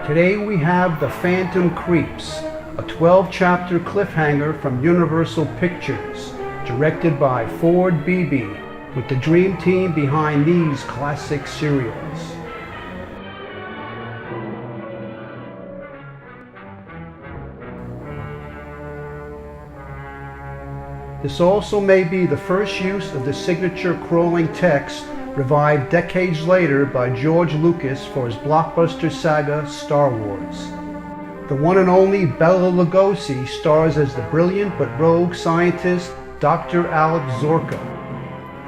Today we have The Phantom Creeps, a 12-chapter cliffhanger from Universal Pictures, directed by Ford Beebe, with the dream team behind these classic serials. This also may be the first use of the signature crawling text, revived decades later by George Lucas for his blockbuster saga Star Wars. The one and only Bela Lugosi stars as the brilliant but rogue scientist Dr. Alex Zorka.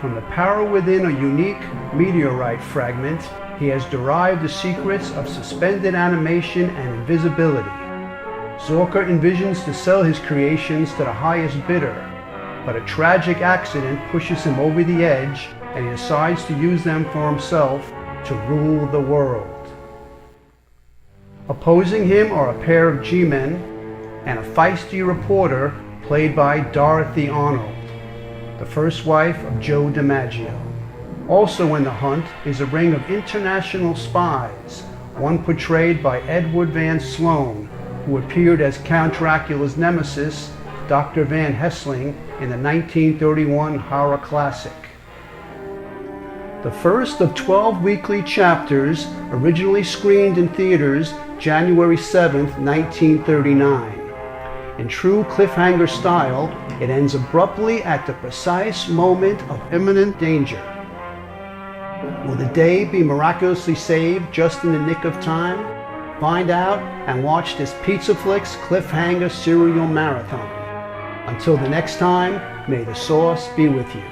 From the power within a unique meteorite fragment, he has derived the secrets of suspended animation and invisibility. Zorka envisions to sell his creations to the highest bidder, but a tragic accident pushes him over the edge and he decides to use them for himself to rule the world. Opposing him are a pair of G-men and a feisty reporter played by Dorothy Arnold, the first wife of Joe DiMaggio. Also in the hunt is a ring of international spies, one portrayed by Edward Van Sloan, who appeared as Count Dracula's nemesis, Dr. Van Helsing, in the 1931 horror classic. The first of 12 weekly chapters, originally screened in theaters January 7, 1939. In true cliffhanger style, it ends abruptly at the precise moment of imminent danger. Will the day be miraculously saved just in the nick of time? Find out and watch this Pizzaflix cliffhanger serial marathon. Until the next time, may the sauce be with you.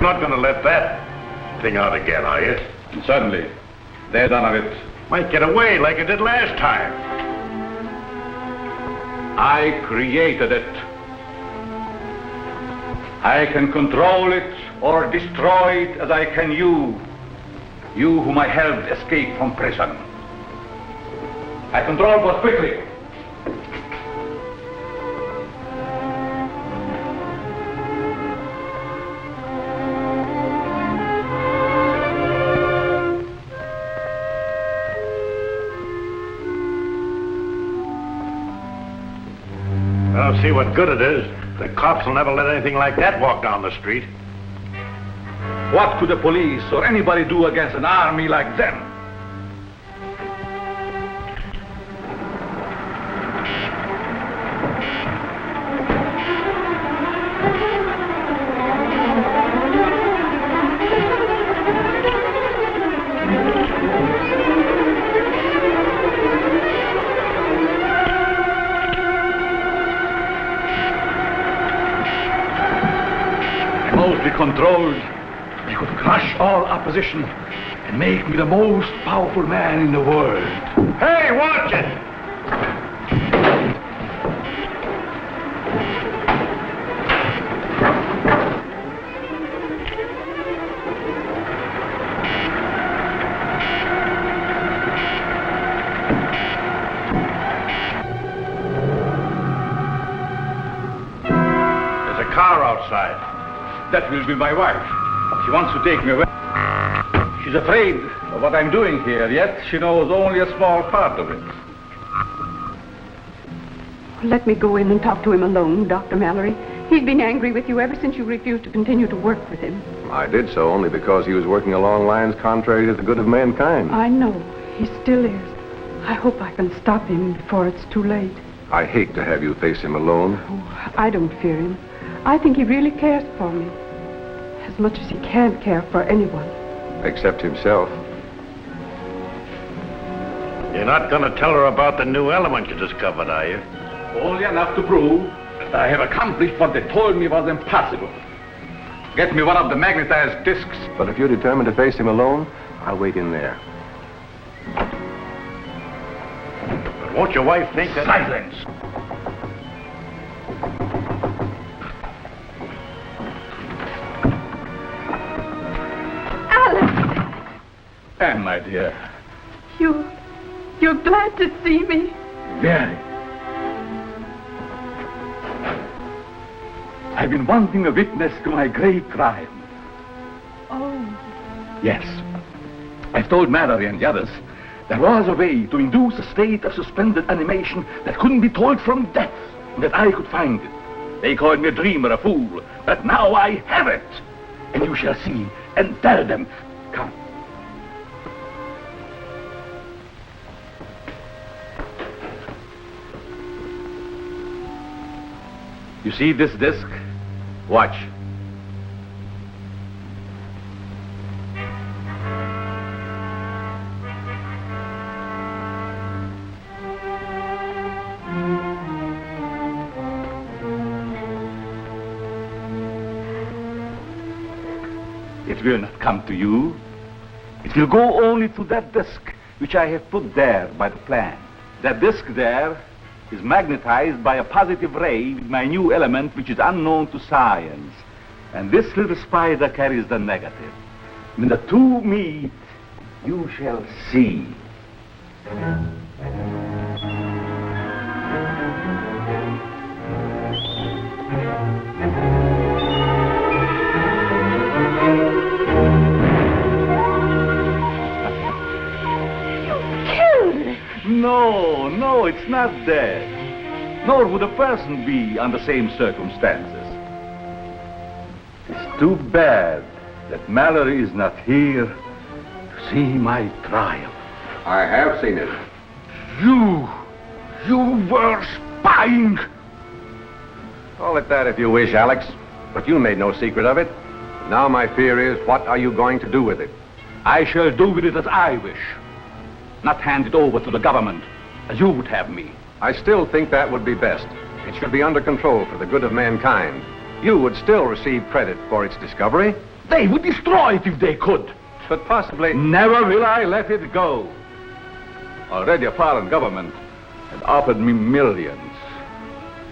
Not going to let that thing out again, are you? Certainly. They're done of it. Might get away like it did last time. I created it. I can control it or destroy it as I can you. You whom I helped escape from prison. I control both quickly. I'll see what good it is. The cops will never let anything like that walk down the street. What could the police or anybody do against an army like them? Controlled, I could crush all opposition and make me the most powerful man in the world. Hey, watch it! There's a car outside. That will be my wife. She wants to take me away. She's afraid of what I'm doing here, yet she knows only a small part of it. Let me go in and talk to him alone, Dr. Mallory. He's been angry with you ever since you refused to continue to work with him. I did so only because he was working along lines contrary to the good of mankind. I know. He still is. I hope I can stop him before it's too late. I hate to have you face him alone. Oh, I don't fear him. I think he really cares for me. As much as he can care for anyone. Except himself. You're not going to tell her about the new element you discovered, are you? Only enough to prove that I have accomplished what they told me was impossible. Get me one of the magnetized discs. But if you're determined to face him alone, I'll wait in there. But won't your wife think that... Silence! Alex! Anne, my dear. You're glad to see me? Very. I've been wanting a witness to my great crime. Oh. Yes. I've told Mallory and the others there was a way to induce a state of suspended animation that couldn't be told from death, and that I could find it. They called me a dreamer, a fool, but now I have it. And you shall see and tell them. Come. You see this disc? Watch. It will not come to you. It will go only to that disc which I have put there by the plan. That disc there is magnetized by a positive ray with my new element which is unknown to science. And this little spider carries the negative. When the two meet, you shall see. No, it's not dead. Nor would a person be under the same circumstances. It's too bad that Mallory is not here to see my trial. I have seen it. You were spying! Call it that if you wish, Alex. But you made no secret of it. Now my fear is, what are you going to do with it? I shall do with it as I wish. Not hand it over to the government, as you would have me. I still think that would be best. It should be under control for the good of mankind. You would still receive credit for its discovery. They would destroy it if they could. But possibly... Never will I let it go. Already a foreign government had offered me millions.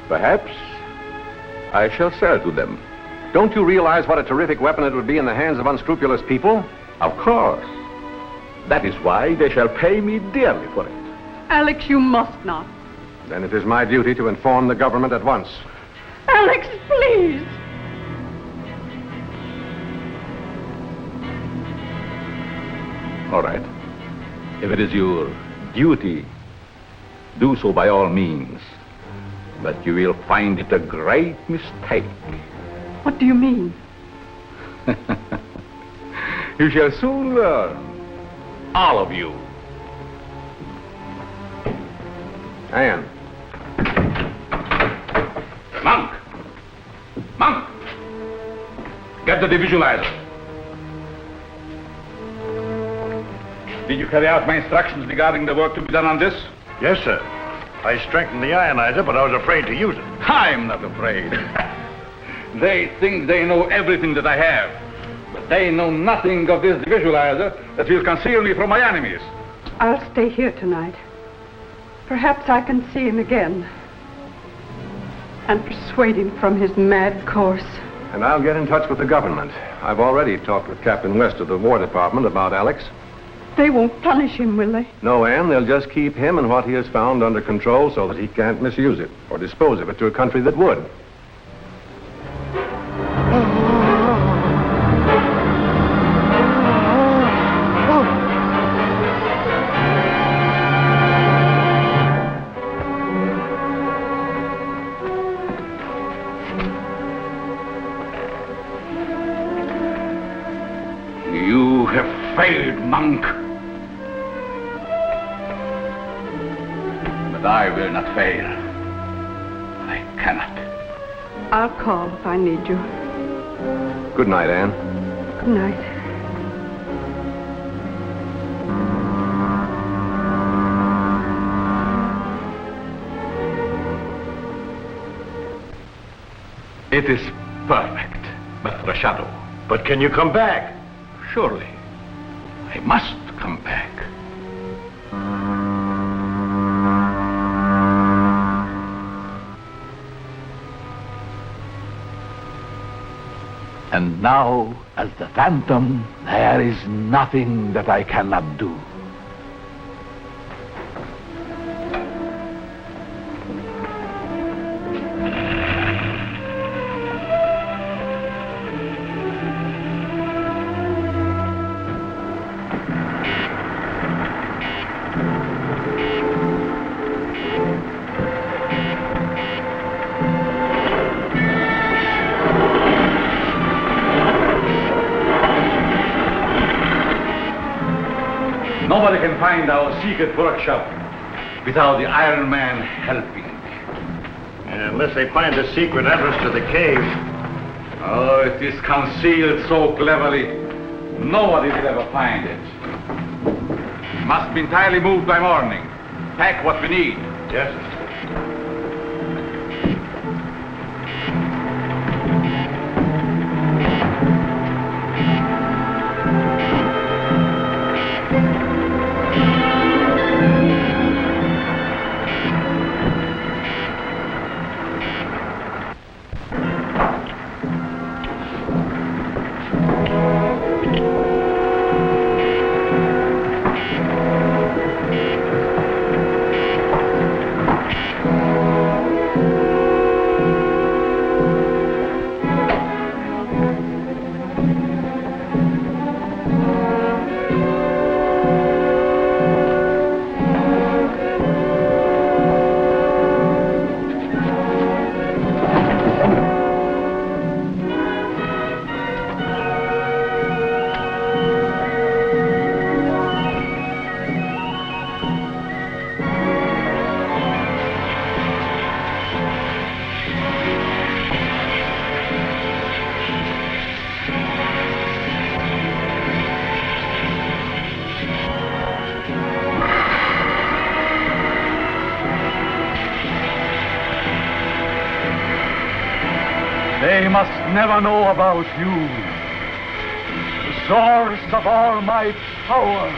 Perhaps I shall sell to them. Don't you realize what a terrific weapon it would be in the hands of unscrupulous people? Of course. That is why they shall pay me dearly for it. Alex, you must not. Then it is my duty to inform the government at once. Alex, please. All right. If it is your duty, do so by all means. But you will find it a great mistake. What do you mean? You shall soon learn. All of you. Anne. Monk! Get the devisualizer. Did you carry out my instructions regarding the work to be done on this? Yes, sir. I strengthened the ionizer, but I was afraid to use it. I'm not afraid. They think they know everything that I have. But they know nothing of this visualizer that will conceal me from my enemies. I'll stay here tonight. Perhaps I can see him again. And persuade him from his mad course. And I'll get in touch with the government. I've already talked with Captain West of the War Department about Alex. They won't punish him, will they? No, Anne, they'll just keep him and what he has found under control so that he can't misuse it or dispose of it to a country that would. have failed, monk. But I will not fail. I cannot. I'll call if I need you. Good night, Anne. Good night. It is perfect, Maitre Shadow. But can you come back? Surely, I must come back. And now, as the Phantom, there is nothing that I cannot do. Nobody can find our secret workshop without the Iron Man helping. Unless they find the secret entrance to the cave. Oh, it is concealed so cleverly, nobody will ever find it. Must be entirely moved by morning. Pack what we need. Yes. They must never know about you, the source of all my power.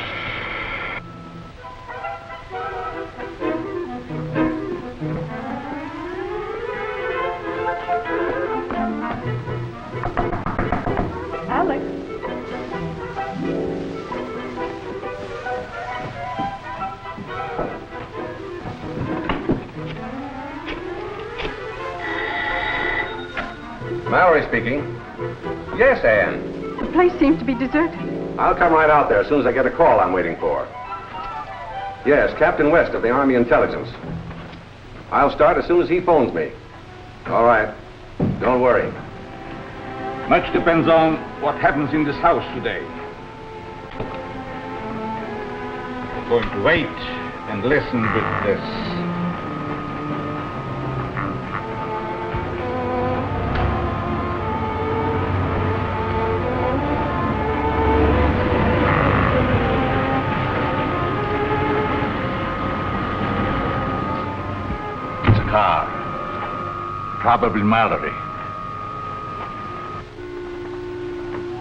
Alex. Mallory speaking. Yes, Anne. The place seems to be deserted. I'll come right out there as soon as I get a call I'm waiting for. Yes, Captain West of the Army Intelligence. I'll start as soon as he phones me. All right. Don't worry. Much depends on what happens in this house today. I'm going to wait and listen with this. Car. Probably Mallory.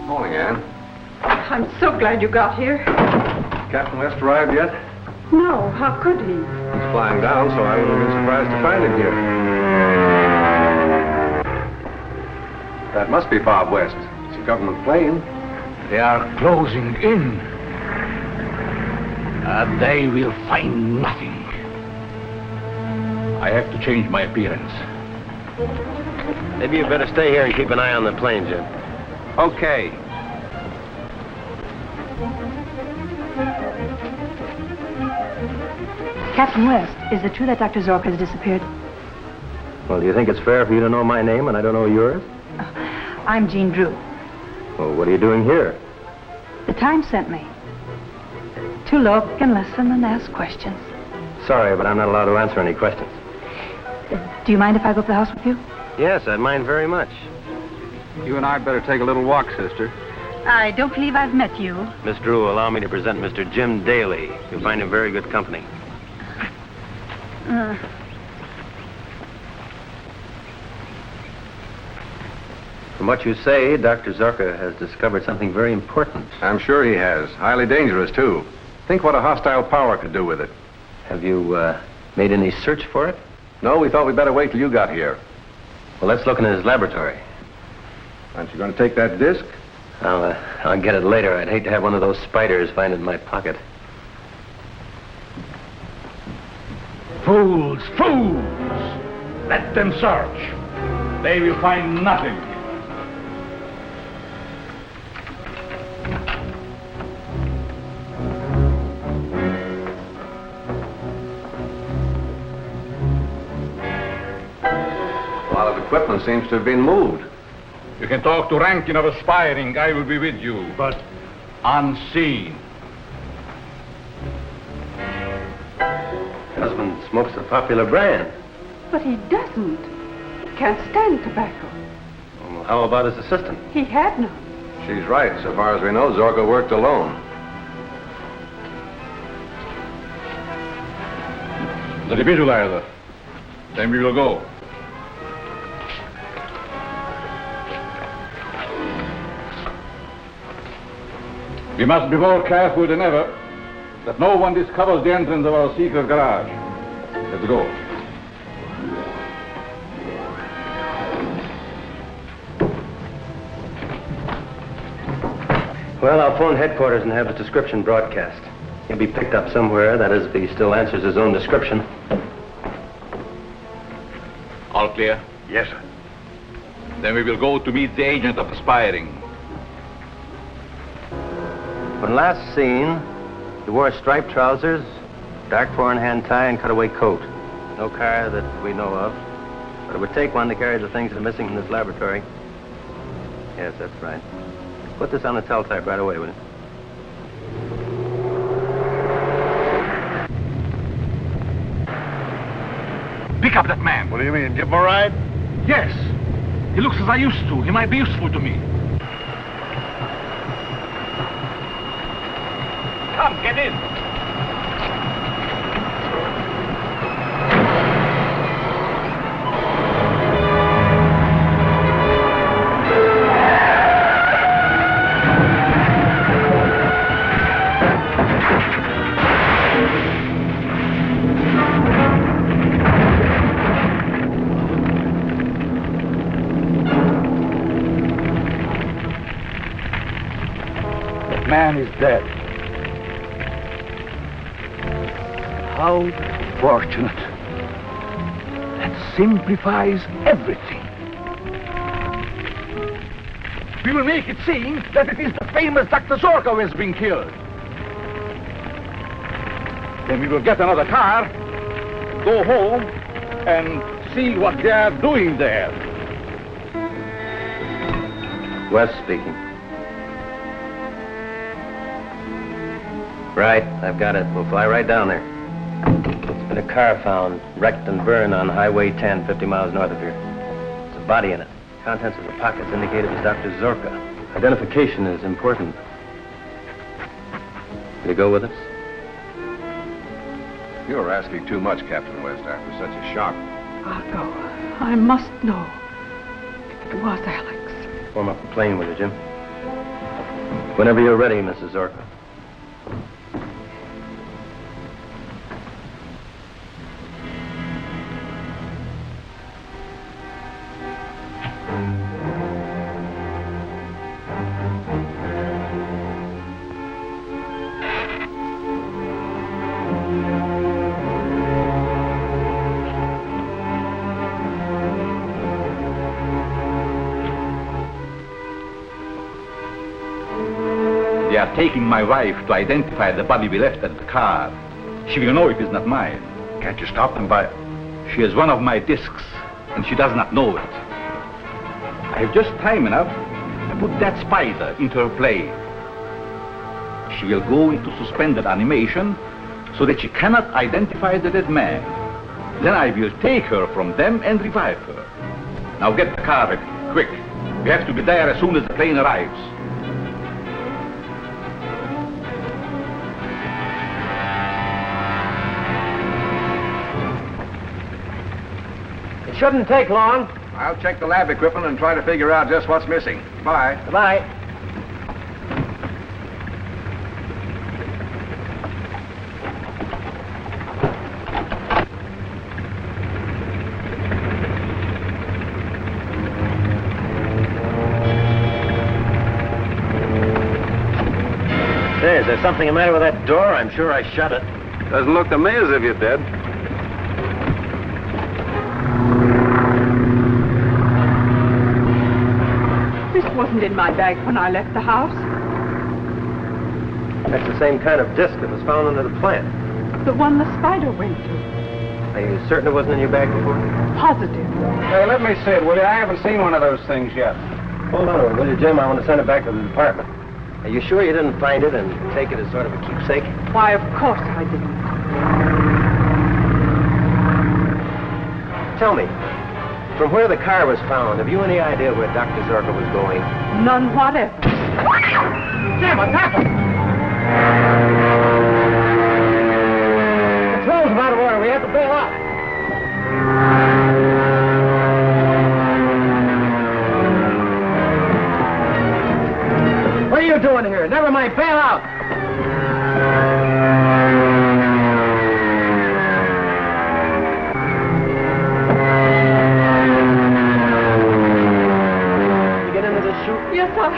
Morning, Anne. I'm so glad you got here. Captain West arrived yet? No, how could he? He's flying down, so I wouldn't have been surprised to find him here. That must be Bob West. It's a government plane. They are closing in. They will find nothing. I have to change my appearance. Maybe you better stay here and keep an eye on the plane, Jim. Okay. Captain West, is it true that Dr. Zork has disappeared? Well, do you think it's fair for you to know my name and I don't know yours? I'm Jean Drew. Well, what are you doing here? The Times sent me. To look and listen and ask questions. Sorry, but I'm not allowed to answer any questions. Do you mind if I go up the house with you? Yes, I'd mind very much. You and I better take a little walk, sister. I don't believe I've met you. Miss Drew, allow me to present Mr. Jim Daly. You'll find him very good company. From what you say, Dr. Zorka has discovered something very important. I'm sure he has. Highly dangerous, too. Think what a hostile power could do with it. Have you made any search for it? No, we thought we'd better wait till you got here. Well, let's look in his laboratory. Aren't you going to take that disc? I'll get it later. I'd hate to have one of those spiders find it in my pocket. Fools! Fools! Let them search. They will find nothing. A lot of equipment seems to have been moved. You can talk to Rankin of Aspiring. I will be with you, but unseen. Husband smokes a popular brand. But he doesn't. He can't stand tobacco. Well, how about his assistant? He had none. She's right. So far as we know, Zorka worked alone. The defibrillator. Then we will go. We must be more careful than ever that no one discovers the entrance of our secret garage. Let's go. Well, I'll phone headquarters and have his description broadcast. He'll be picked up somewhere, that is, if he still answers his own description. All clear? Yes, sir. Then we will go to meet the agent of Aspiring. When last seen, he wore striped trousers, dark four-in-hand tie, and cutaway coat. No car that we know of. But it would take one to carry the things that are missing from this laboratory. Yes, that's right. Put this on the teletype right away, will you? Pick up that man. What do you mean? Give him a ride? Yes. He looks as I used to. He might be useful to me. Come, get in. That man is dead. How fortunate. That simplifies everything. We will make it seem that it is the famous Dr. Zorka who has been killed. Then we will get another car, go home, and see what they are doing there. West speaking. Right, I've got it. We'll fly right down there. There's been a car found, wrecked and burned on Highway 10, 50 miles north of here. There's a body in it. Contents of the pockets indicate it was Dr. Zorka. Identification is important. Will you go with us? You're asking too much, Captain West, after such a shock. I'll go. I must know if it was Alex. Warm up the plane, will you, Jim? Whenever you're ready, Mrs. Zorka. They are taking my wife to identify the body we left at the car. She will know it is not mine. Can't you stop them by... She has one of my discs, and she does not know it. I have just time enough to put that spider into her plane. she will go into suspended animation so that she cannot identify the dead man. Then I will take her from them and revive her. Now get the car ready, quick. We have to be there as soon as the plane arrives. It shouldn't take long. I'll check the lab equipment and try to figure out just what's missing. Bye. Goodbye. Say, is there something the matter with that door? I'm sure I shut it. Doesn't look to me as if you did. This wasn't in my bag when I left the house. That's the same kind of disc that was found under the plant. The one the spider went to. Are you certain it wasn't in your bag before? Positive. Hey, let me see it, will you? I haven't seen one of those things yet. Hold on a minute, will you, Jim? I want to send it back to the department. Are you sure you didn't find it and take it as sort of a keepsake? Why, of course I didn't. Tell me, from where the car was found, have you any idea where Dr. Zorka was going? None whatever. Jim, what's happened? The control's out of order. We have to bail out. What are you doing here? Never mind, bail out. You get into this chute? Yes, sir.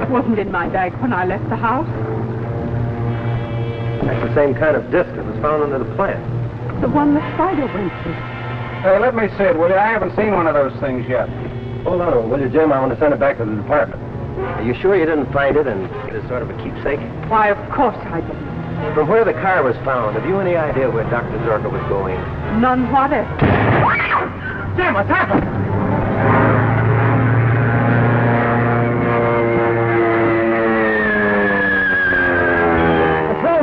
Wasn't in my bag when I left the house. That's the same kind of disc that was found under the plant. The one the spider went to. Hey, let me see it, will you? I haven't seen one of those things yet. Hold on a minute, will you, Jim? I want to send it back to the department. Are you sure you didn't find it and get it as sort of a keepsake? Why, of course I didn't. From where the car was found, have you any idea where Dr. Zorka was going? None whatever. Jim, what's happened?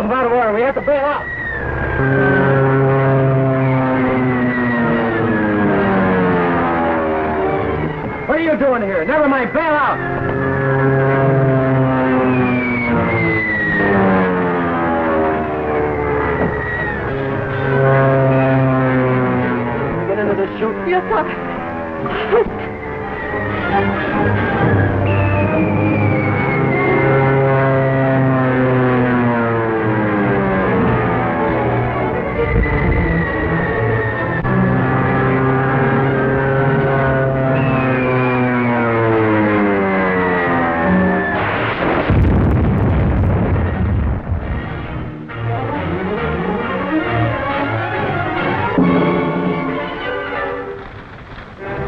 Out of order. We have to bail out. What are you doing here? Never mind, bail out. Get into this chute? Yes, sir.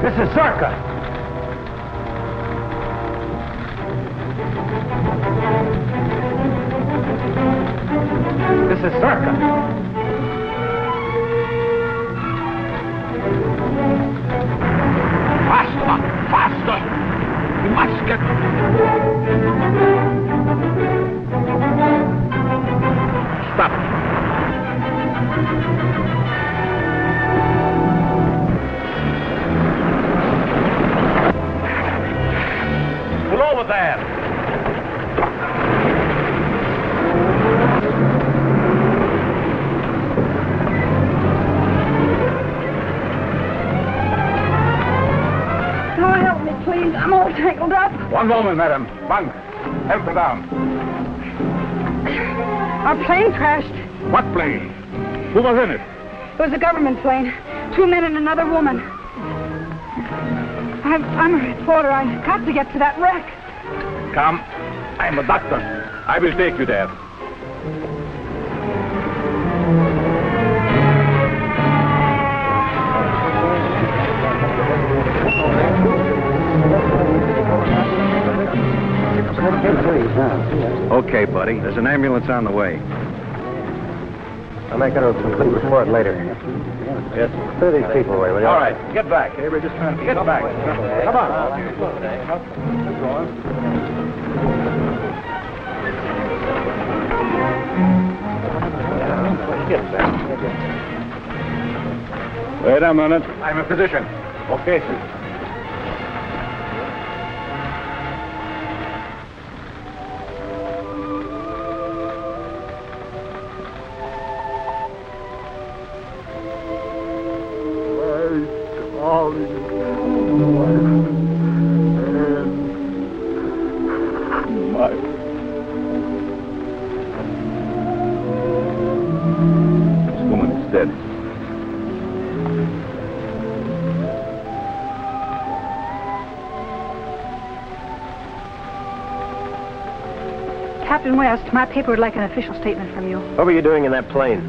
This is Zorka. This is Zorka. Faster! Faster! We must get... there! Oh, help me, please. I'm all tangled up. One moment, madam. Bunk, help her down. Our plane crashed. What plane? Who was in it? It was a government plane. 2 men and another woman. I'm a reporter. I've got to get to that wreck. Come. I'm a doctor. I will take you there. Okay, buddy. There's an ambulance on the way. I'll make out a complete report later. Yes. Clear these people away, will you? All right, get back. We're just trying to get back. Come on. Wait a minute. I'm a physician. Okay, sir. This woman is dead. Captain West, my paper would like an official statement from you. What were you doing in that plane?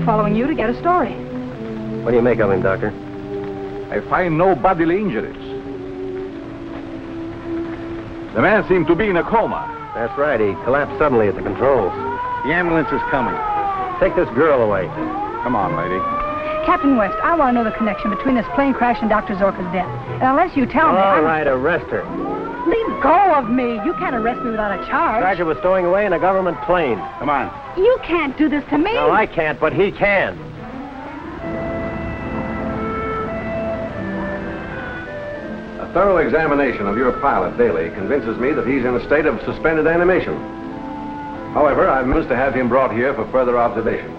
Following you to get a story. What do you make of him, Doctor? I find no bodily injuries. The man seemed to be in a coma. That's right. He collapsed suddenly at the controls. The ambulance is coming. Take this girl away. Come on, lady. Captain West, I want to know the connection between this plane crash and Dr. Zorka's death. And unless you tell me... All right, arrest her. Leave go of me. You can't arrest me without a charge. Sergeant was stowing away in a government plane. Come on. You can't do this to me. No, I can't, but he can. A thorough examination of your pilot, Daly, convinces me that he's in a state of suspended animation. However, I've managed to have him brought here for further observation.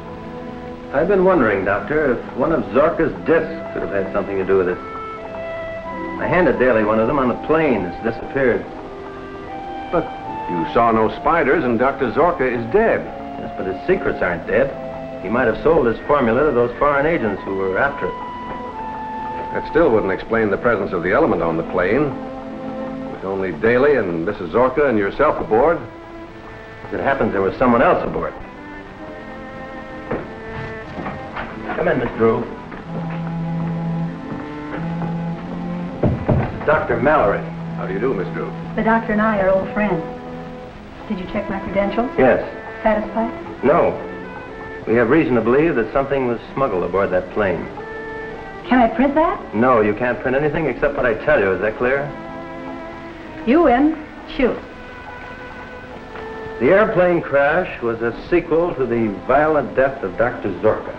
I've been wondering, Doctor, if one of Zorka's discs could have had something to do with it. I handed Daly one of them on the plane. It's disappeared. But you saw no spiders, and Dr. Zorka is dead. Yes, but his secrets aren't dead. He might have sold his formula to those foreign agents who were after it. That still wouldn't explain the presence of the element on the plane. With only Daly and Mrs. Zorka and yourself aboard. As it happens, there was someone else aboard. Come in, Miss Drew. Dr. Mallory. How do you do, Miss Drew? The doctor and I are old friends. Did you check my credentials? Yes. Satisfied? No. We have reason to believe that something was smuggled aboard that plane. Can I print that? No, you can't print anything except what I tell you. Is that clear? You win. Shoot. The airplane crash was a sequel to the violent death of Dr. Zorka.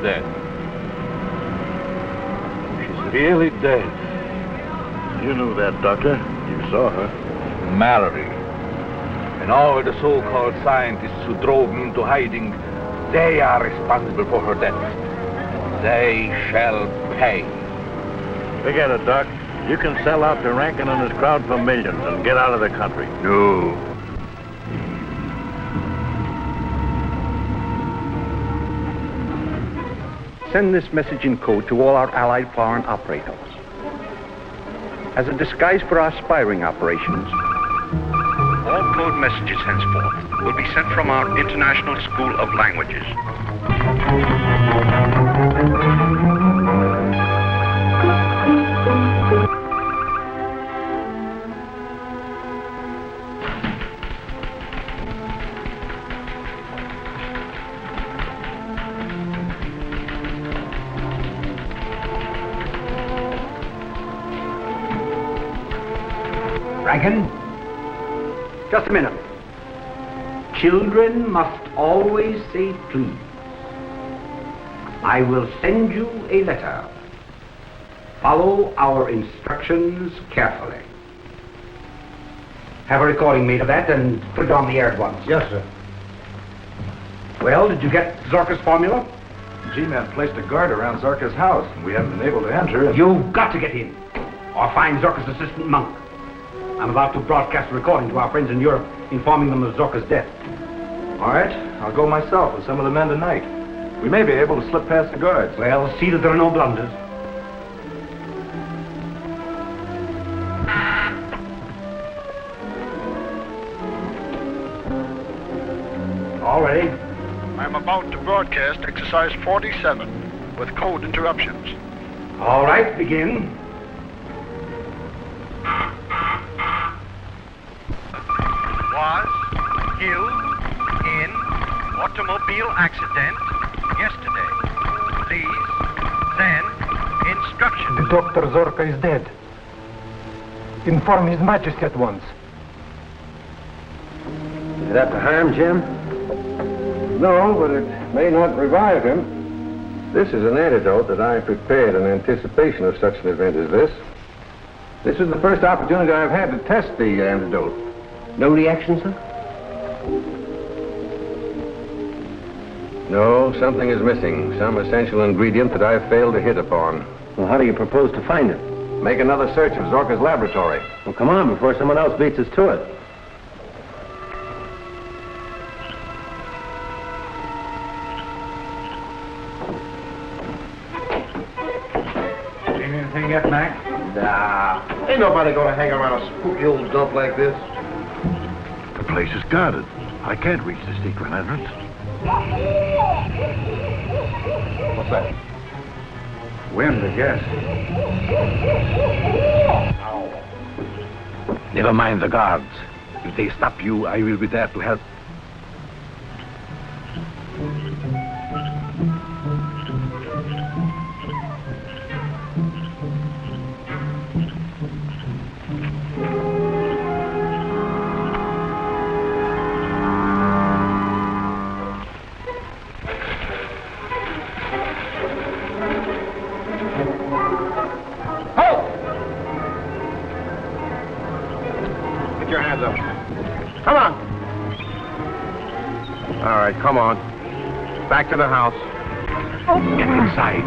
Dead. She's really dead. You knew that, Doctor. You saw her. Mallory. And all the so-called scientists who drove me into hiding, they are responsible for her death. They shall pay. Forget it, Doc. You can sell out to Rankin and his crowd for millions and get out of the country. No. Send this message in code to all our allied foreign operators. as a disguise for our spying operations. All code messages henceforth will be sent from our International School of Languages. Rankin? Just a minute. Children must always say please. I will send you a letter. Follow our instructions carefully. Have a recording made of that and put it on the air at once. Yes, sir. Well, did you get Zorka's formula? G-Man placed a guard around Zorka's house, and we haven't been able to enter. You've got to get in, or find Zorka's assistant monk. I'm about to broadcast a recording to our friends in Europe, informing them of Zorka's death. All right, I'll go myself with some of the men tonight. We may be able to slip past the guards. Well, see that there are no blunders. All ready? I'm about to broadcast exercise 47 with code interruptions. All right, begin. Was killed in automobile accident yesterday. Please send instructions. Dr. Zorka is dead. Inform His Majesty at once. Is that to harm, Jim? No, but it may not revive him. This is an antidote that I prepared in anticipation of such an event as this. This is the first opportunity I've had to test the antidote. No reaction, sir? No, something is missing. Some essential ingredient that I've failed to hit upon. Well, how do you propose to find it? Make another search of Zorka's laboratory. Well, come on, before someone else beats us to it. Seen anything yet, Mac? Nah, ain't nobody gonna hang around a spooky old dump like this. The place is guarded. I can't reach the secret entrance. What's that? Wind, I guess. Never mind the guards. If they stop you, I will be there to help. Come on. All right, come on. Back to the house. Get inside.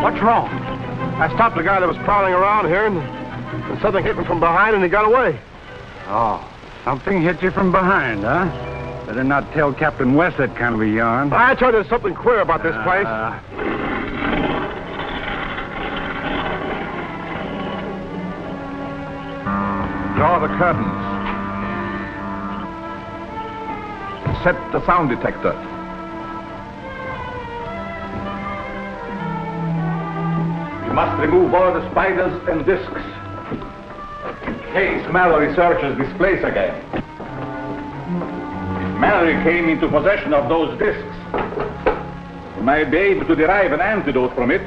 What's wrong? I stopped the guy that was prowling around here, and something hit him from behind, and he got away. Oh, something hit you from behind, huh? Better not tell Captain West that kind of a yarn. I tell you, there's something queer about this place. Draw the curtains. Set the sound detector. You must remove all the spiders and discs. In case Mallory searches this place again. If Mallory came into possession of those discs, we might be able to derive an antidote from it,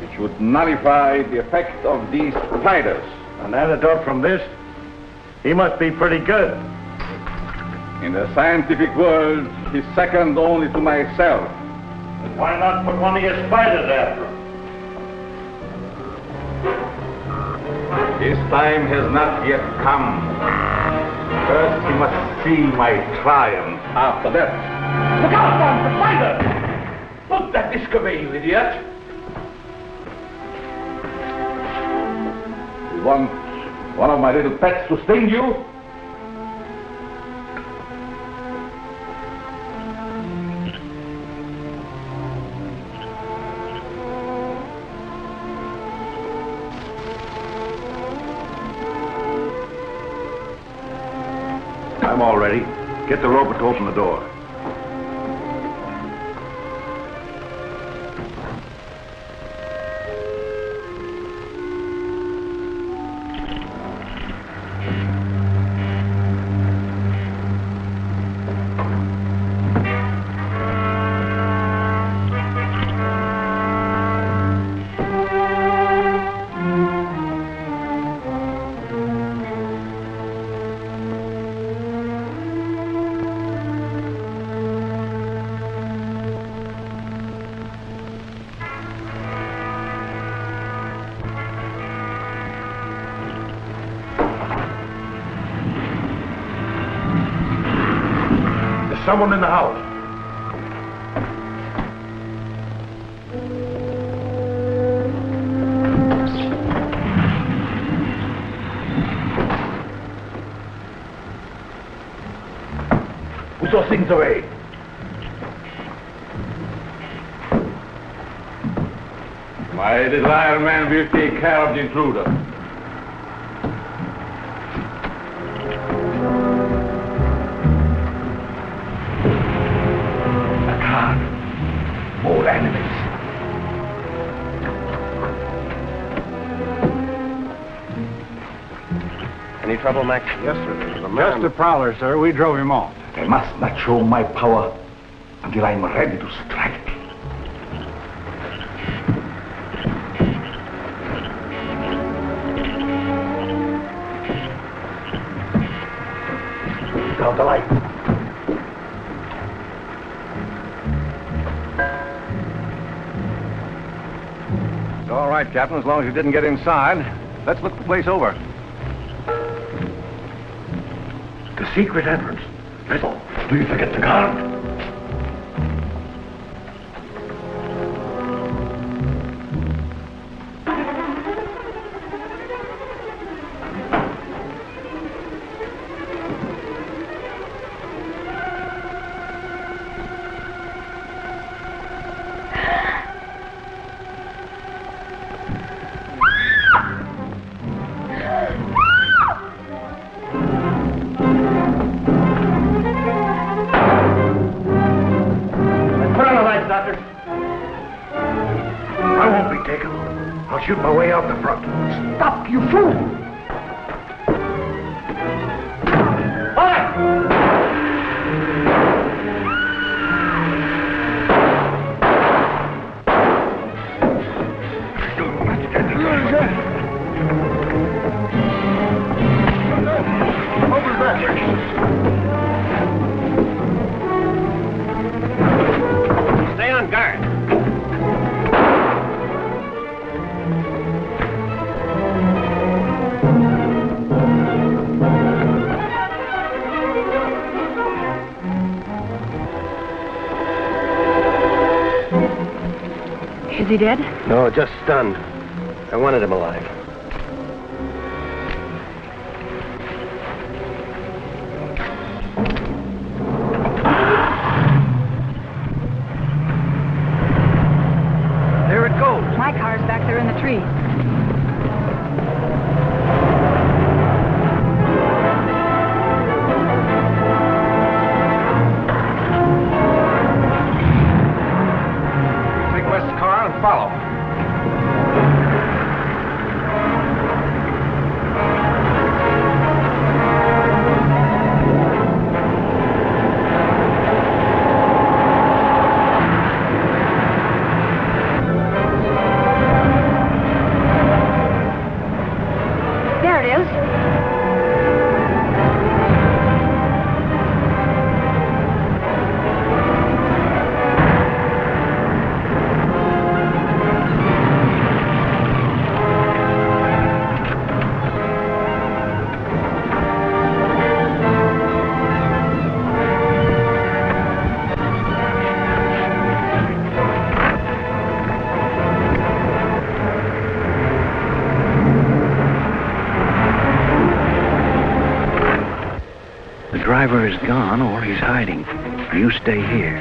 which would nullify the effect of these spiders. An antidote from this? He must be pretty good. In the scientific world, he's second only to myself. Why not put one of your spiders after him? His time has not yet come. First, he must see my triumph after that. Look out, Bond, the spider! Put that disc away, you idiot! You want one of my little pets to sting you? I'm all ready. Get the roper to open the door. Someone in the house. Put those things away. My little Iron Man will take care of the intruder. More enemies. Any trouble, Max? Yes, sir. Just a prowler, sir. We drove him off. I must not show my power until I'm ready to strike. Put out the light. All right, Captain, as long as you didn't get inside. Let's look the place over. The secret entrance. Do you forget the guard? Shoot my way out the front. Stop, you fool! Stay on guard. Is he dead? No, just stunned. I wanted him alive. There it goes. My car's back there in the tree. Take West's car and follow. driver is gone or he's hiding. You stay here.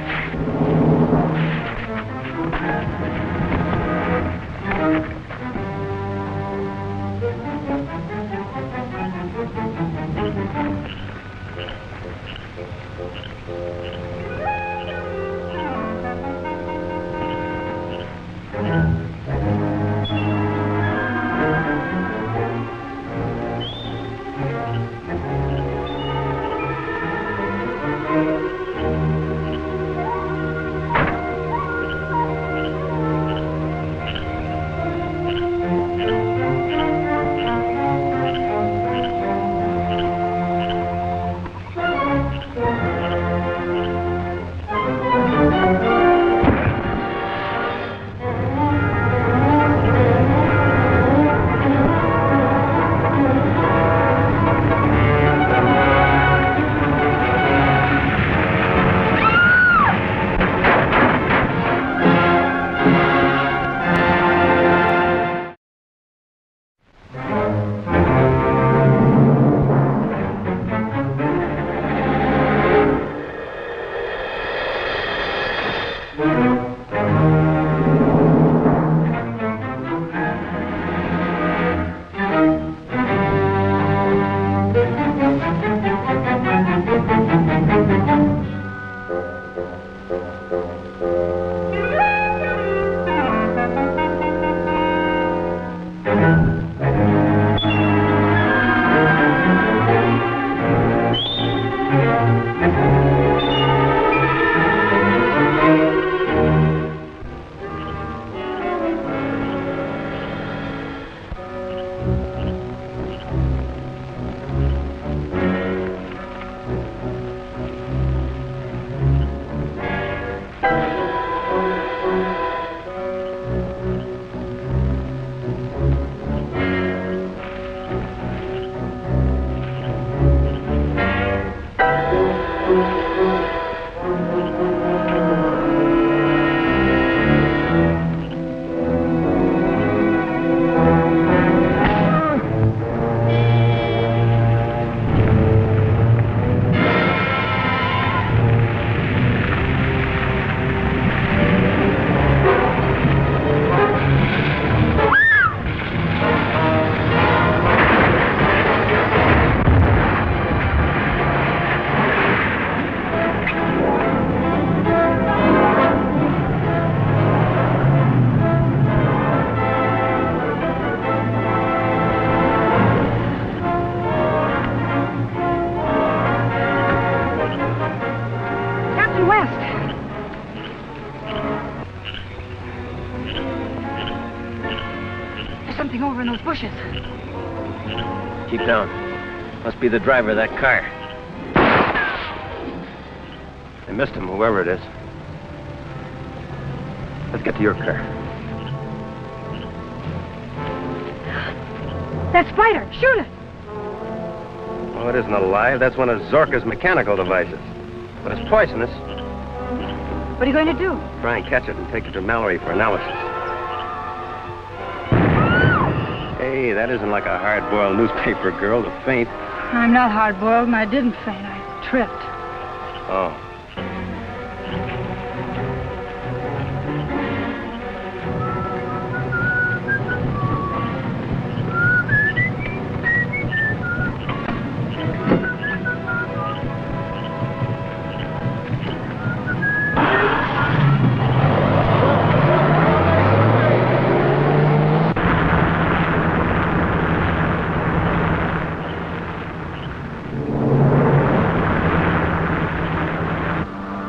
Something over in those bushes. Keep down. Must be the driver of that car. I missed him, whoever it is. Let's get to your car. That spider! Shoot it! Oh, it isn't alive. That's one of Zorka's mechanical devices. But it's poisonous. What are you going to do? Try and catch it and take it to Mallory for analysis. Hey, that isn't like a hard-boiled newspaper girl to faint. I'm not hard-boiled, and I didn't faint. I tripped. Oh.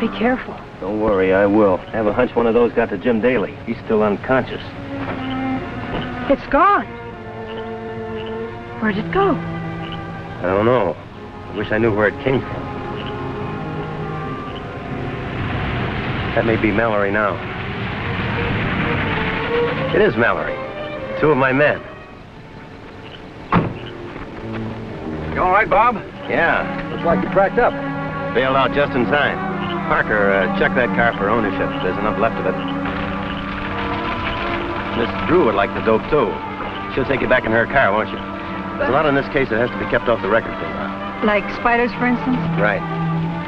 Be careful. Don't worry, I will. I have a hunch one of those got to Jim Daly. He's still unconscious. It's gone. Where'd it go? I don't know. I wish I knew where it came from. That may be Mallory now. It is Mallory. Two of my men. You all right, Bob? Yeah. Looks like you cracked up. Bailed out just in time. Parker, check that car for ownership. There's enough left of it. Miss Drew would like the dope, too. She'll take you back in her car, won't you? There's a lot in this case that has to be kept off the record for a while. Like spiders, for instance? Right.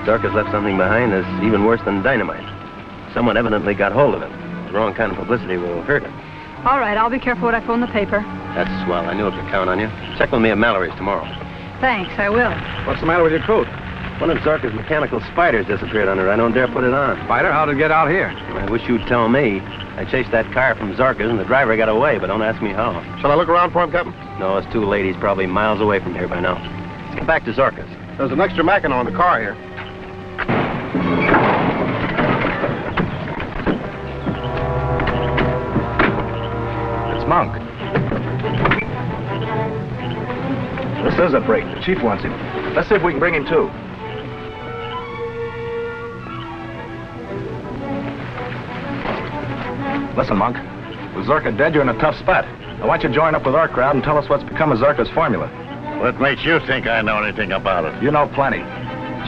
Zorka's left something behind that's even worse than dynamite. Someone evidently got hold of it. The wrong kind of publicity will hurt him. All right, I'll be careful what I put in the paper. That's swell. I knew I could count on you. Check with me at Mallory's tomorrow. Thanks, I will. What's the matter with your coat? One of Zorka's mechanical spiders disappeared under it. I don't dare put it on. Spider, how did it get out here? I wish you'd tell me. I chased that car from Zorka's and the driver got away, but don't ask me how. Shall I look around for him, Captain? No, it's too late. He's probably miles away from here by now. Let's get back to Zorka's. There's an extra Mackinac in the car here. It's Monk. This is a break. The chief wants him. Let's see if we can bring him too. Listen, Monk. With Zorka dead, you're in a tough spot. I want you to join up with our crowd and tell us what's become of Zorka's formula. What makes you think I know anything about it? You know plenty.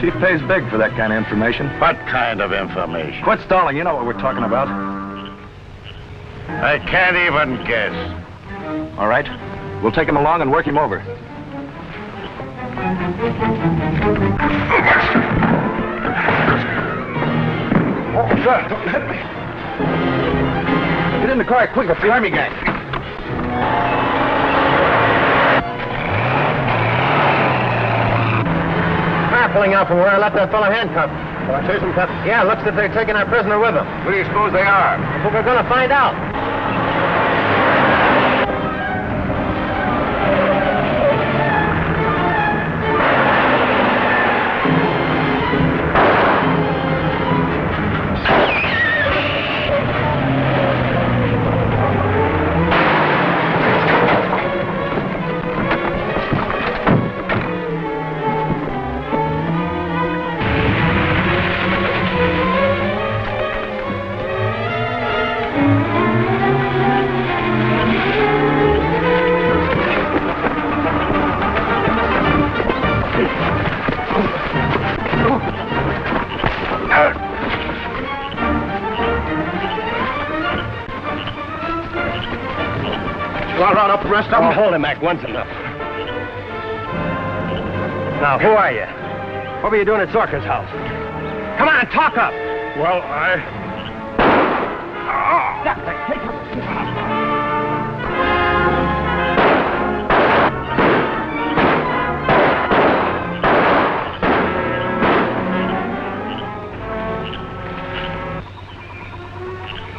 Chief pays big for that kind of information. What kind of information? Quit stalling. You know what we're talking about. I can't even guess. All right. We'll take him along and work him over. Oh, God, don't hit me. Get in the car quick. It's the army gang. Car pulling out from where I left that fellow handcuffed. Shall I chase him, Captain? Yeah, looks as if they're taking our prisoner with them. Who do you suppose they are? But we're going to find out. Round up the rest of them? Oh, hold him, Mac. One's enough. Now, who are you? What were you doing at Zorka's house? Come on, talk up. Well,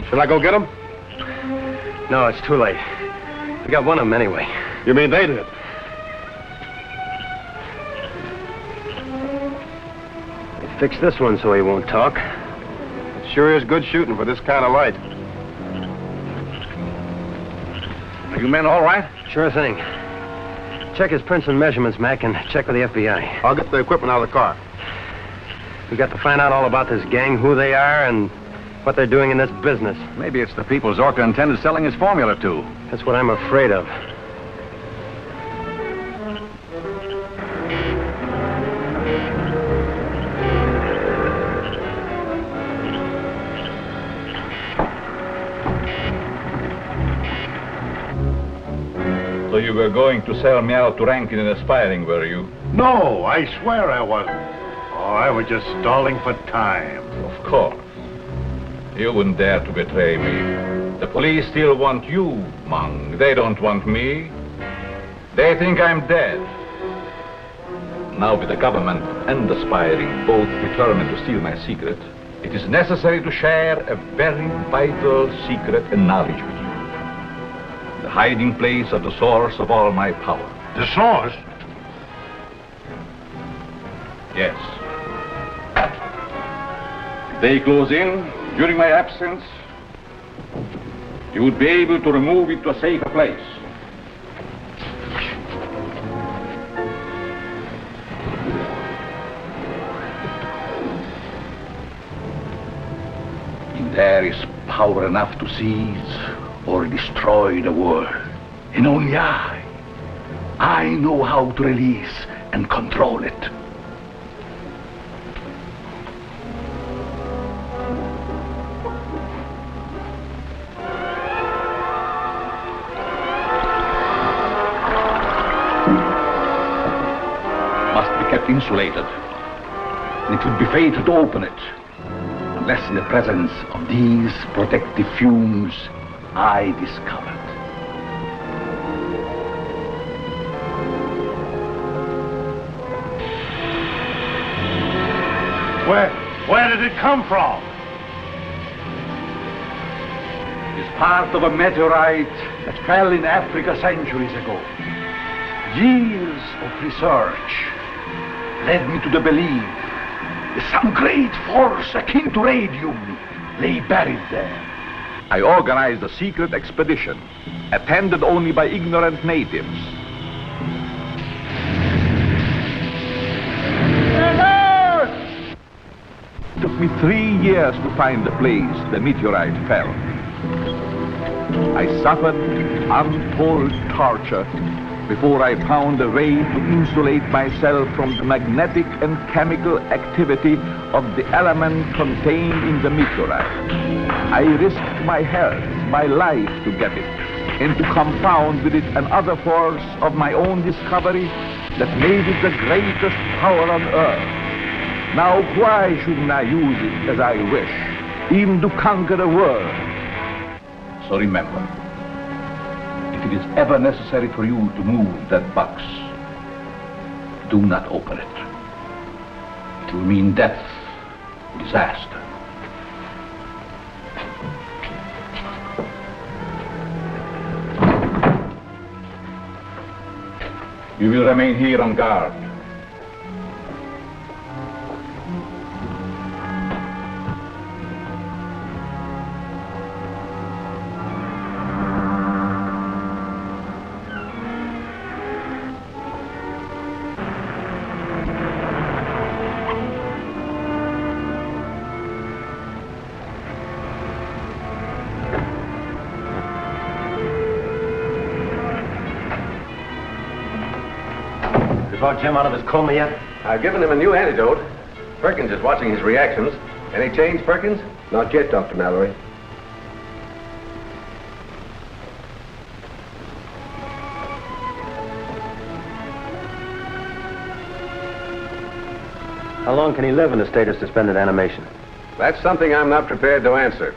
Shall I go get him? No, it's too late. We got one of them anyway. You mean they did? They fixed this one so he won't talk. It sure is good shooting for this kind of light. Are you men all right? Sure thing. Check his prints and measurements, Mac, and check with the FBI. I'll get the equipment out of the car. We've got to find out all about this gang, who they are, and what they're doing in this business. Maybe it's the people Zorka intended selling his formula to. That's what I'm afraid of. So you were going to sell me out to Rankin and Aspiring, were you? no, I swear I wasn't. Oh, I was just stalling for time. Of course. You wouldn't dare to betray me. The police still want you, Monk. They don't want me. They think I'm dead. Now with the government and Aspiring both determined to steal my secret, it is necessary to share a very vital secret and knowledge with you. The hiding place of the source of all my power. The source? Yes. If they close in during my absence, you would be able to remove it to a safer place. In there is power enough to seize or destroy the world. And only I know how to release and control it. insulated. And it would be fatal to open it unless in the presence of these protective fumes I discovered. Where did it come from? It is part of a meteorite that fell in Africa centuries ago. Years of research led me to the belief that some great force akin to radium lay buried there. I organized a secret expedition, attended only by ignorant natives. It took me 3 years to find the place the meteorite fell. I suffered untold torture before I found a way to insulate myself from the magnetic and chemical activity of the element contained in the meteorite. I risked my health, my life to get it, and to compound with it another force of my own discovery that made it the greatest power on earth. Now, why shouldn't I use it as I wish, even to conquer the world? So remember, if it is ever necessary for you to move that box, do not open it. It will mean death, disaster. You will remain here on guard. Brought Jim out of his coma yet? I've given him a new antidote. Perkins is watching his reactions. Any change, Perkins? Not yet, Dr. Mallory. How long can he live in a state of suspended animation? That's something I'm not prepared to answer.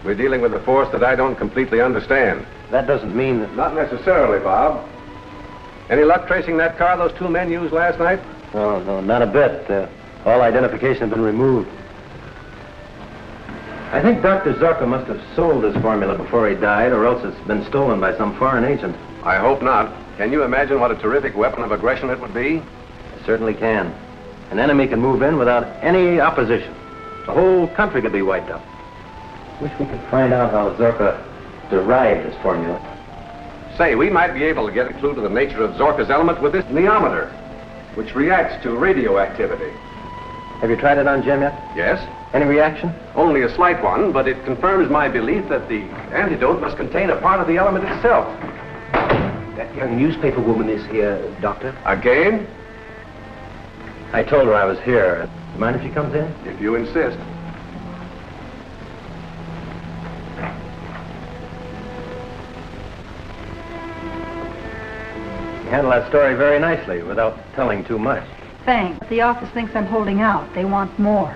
We're dealing with a force that I don't completely understand. That doesn't mean that... Not necessarily, Bob. Any luck tracing that car those two men used last night? Oh, no, not a bit. All identification has been removed. I think Dr. Zorka must have sold this formula before he died, or else it's been stolen by some foreign agent. I hope not. Can you imagine what a terrific weapon of aggression it would be? I certainly can. An enemy can move in without any opposition. The whole country could be wiped out. Wish we could find out how Zorka derived this formula. Say, we might be able to get a clue to the nature of Zorka's element with this neometer, which reacts to radioactivity. Have you tried it on Jim yet? Yes. Any reaction? Only a slight one, but it confirms my belief that the antidote must contain a part of the element itself. That young newspaper woman is here, Doctor. Again? I told her I was here. Mind if she comes in? If you insist. You handle that story very nicely without telling too much. Thanks. The office thinks I'm holding out. They want more.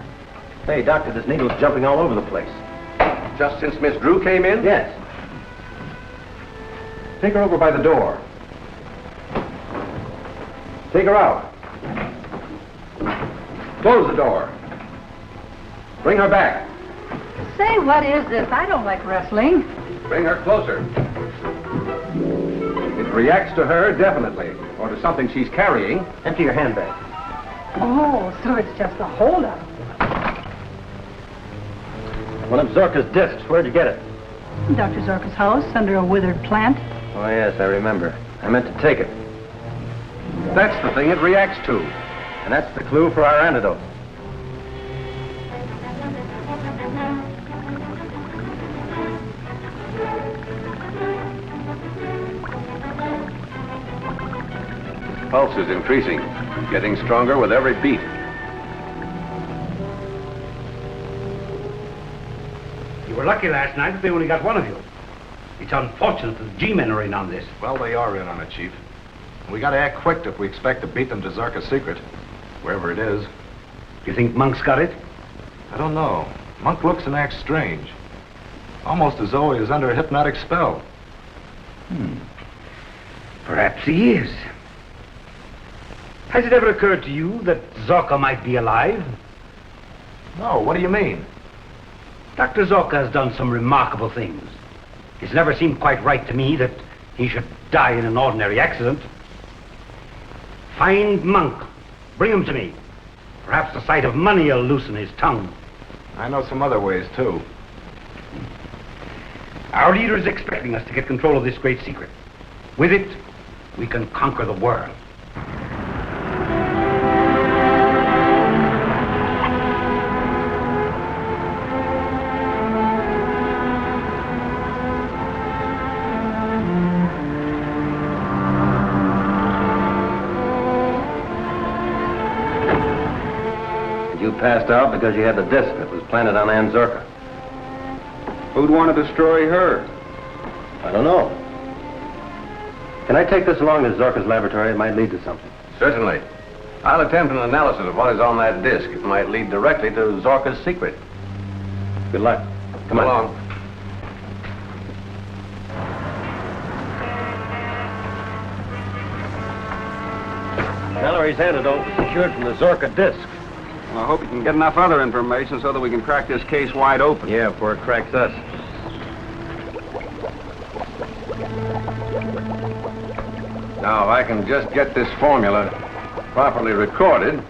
Hey, Doctor, this needle's jumping all over the place. Just since Miss Drew came in? Yes. Take her over by the door. Take her out. Close the door. Bring her back. Say, what is this? I don't like wrestling. Bring her closer. It reacts to her, definitely. Or to something she's carrying. Empty your handbag. Oh, so it's just a holdup. One of Zorka's discs. Where'd you get it? Dr. Zorka's house, under a withered plant. Oh, yes, I remember. I meant to take it. That's the thing it reacts to. And that's the clue for our antidote. His pulse is increasing, getting stronger with every beat. You were lucky last night that they only got one of you. It's unfortunate that the G-men are in on this. Well, they are in on it, Chief. We gotta act quick if we expect to beat them to Zorka's secret. wherever it is. Do you think Monk's got it? I don't know. Monk looks and acts strange. Almost as though he is under a hypnotic spell. Perhaps he is. Has it ever occurred to you that Zorka might be alive? No, what do you mean? Dr. Zorka has done some remarkable things. It's never seemed quite right to me that he should die in an ordinary accident. Find Monk. Bring him to me. Perhaps the sight of money will loosen his tongue. I know some other ways, too. Our leader is expecting us to get control of this great secret. With it, we can conquer the world. You passed out because you had the disc that was planted on Ann Zorka. Who'd want to destroy her? I don't know. Can I take this along to Zorka's laboratory? It might lead to something. Certainly. I'll attempt an analysis of what is on that disc. It might lead directly to Zorka's secret. Good luck. Come on. Along. Mallory's antidote was secured from the Zorka disc. Well, I hope you can get enough other information so that we can crack this case wide open. Yeah, before it cracks us. Now, if I can just get this formula properly recorded.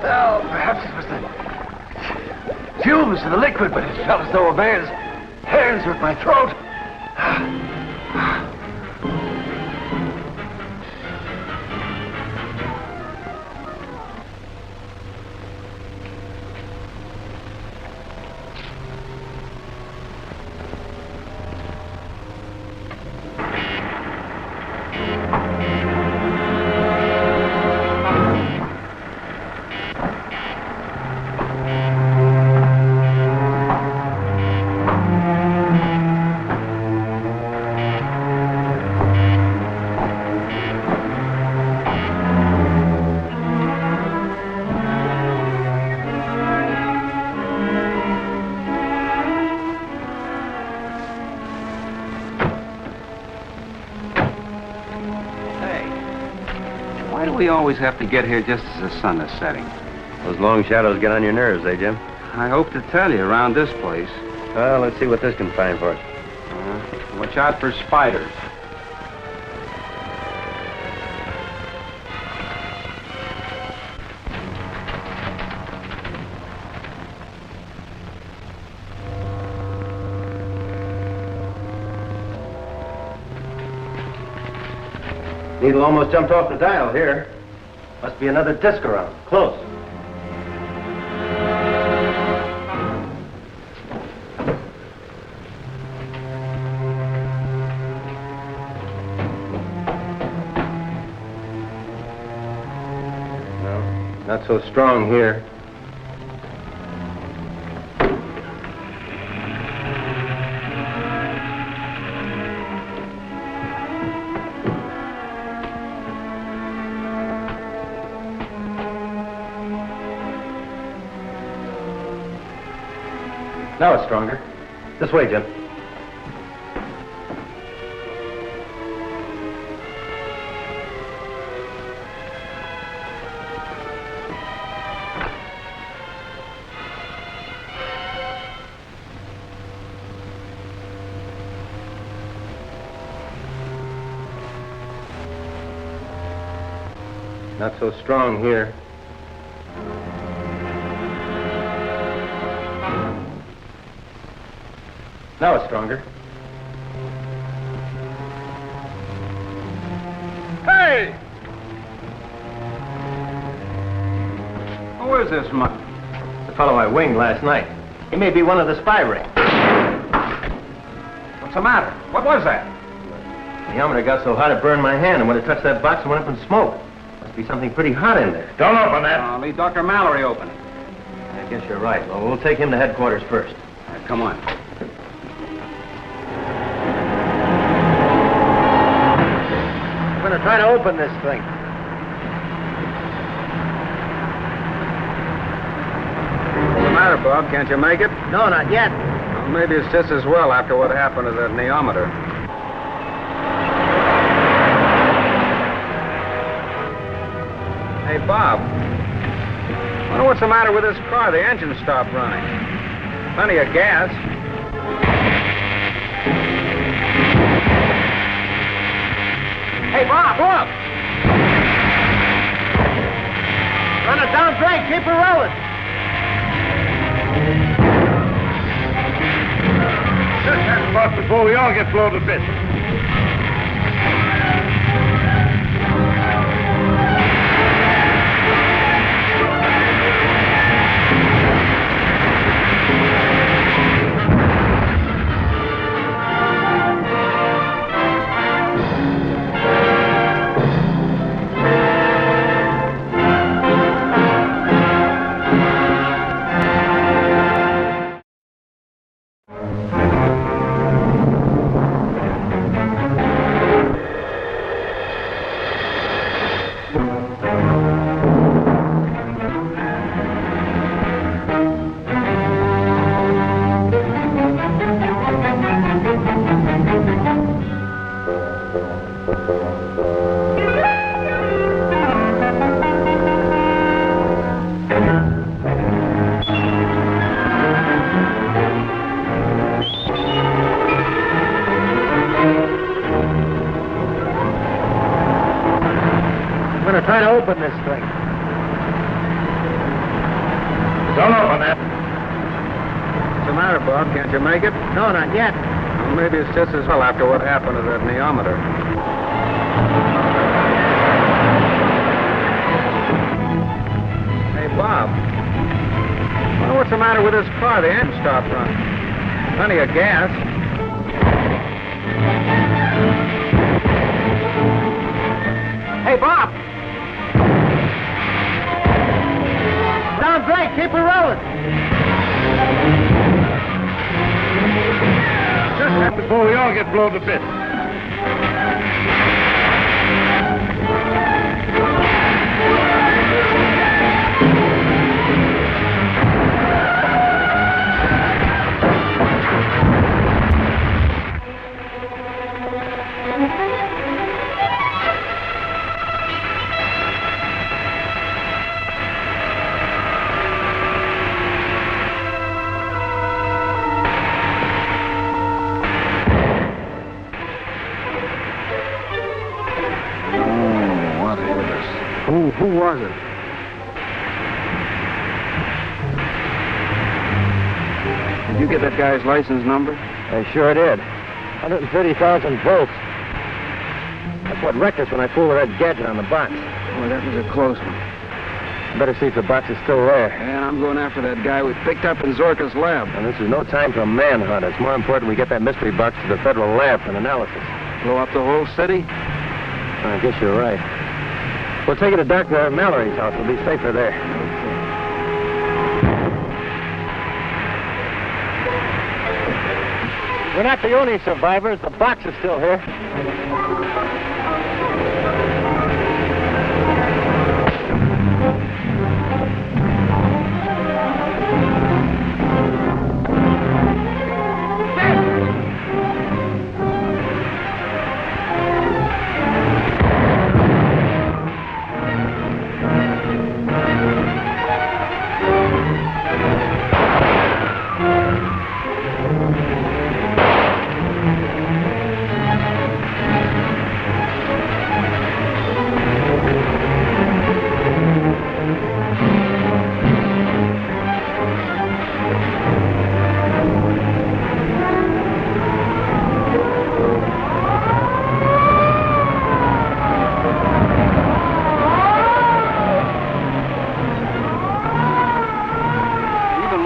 Well, perhaps it was the fumes of the liquid, but it felt as though a man's hands were at my throat. Why do we always have to get here just as the sun is setting? Those long shadows get on your nerves, eh, Jim? I hope to tell you around this place. Well, let's see what this can find for us. Watch out for spiders. Needle almost jumped off the dial here. Must be another disc around. Close. No, not so strong here. Now it's stronger. This way, Jim. Not so strong here. Now it's stronger. Hey! Who is this monk? The fellow I winged last night. He may be one of the spy ring. What's the matter? What was that? thermometer got so hot it burned my hand, and when it touched that box, it went up in smoke. Must be something pretty hot in there. Don't open that. I'll leave Dr. Mallory open it. I guess you're right. Well, we'll take him to headquarters first. Come on. I'm going to try to open this thing. What's the matter, Bob? Can't you make it? No, not yet. Well, maybe it's just as well after what happened to that neometer. Hey, Bob. I wonder what's the matter with this car. The engine stopped running. Plenty of gas. Hey, Bob, look! Run it down, Drake. Keep her rolling. Just that spot before we all get blown to bits. I'm going to try to open this thing. Don't open that. What's the matter, Bob? Can't you make it? No, not yet. Well, maybe it's just as well after what happened to that neometer. Hey, Bob. I wonder what's the matter with this car. The engine stopped running. Plenty of gas. Hey, Bob! Down, Drake. Keep her rolling. Just that before we all get blown to bits. Who was it? Did you get that guy's license number? I sure did. 130,000 volts. That's what wrecked us when I fooled the red gadget on the box. Boy, that was a close one. Better see if the box is still there. And I'm going after that guy we picked up in Zorka's lab. And this is no time for a manhunt. It's more important we get that mystery box to the federal lab for an analysis. Blow up the whole city? I guess you're right. We'll take it to Dr. Mallory's house. We'll be safer there. We're not the only survivors. The box is still here.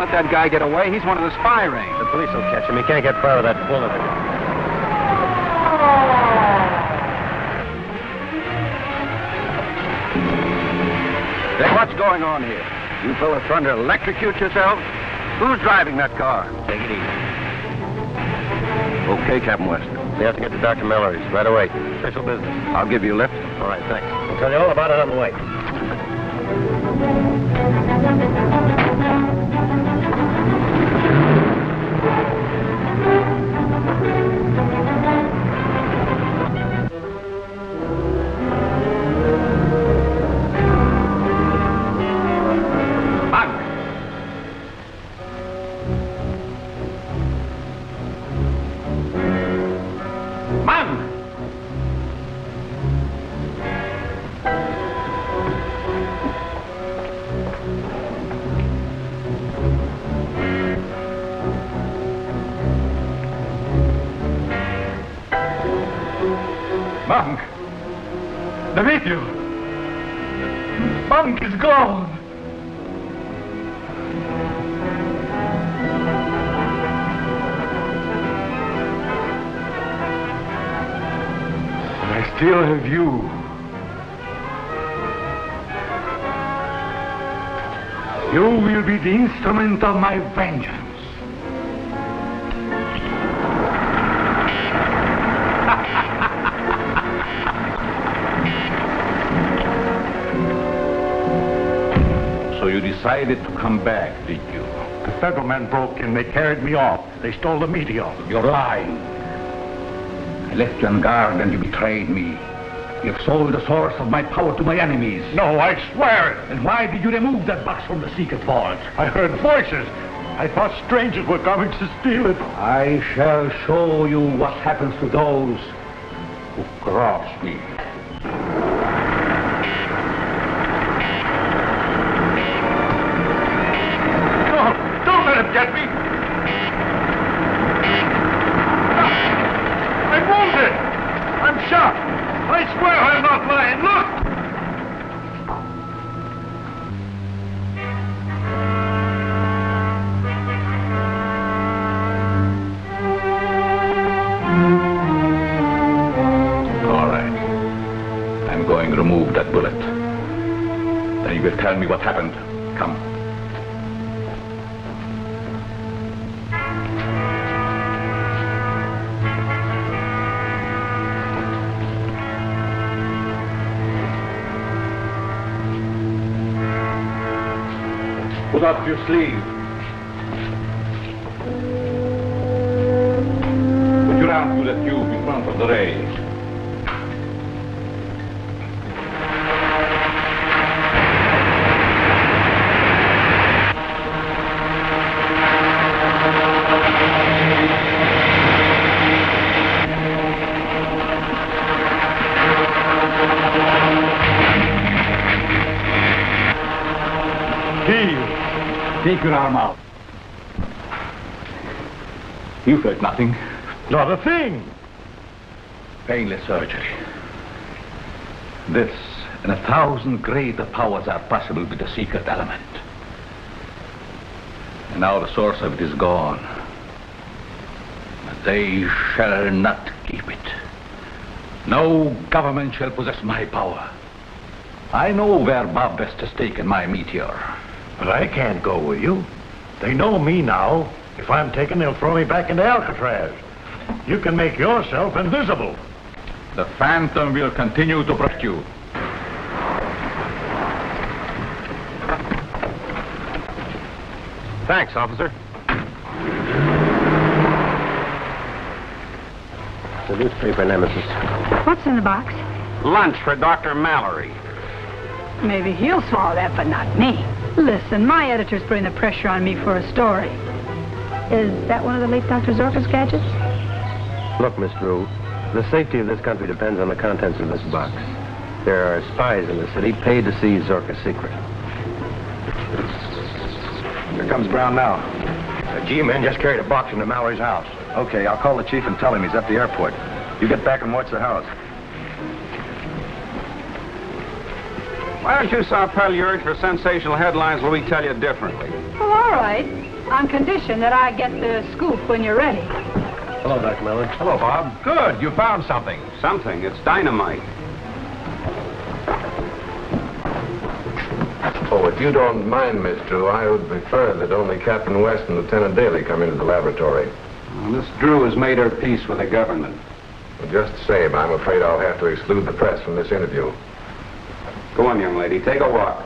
That guy get away. He's one of the spy ring. The police will catch him. He can't get far with that bullet. going on here? You fellas trying to electrocute yourselves? Who's driving that car? Take it easy. Okay, Captain West. We have to get to Dr. Mallory's right away. Official business. I'll give you a lift. All right, thanks. I'll tell you all about it on the way. Monk! The video! Monk is gone! I still have you. You will be the instrument of my vengeance. So you decided to come back, did you? The federal men broke in. They carried me off. They stole the meteor. You're lying. I left you on guard and you betrayed me. You have sold the source of my power to my enemies. No, I swear it. And why did you remove that box from the secret vault? I heard voices. I thought strangers were coming to steal it. I shall show you what happens to those who cross me. Don't let him get me! I'm wounded! I'm shot! I swear I'm not lying! Look! All right. I'm going to remove that bullet. Then you will tell me what happened. Come. Put up your sleeve. Put your arm through that tube in front of the ray. Take your arm out. You felt nothing. Not a thing. Painless surgery. This and 1,000 greater powers are possible with the secret element. And now the source of it is gone. But they shall not keep it. No government shall possess my power. I know where Bob West has taken my meteor. But I can't go with you. They know me now. If I'm taken, they'll throw me back into Alcatraz. You can make yourself invisible. The Phantom will continue to protect you. Thanks, officer. The newspaper, Nemesis. What's in the box? Lunch for Dr. Mallory. Maybe he'll swallow that, but not me. Listen, my editor's putting the pressure on me for a story. Is that one of the late Dr. Zorka's gadgets? Look, Miss Drew, the safety of this country depends on the contents of this box. There are spies in the city paid to see Zorka's secret. Here comes Brown now. The G-men just carried a box into Mallory's house. Okay, I'll call the chief and tell him he's at the airport. You get back and watch the house. Why don't you stop peddling your urge for sensational headlines while we tell you differently? Well, all right. On condition that I get the scoop when you're ready. Hello, Dr. Mallory. Hello, Bob. Good, you found something. Something. It's dynamite. Oh, if you don't mind, Miss Drew, I would prefer that only Captain West and Lieutenant Daly come into the laboratory. Miss Drew has made her peace with the government. Well, just the same, I'm afraid I'll have to exclude the press from this interview. Go on, young lady. Take a walk.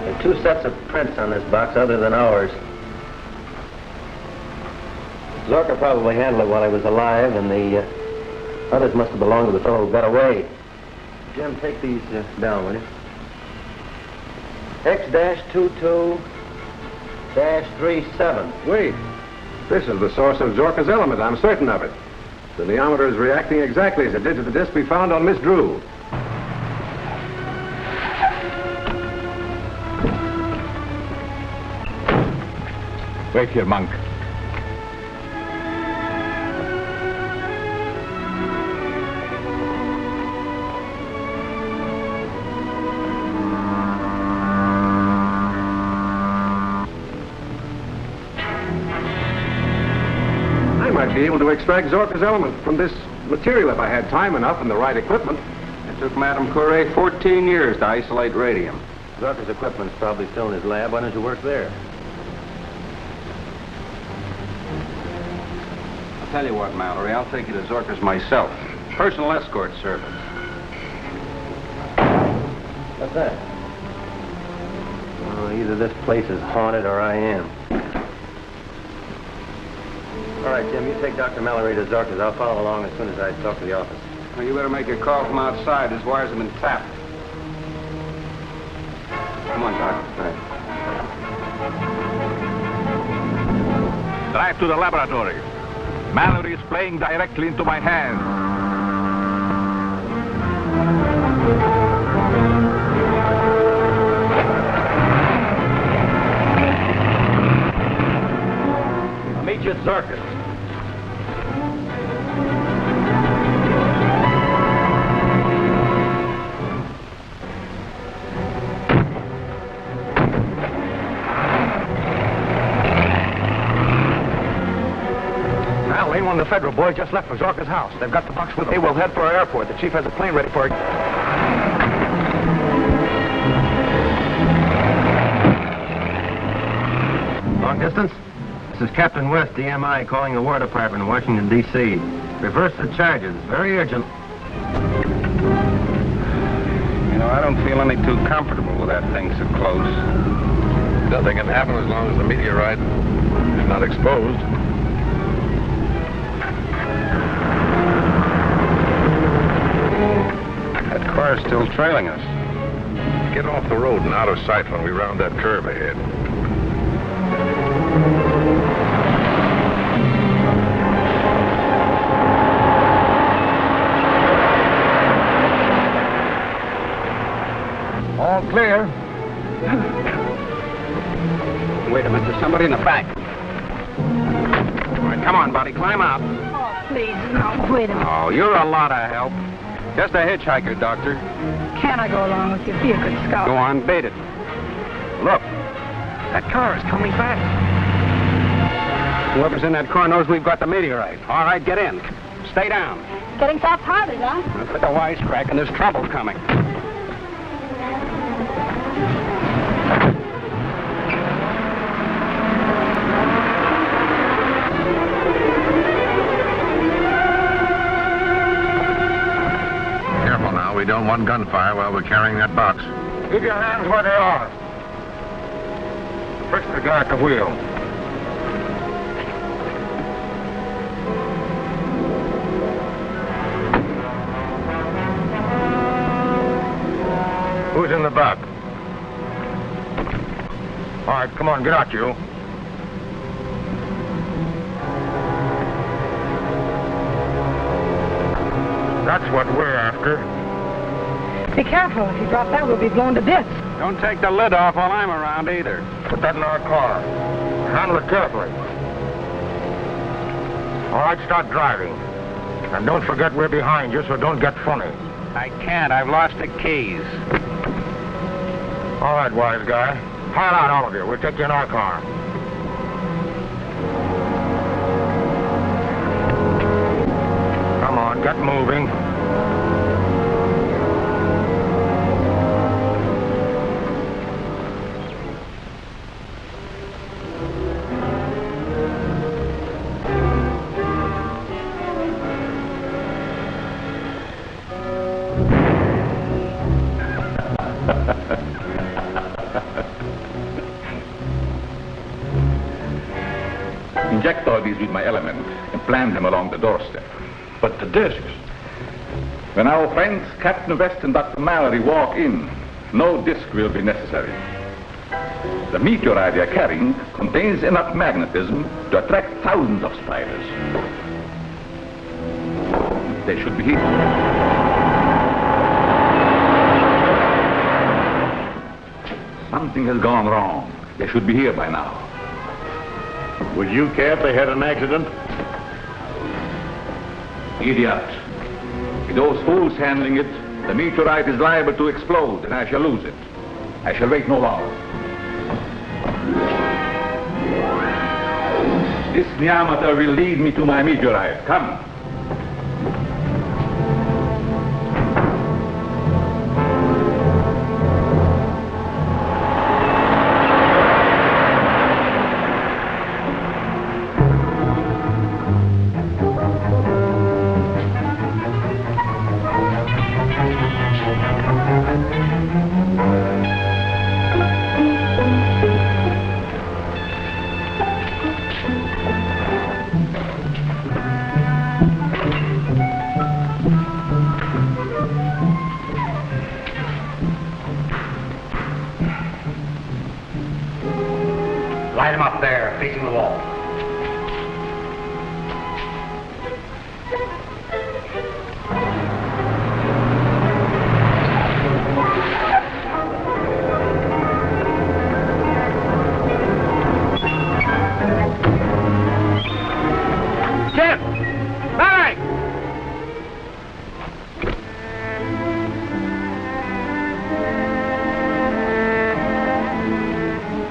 There are 2 sets of prints on this box other than ours. Zorka probably handled it while he was alive, and the others must have belonged to the fellow who got away. Jim, take these down, will you? X-22-37. Wait. This is the source of Zorka's element. I'm certain of it. The neometer is reacting exactly as it did to the disc we found on Miss Drew. Wait here, Monk. I might be able to extract Zorka's element from this material if I had time enough and the right equipment. It took Madame Curie 14 years to isolate radium. Zorka's equipment's probably still in his lab. Why don't you work there? I'll tell you what, Mallory, I'll take you to Zorka's myself. Personal escort service. What's that? Oh, either this place is haunted or I am. All right, Jim, you take Dr. Mallory to Zorka's. I'll follow along as soon as I talk to the office. Well, you better make a call from outside. His wires have been tapped. Come on, Doc. Right. Drive to the laboratory. Mallory is playing directly into my hands. I'll meet you at Zorka's. One of the federal boys just left for Zorka's house. They've got the box with them. Hey, we'll head for our airport. The chief has a plane ready for it. Long distance? This is Captain West, DMI, calling the War Department in Washington, D.C. Reverse the charges. Very urgent. You know, I don't feel any too comfortable with that thing so close. Nothing can happen as long as the meteorite is not exposed. That car's still trailing us. Get off the road and out of sight when we round that curve ahead. All clear. Wait a minute, there's somebody in the back. All right, come on, buddy, climb out. Oh, please, no, wait a minute. Oh, you're a lot of help. Just a hitchhiker, Doctor. Can I go along with you? Be a good scout. Go on, bait it. Look, that car is coming back. Whoever's in that car knows we've got the meteorite. All right, get in. Stay down. Getting soft-hearted, huh? Put the wisecrack, and there's trouble coming. Careful now, we don't want gunfire while we're carrying that box. Keep your hands where they are. Push the guy at the wheel. Who's in the back? All right, come on, get out, you. That's what we're after. Be careful. If you drop that, we'll be blown to bits. Don't take the lid off while I'm around either. Put that in our car. Handle it carefully. All right, start driving. And don't forget we're behind you, so don't get funny. I can't. I've lost the keys. All right, wise guy. Pile out, all of you. We'll take you in our car. Get moving. Inject all these with my element and plant them along the doorstep. But the discs. When our friends Captain West and Dr. Mallory walk in, no disc will be necessary. The meteorite they are carrying contains enough magnetism to attract thousands of spiders. They should be here. Something has gone wrong. They should be here by now. Would you care if they had an accident? Idiot. With those fools handling it, the meteorite is liable to explode and I shall lose it. I shall wait no longer. This Nyamata will lead me to my meteorite. Come. Light him up there, facing the wall. Jim! Mallory!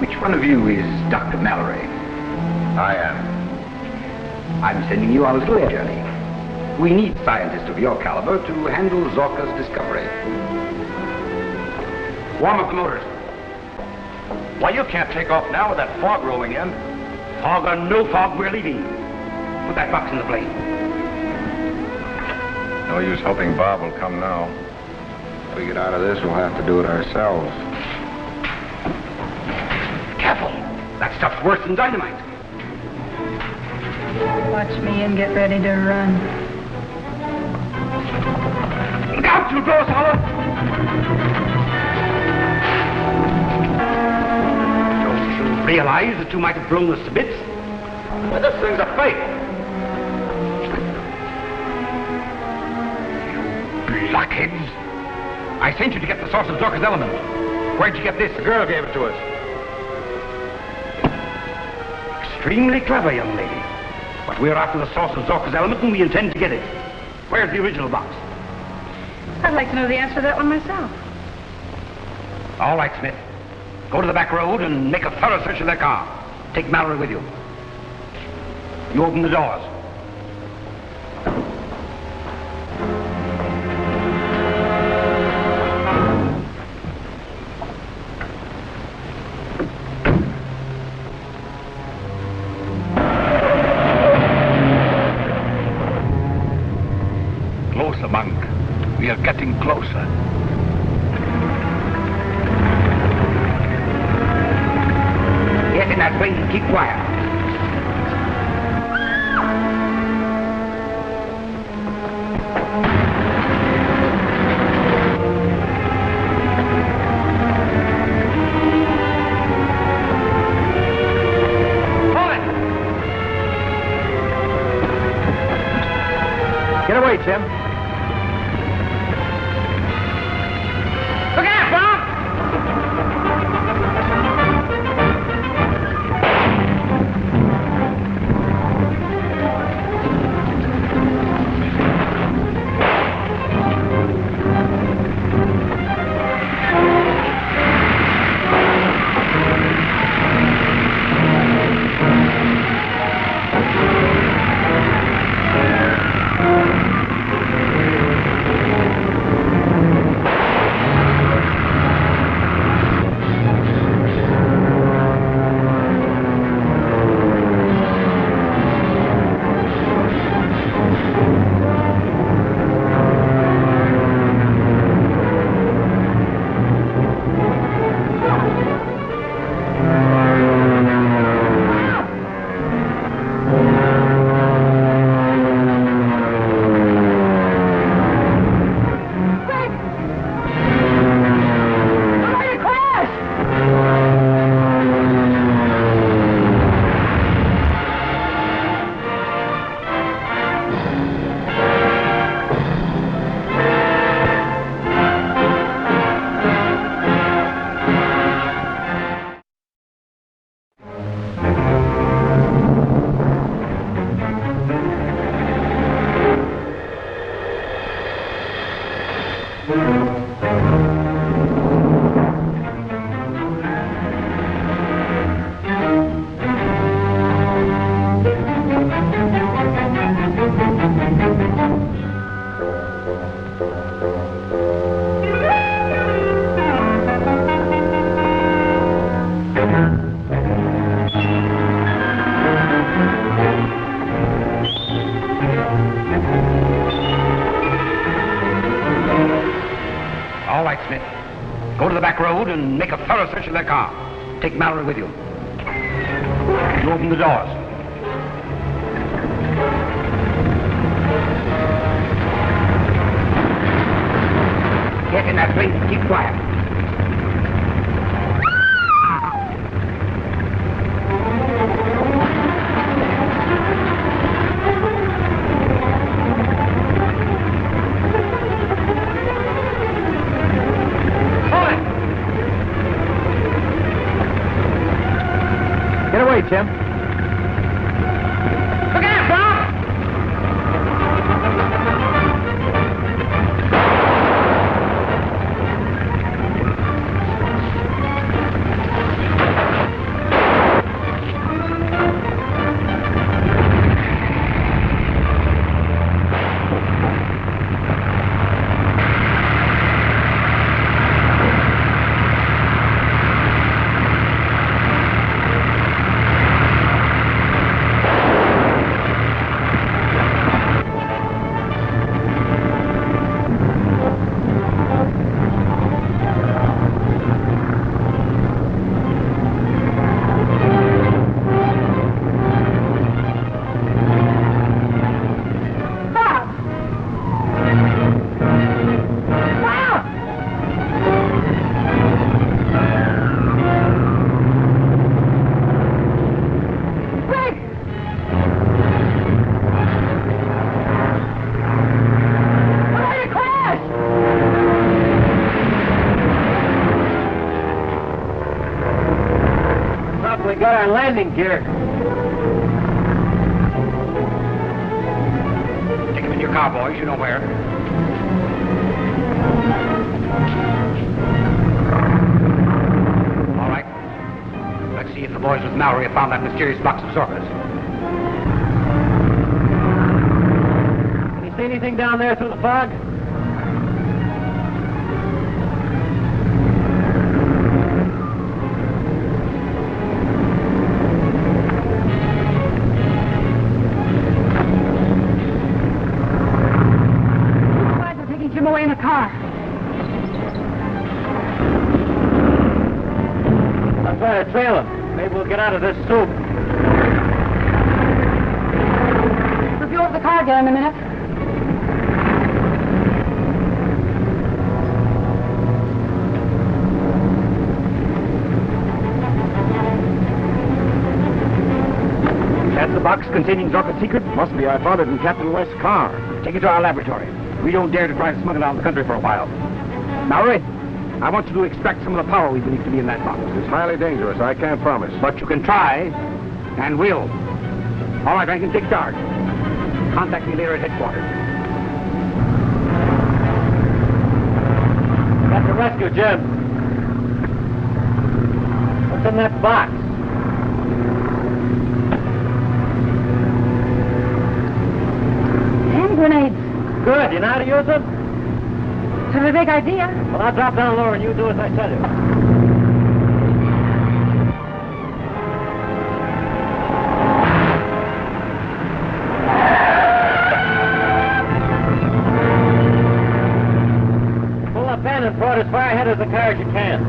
Which one of you is Dr. Mallory? I am. I'm sending you on a little air journey. We need scientists of your caliber to handle Zorka's discovery. Warm up the motors. Why, you can't take off now with that fog rolling in. Fog or no fog, we're leaving. Put that box in the plane. No use hoping Bob will come now. If we get out of this, we'll have to do it ourselves. Careful. That stuff's worse than dynamite. Watch me and get ready to run. Look out, you doors, Hollow! Don't you realize that you might have blown us to bits? Well, this thing's a fake. Blockheads! I sent you to get the source of Zorka's element. Where'd you get this? The girl gave it to us. Extremely clever, young lady. But we're after the source of Zorka's element and we intend to get it. Where's the original box? I'd like to know the answer to that one myself. All right, Smith. Go to the back road and make a thorough search of their car. Take Mallory with you. You open the doors. Closer, Monk. We are getting closer. Get in that plane and keep quiet. Hold it! Get away, Tim. Look out, Bob! All right, Smith. Go to the back road and make a thorough search of that car. Take Mallory with you. You open the doors. Get in that thing. Keep quiet. Get away, Tim. Look out, Bob! We got our landing gear. Take him in your car, boys. You know where. All right. Let's see if the boys with Mallory have found that mysterious box of Zorba's. Can you see anything down there through the fog? Him away in the car. I'm trying to trail him. Maybe we'll get out of this soup. Review of the car again in a minute. That's the box containing Zorba's secret? Must be. I found it in Captain West's car. Take it to our laboratory. We don't dare to try to smuggle it out of the country for a while. Mallory, I want you to extract some of the power we believe to be in that box. It's highly dangerous. I can't promise. But you can try, and will. All right, Rankin, take charge. Contact me later at headquarters. Got the rescue, Jim. What's in that box? Hand grenades. Good. You know how to use them? Have a big idea. Well, I'll drop down lower and you do as I tell you. Pull up in and throw it as far ahead of the car as you can.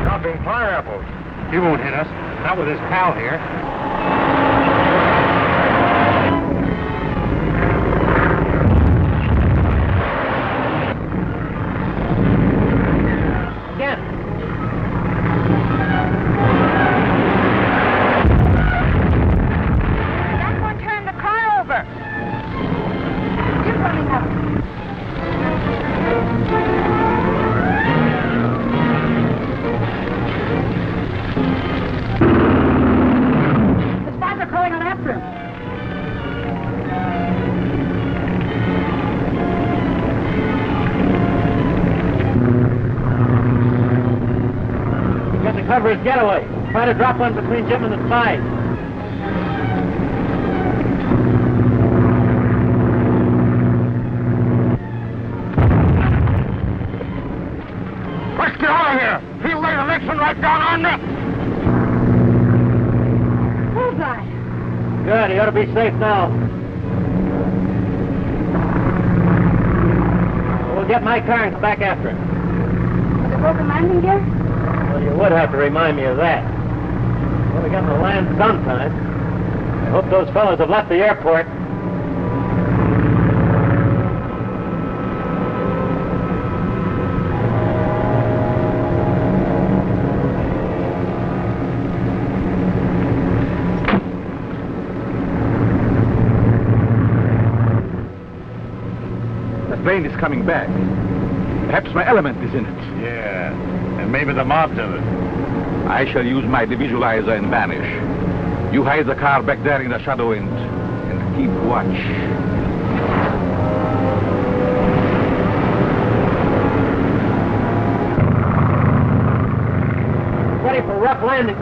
Dropping fire apples. He won't hit us. Not with his pal here. Cover his getaway. Try to drop one between Jim and the spy. Let's get out of here! He'll lay the next one right down on us! you ought to be safe now. We'll get my car and come back after him. Was it broken landing gear? Well, you would have to remind me of that. Well, we got to land sometime. I hope those fellows have left the airport. The plane is coming back. Perhaps my element is in it. Yeah, and maybe the mob's in it. I shall use my devisualizer and vanish. You hide the car back there in the shadow and keep watch. Ready for rough landing.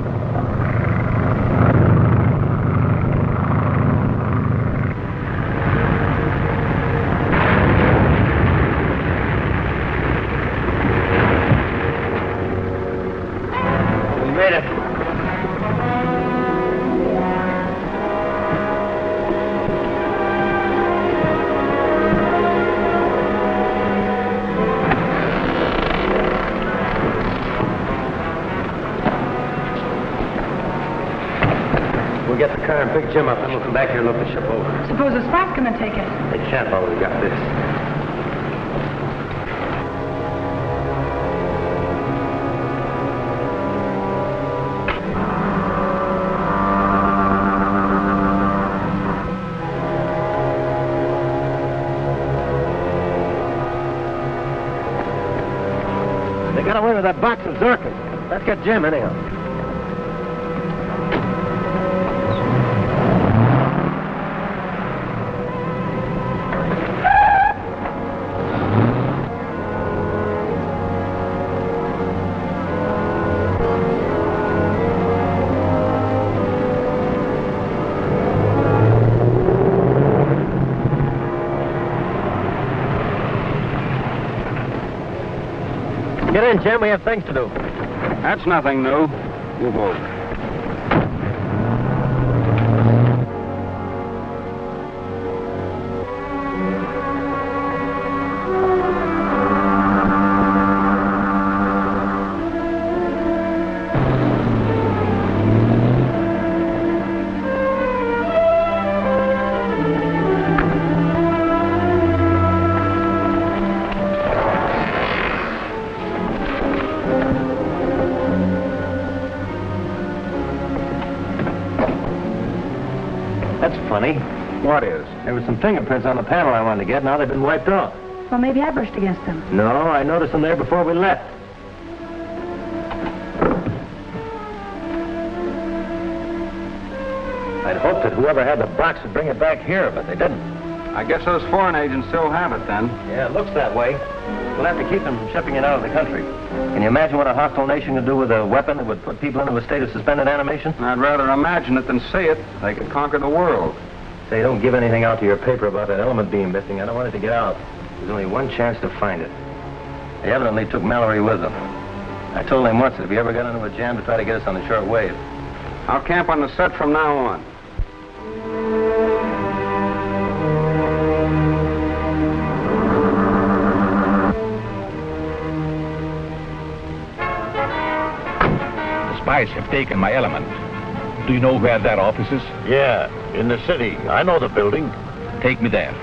We made it. We'll get the car and pick Jim up, then we'll come back here and look the ship over. Suppose the SPAC's gonna take it. They can't while we've got this. They got away with that box of Zorkins. Let's get Jim anyhow. Get in, Jim. We have things to do. That's nothing new. Move over. That's funny. What is? There were some fingerprints on the panel I wanted to get. Now they've been wiped off. Well, maybe I brushed against them. No, I noticed them there before we left. I'd hoped that whoever had the box would bring it back here, but they didn't. I guess those foreign agents still have it then. Yeah, it looks that way. We'll have to keep them from shipping it out of the country. Can you imagine what a hostile nation could do with a weapon that would put people into a state of suspended animation? I'd rather imagine it than see it. They could conquer the world. Say, don't give anything out to your paper about that element being missing. I don't want it to get out. There's only one chance to find it. They evidently took Mallory with them. I told him once that if he ever got into a jam to try to get us on the short wave. I'll camp on the set from now on. Spies have taken my element. Do you know where that office is? Yeah, in the city. I know the building. Take me there.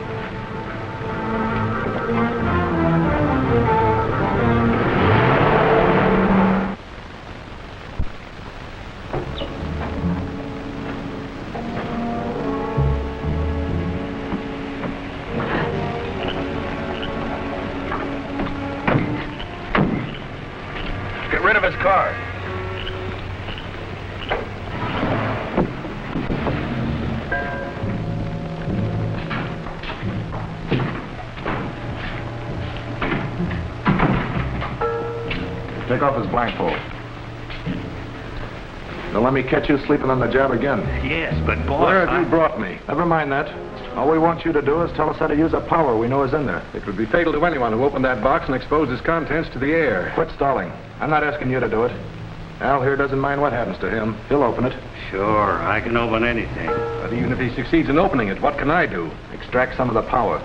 Get rid of his car. Take off his blindfold. Don't let me catch you sleeping on the job again. Yes, but boss, Where have you brought me? Never mind that. All we want you to do is tell us how to use a power we know is in there. It would be fatal to anyone who opened that box and exposed its contents to the air. Quit stalling. I'm not asking you to do it. Al here doesn't mind what happens to him. He'll open it. Sure, I can open anything. But even if he succeeds in opening it, what can I do? Extract some of the power.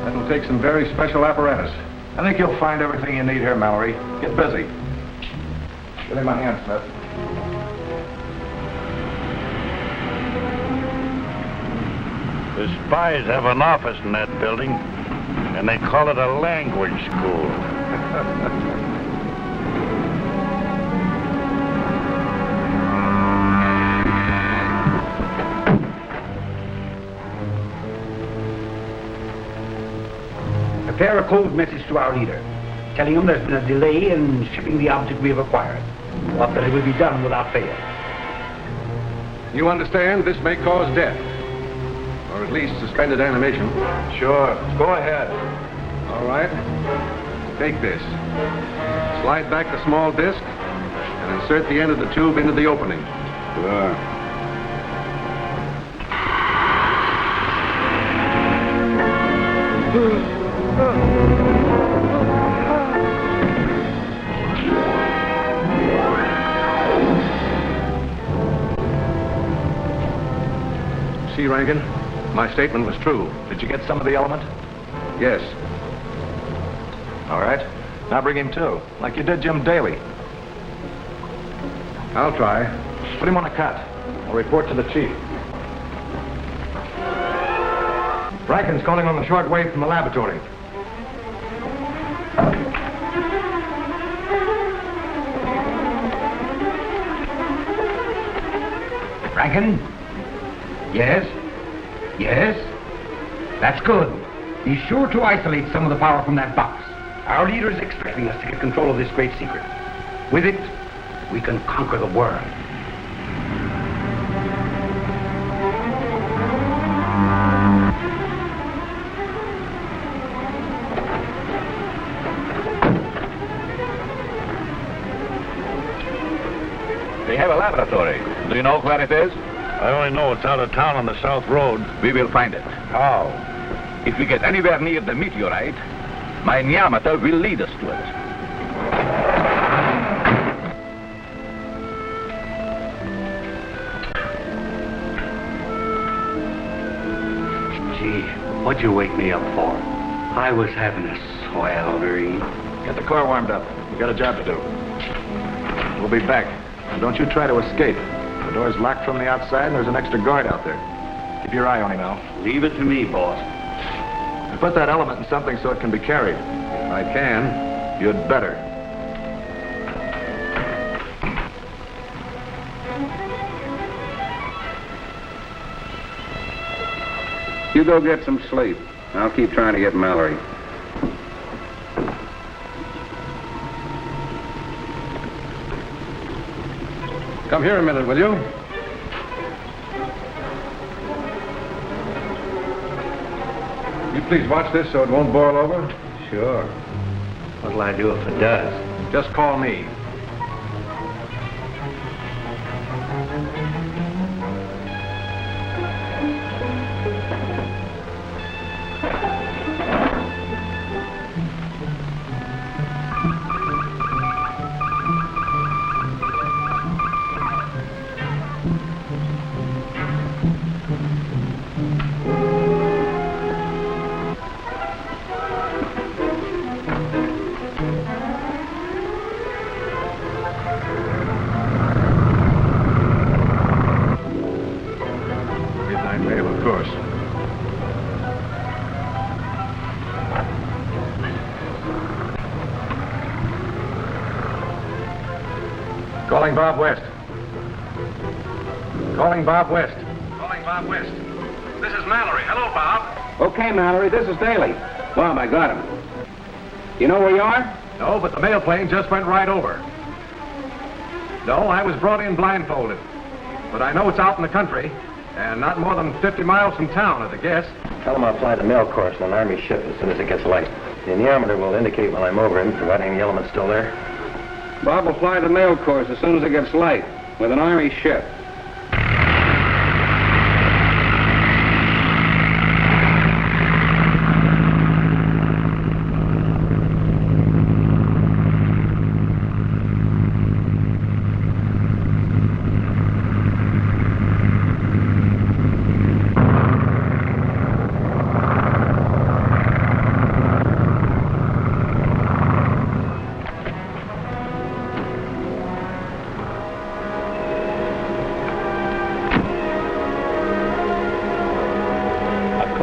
That'll take some very special apparatus. I think you'll find everything you need here, Mallory. Get busy. Give him my hand, Smith. The spies have an office in that building, and they call it a language school. Prepare a code message to our leader, telling him there's been a delay in shipping the object we have acquired, but that it will be done without fail. You understand this may cause death, or at least suspended animation. Sure. Go ahead. All right. Take this. Slide back the small disc and insert the end of the tube into the opening. Sure. See, Rankin, my statement was true. Did you get some of the element? Yes. All right. Now bring him to, like you did Jim Daly. I'll try. Put him on a cut. I'll report to the chief. Rankin's calling on the short wave from the laboratory. Rankin? Yes? Yes? That's good. Be sure to isolate some of the power from that box. Our leader is expecting us to get control of this great secret. With it, we can conquer the world. They have a laboratory. Do you know where it is? I only know it's out of town on the South Road. We will find it. How? If we get anywhere near the meteorite, my Nyamata will lead us to it. Gee, what'd you wake me up for? I was having a swell dream. Get the car warmed up. We got a job to do. We'll be back. And don't you try to escape. The door's locked from the outside, and there's an extra guard out there. Keep your eye on him, Al. Leave it to me, boss. And put that element in something so it can be carried. If I can, you'd better. You go get some sleep. I'll keep trying to get Mallory. Come here a minute, will you? You please watch this so it won't boil over? Sure. What'll I do if it does? Just call me. Calling Bob West. Calling Bob West. Calling Bob West. This is Mallory. Hello, Bob. Okay, Mallory, this is Daly. Bob, I got him. You know where you are? No, but the mail plane just went right over. No, I was brought in blindfolded. But I know it's out in the country, and not more than 50 miles from town, at the guess. Tell him I'll fly the mail course on an Army ship as soon as it gets light. The anemometer will indicate when I'm over him, providing the element's still there. Bob will fly the mail course as soon as it gets light, with an Army ship.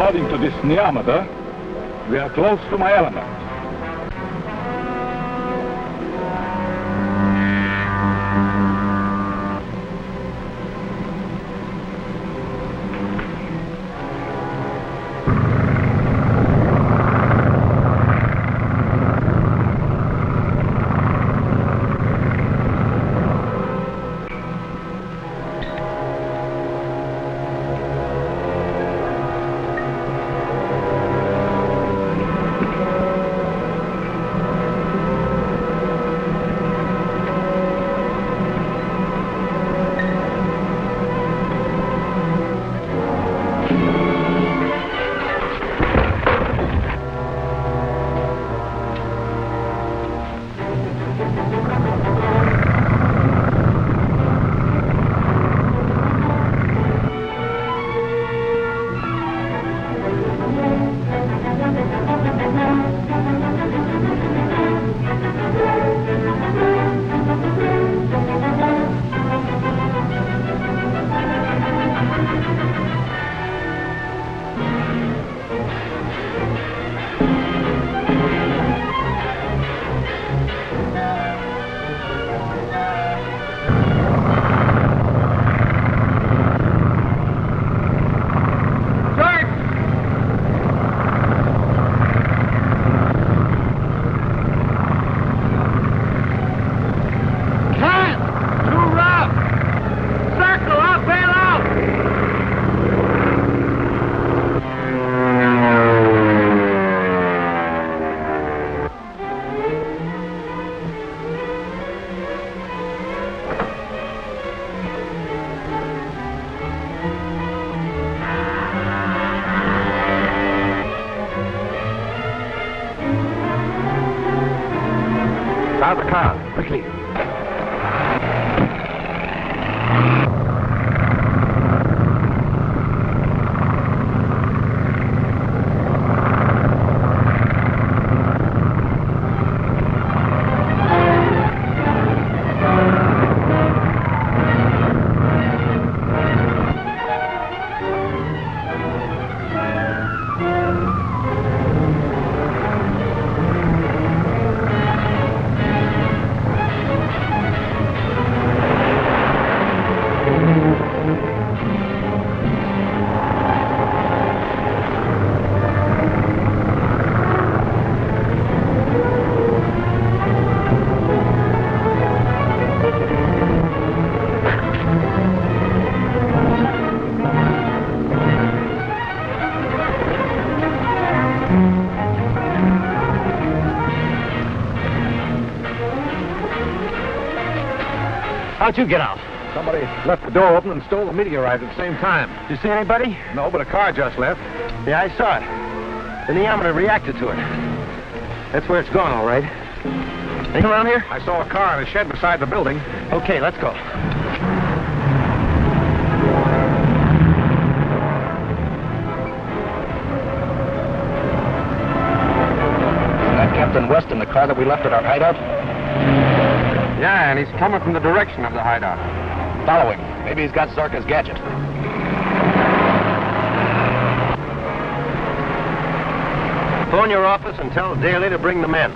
According to this neometer, we are close to my element. Start the car, quickly. How'd you get out? Somebody left the door open and stole the meteorite at the same time. Did you see anybody? No, but a car just left. Yeah, I saw it. The neometer reacted to it. That's where it's gone, all right. Anything around here? I saw a car in a shed beside the building. Okay, let's go. Isn't that Captain West in the car that we left at our hideout? Yeah, and he's coming from the direction of the hideout. Follow him. Maybe he's got Zorka's gadget. Phone your office and tell Daly to bring the men.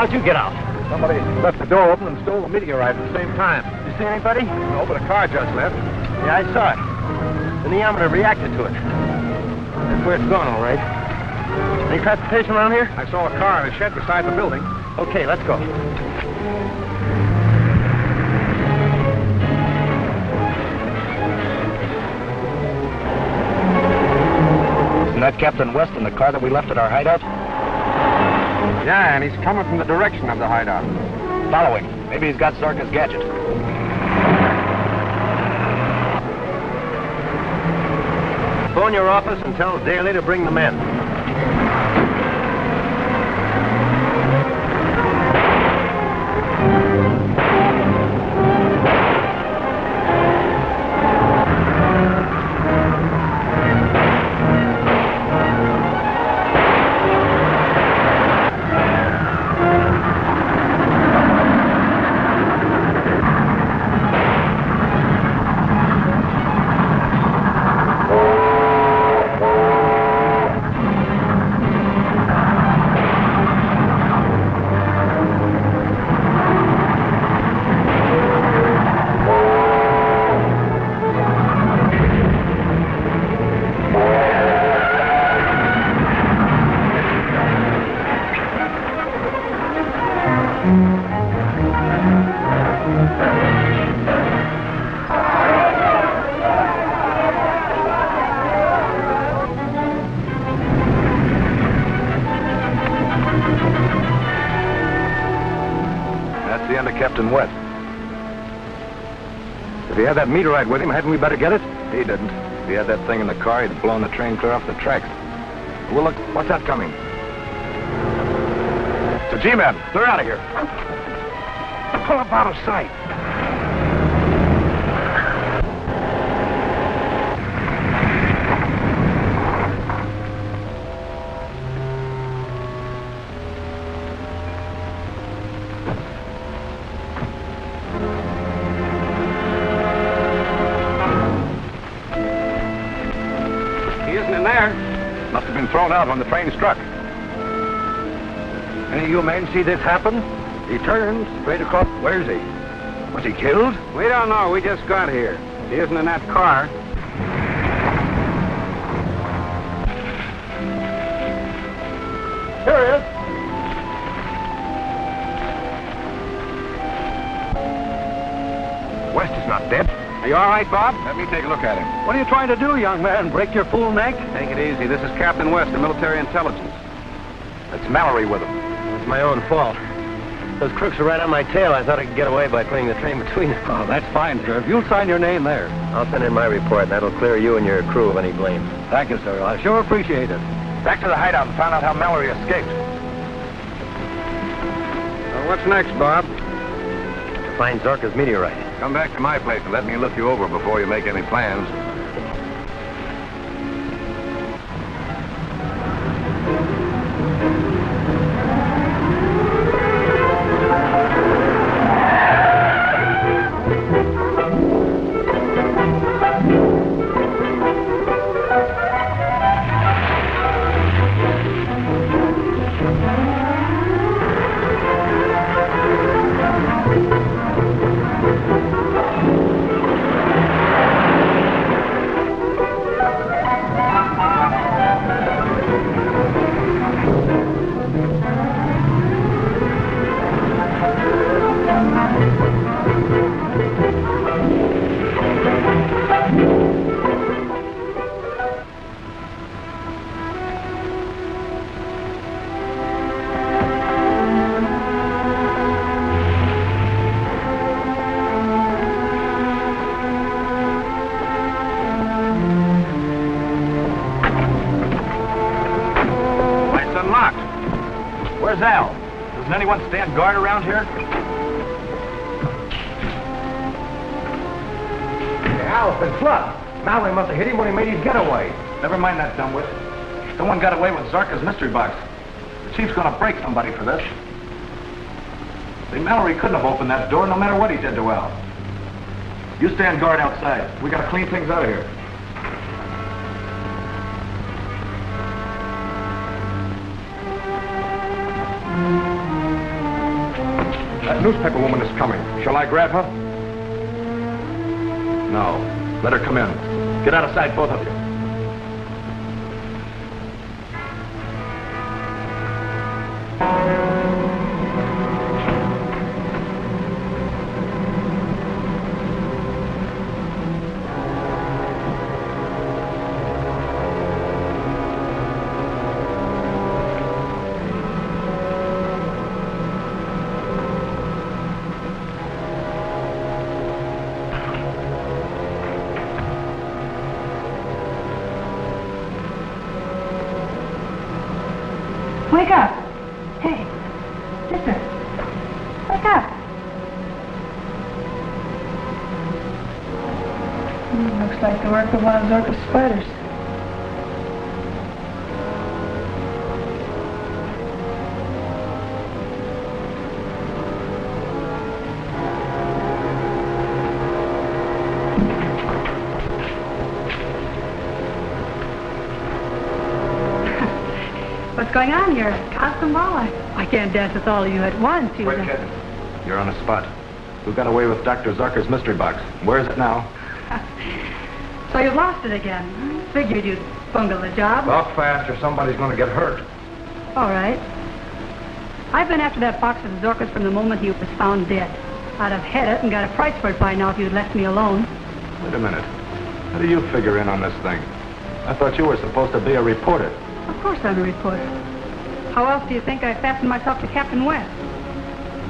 How'd you get out? Somebody left the door open and stole the meteorite at the same time. You see anybody? No, but a car just left. Yeah, I saw it. The neometer reacted to it. That's where it's going, all right. Any transportation around here? I saw a car in a shed beside the building. Okay, let's go. Isn't that Captain West in the car that we left at our hideout? Yeah, and he's coming from the direction of the hideout. Follow him. Maybe he's got Zorka's gadget. Phone your office and tell Daly to bring the men. That's the end of Captain West. If he had that meteorite with him, hadn't we better get it? He didn't. If he had that thing in the car, he'd have blown the train clear off the tracks. Well, look, what's that coming? It's a G-man. Clear out of here. Pull up out of sight. He isn't in there. Must have been thrown out when the train struck. Any of you men see this happen? He turned straight across. Where's he? Was he killed? We don't know. We just got here. He isn't in that car. Here he is. West is not dead. Are you all right, Bob? Let me take a look at him. What are you trying to do, young man? Break your fool neck? Take it easy. This is Captain West of Military Intelligence. That's Mallory with him. It's my own fault. Those crooks are right on my tail. I thought I could get away by putting the train between them. Oh, that's fine, sir. If you'll sign your name there. I'll send in my report. That'll clear you and your crew of any blame. Thank you, sir. I sure appreciate it. Back to the hideout and find out how Mallory escaped. What's next, Bob? To find Zorka's meteorite. Come back to my place and let me look you over before you make any plans. Where's Al? Doesn't anyone stand guard around here? Al's been flubbed. Mallory must have hit him when he made his getaway. Never mind that, dumbwit. Someone got away with Zorka's mystery box. The chief's gonna break somebody for this. See, Mallory couldn't have opened that door no matter what he did to Al. You stand guard outside. We gotta clean things out of here. That newspaper woman is coming. Shall I grab her? No. Let her come in. Get out of sight, both of you. Wake up. Hey, sister. Wake up. Looks like the work of one of Zorka's spiders. What's going on here? Constant ball. I can't dance with all of you at once. Wait, kid. You're on a spot. Who got away with Dr. Zucker's mystery box? Where is it now? So you've lost it again. Figured you'd bungle the job. Talk fast or somebody's going to get hurt. All right. I've been after that box of Zorka's from the moment he was found dead. I'd have had it and got a price for it by now if you'd left me alone. Wait a minute. How do you figure in on this thing? I thought you were supposed to be a reporter. Of course I'm a reporter. How else do you think I fastened myself to Captain West?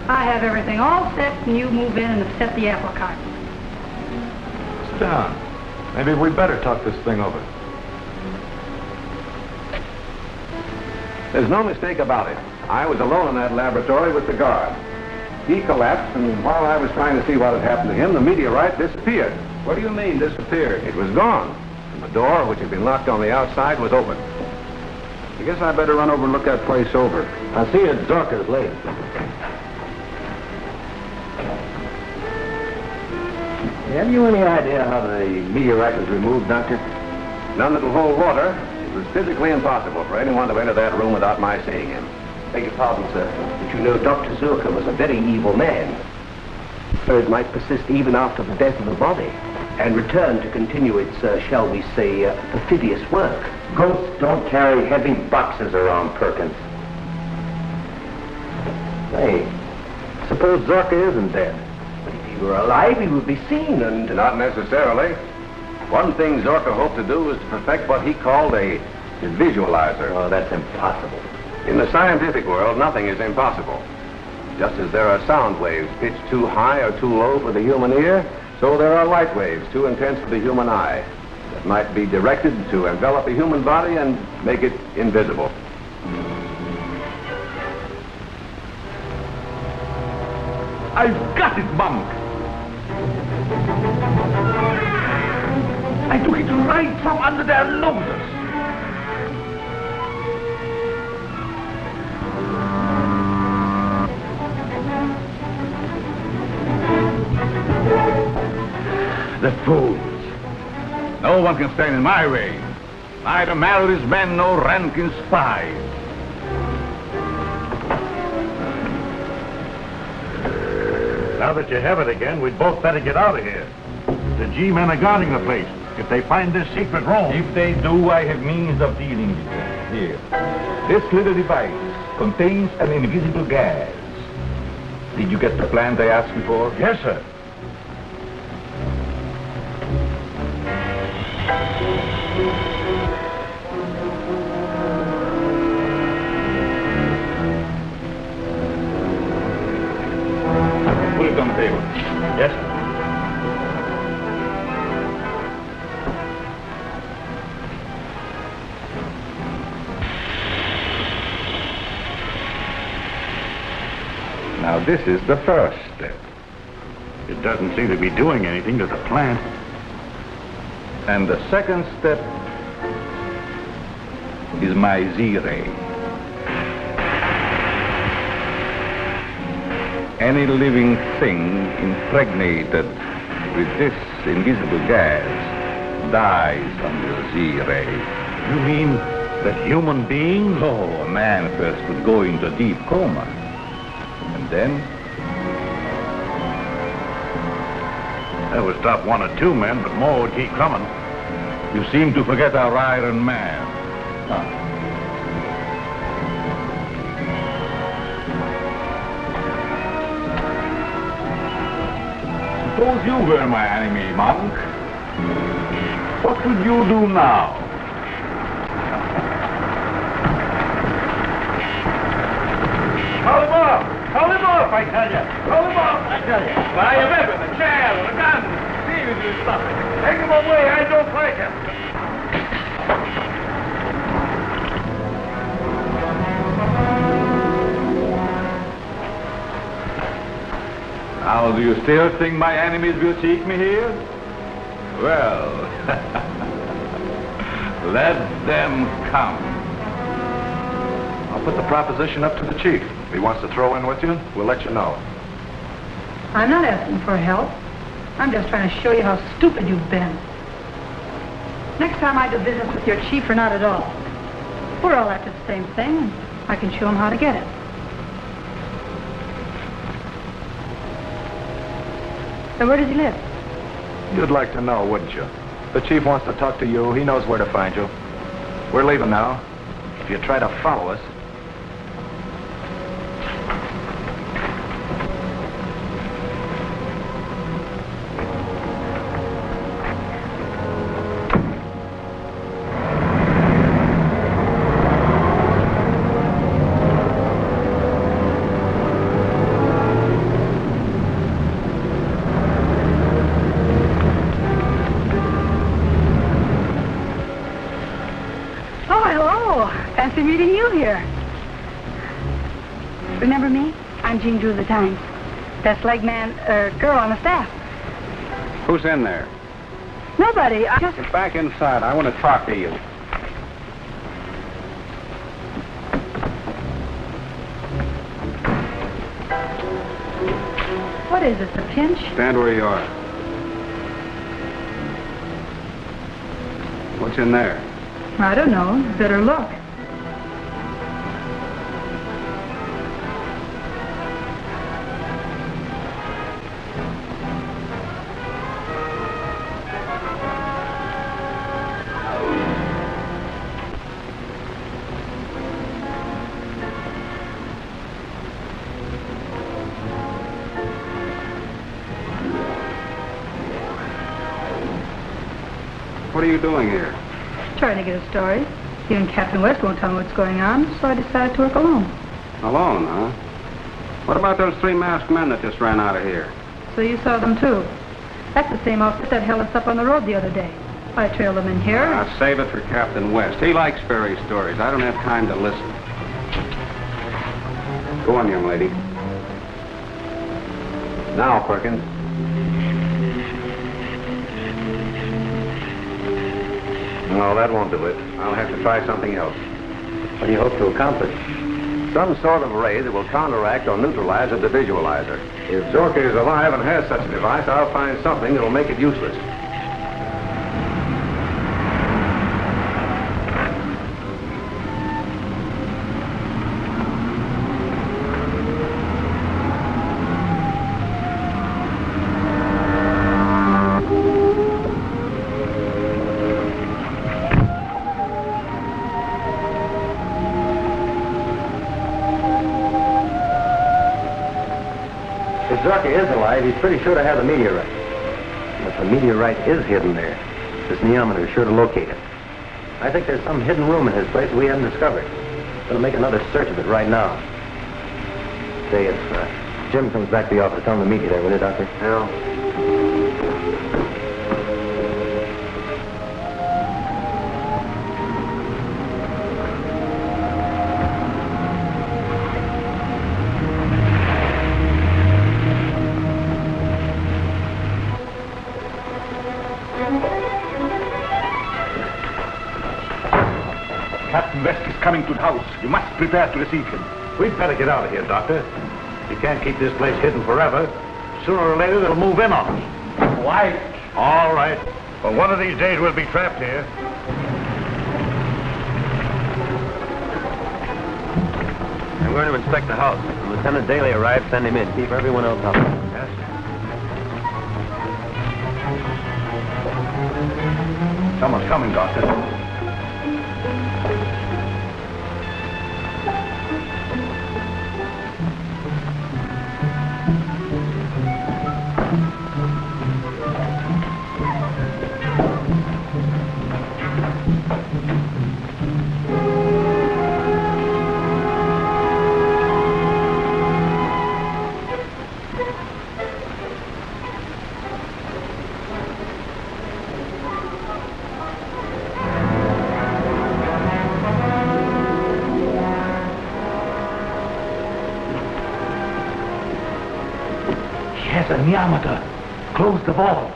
I have everything all set and you move in and upset the apple cart. Sit down. Maybe we better talk this thing over. There's no mistake about it. I was alone in that laboratory with the guard. He collapsed, and while I was trying to see what had happened to him, the meteorite disappeared. What do you mean, disappeared? It was gone. And the door, which had been locked on the outside, was open. I guess I better run over and look that place over. I'll see you at Zorka's later. Have you any idea how the meteorite was removed, Doctor? None that'll hold water. It was physically impossible for anyone to enter that room without my seeing him. Beg your pardon, sir, but you know Dr. Zorka was a very evil man. It might persist even after the death of the body and return to continue its, shall we say, perfidious work. Ghosts don't carry heavy boxes around, Perkins. Hey, suppose Zorka isn't dead. But if he were alive, he would be seen and... Not necessarily. One thing Zorka hoped to do was to perfect what he called a visualizer. Oh, that's impossible. In the scientific world, nothing is impossible. Just as there are sound waves pitched too high or too low for the human ear, so there are light waves too intense for the human eye that might be directed to envelop a human body and make it invisible. I've got it, Bunk. I took it right from under their noses. The fools. No one can stand in my way. Neither Mallory's men nor Rankin's spies. Now that you have it again, we'd both better get out of here. The G-men are guarding the place. If they find this secret room... If they do, I have means of dealing with them. Here. This little device contains an invisible gas. Did you get the plant I asked you for? Yes, sir. Put it on the table. Yes, sir. Now, this is the first step. It doesn't seem to be doing anything to the plant. And the second step is my Z-ray. Any living thing impregnated with this invisible gas dies under Z-ray. You mean that human beings? No, a man first would go into a deep coma. And then That would stop one or two men, but more would keep coming. You seem to forget our Iron Man. Suppose you were my enemy, monk. What would you do now? Call him off! Call him off, I tell you! Call him off, I tell you! Buy a weapon, a chair, or a gun. See if you stop it. Take him away, I don't like him. Now, do you still think my enemies will seek me here? Well, let them come. I'll put the proposition up to the chief. If he wants to throw in with you, we'll let you know. I'm not asking for help. I'm just trying to show you how stupid you've been. Next time I do business with your chief, or not at all. We're all after the same thing, and I can show him how to get it. So where does he live? You'd like to know, wouldn't you? The chief wants to talk to you. He knows where to find you. We're leaving now. If you try to follow us... Fancy meeting you here. Remember me? I'm Jean Drew of the Times. Best leg man, girl on the staff. Who's in there? Nobody. I just... Get back inside. I want to talk to you. What is this, a pinch? Stand where you are. What's in there? I don't know. Better look. What are you doing here? Trying to get a story. You and Captain West won't tell me what's going on, so I decided to work alone. Alone, huh? What about those three masked men that just ran out of here? So you saw them too. That's the same outfit that held us up on the road the other day. I trailed them in here. I'll save it for Captain West. He likes fairy stories. I don't have time to listen. Go on, young lady. Now, Perkins. No, that won't do it. I'll have to try something else. What do you hope to accomplish? Some sort of ray that will counteract or neutralize the visualizer. If Zorka is alive and has such a device, I'll find something that'll make it useless. If Zorka is alive, he's pretty sure to have the meteorite. And if the meteorite is hidden there, this neometer is sure to locate it. I think there's some hidden room in his place we haven't discovered. Gonna make another search of it right now. Say, if Jim comes back to the office, tell him to meet you there, will you, Doctor? Yeah. Captain West is coming to the house. You must prepare to receive him. We'd better get out of here, Doctor. You can't keep this place hidden forever. Sooner or later, they'll move in on us. Why? All right. Well, one of these days, we'll be trapped here. I'm going to inspect the house. When Lieutenant Daly arrives, send him in. Keep everyone else out. Yes, sir. Someone's coming, Doctor. Yes, a Nyamata. Close the valve.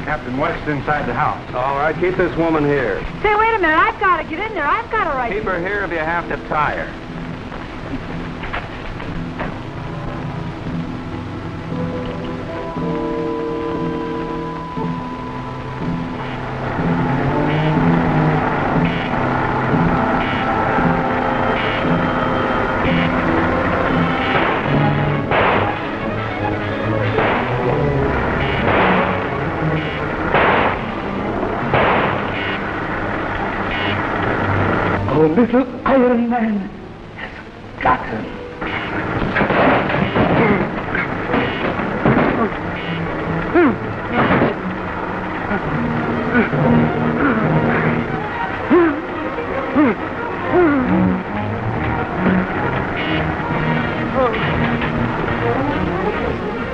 Captain West inside the house. All right, keep this woman here. Say, wait a minute. I've got to get in there. I've got to write. Keep her here if you have to tie her. Oh, little Iron Man has got him.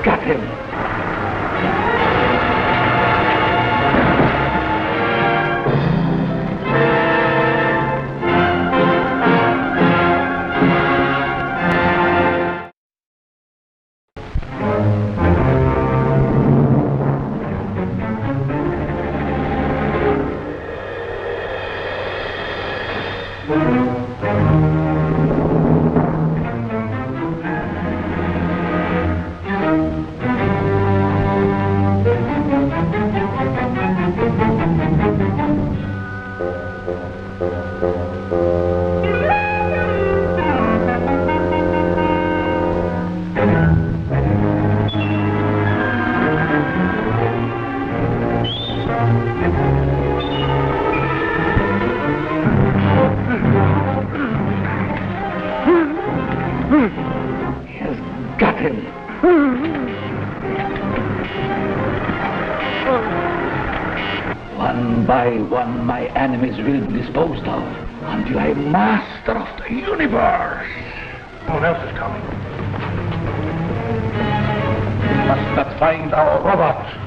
Got him. Got him. One by one, my enemies will be disposed of until I am master of the universe. Someone else is coming. We must not find our robot.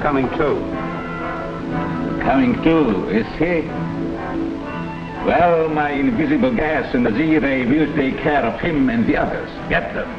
Coming too. coming too, is he? Well, my invisible gas and the Z-ray will take care of him and the others. Get them.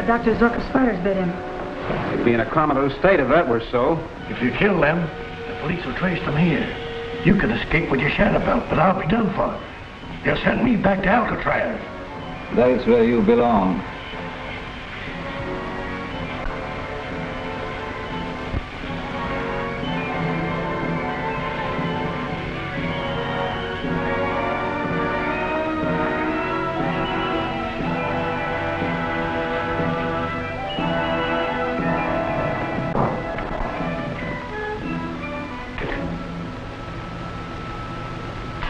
Dr. Zorka's fires bit him. He'd be in a comatose state if that were so. If you kill them, the police will trace them here. You can escape with your shadow belt, but I'll be done for. They'll send me back to Alcatraz. That's where you belong.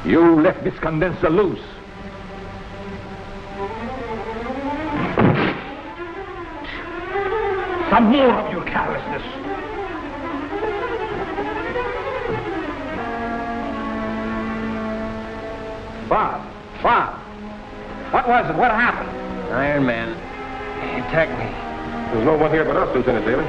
You left this condenser loose. Some more of your carelessness. Bob, what was it? What happened? Iron Man. He attacked me. There's no one here but us, Lieutenant Daly.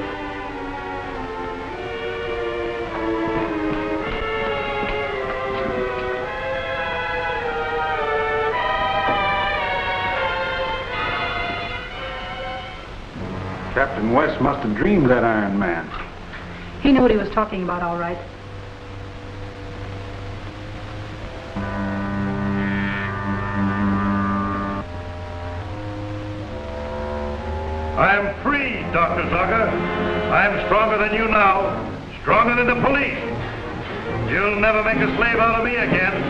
Captain West must have dreamed that Iron Man. He knew what he was talking about, all right. I am free, Dr. Zorka. I am stronger than you now, stronger than the police. You'll never make a slave out of me again.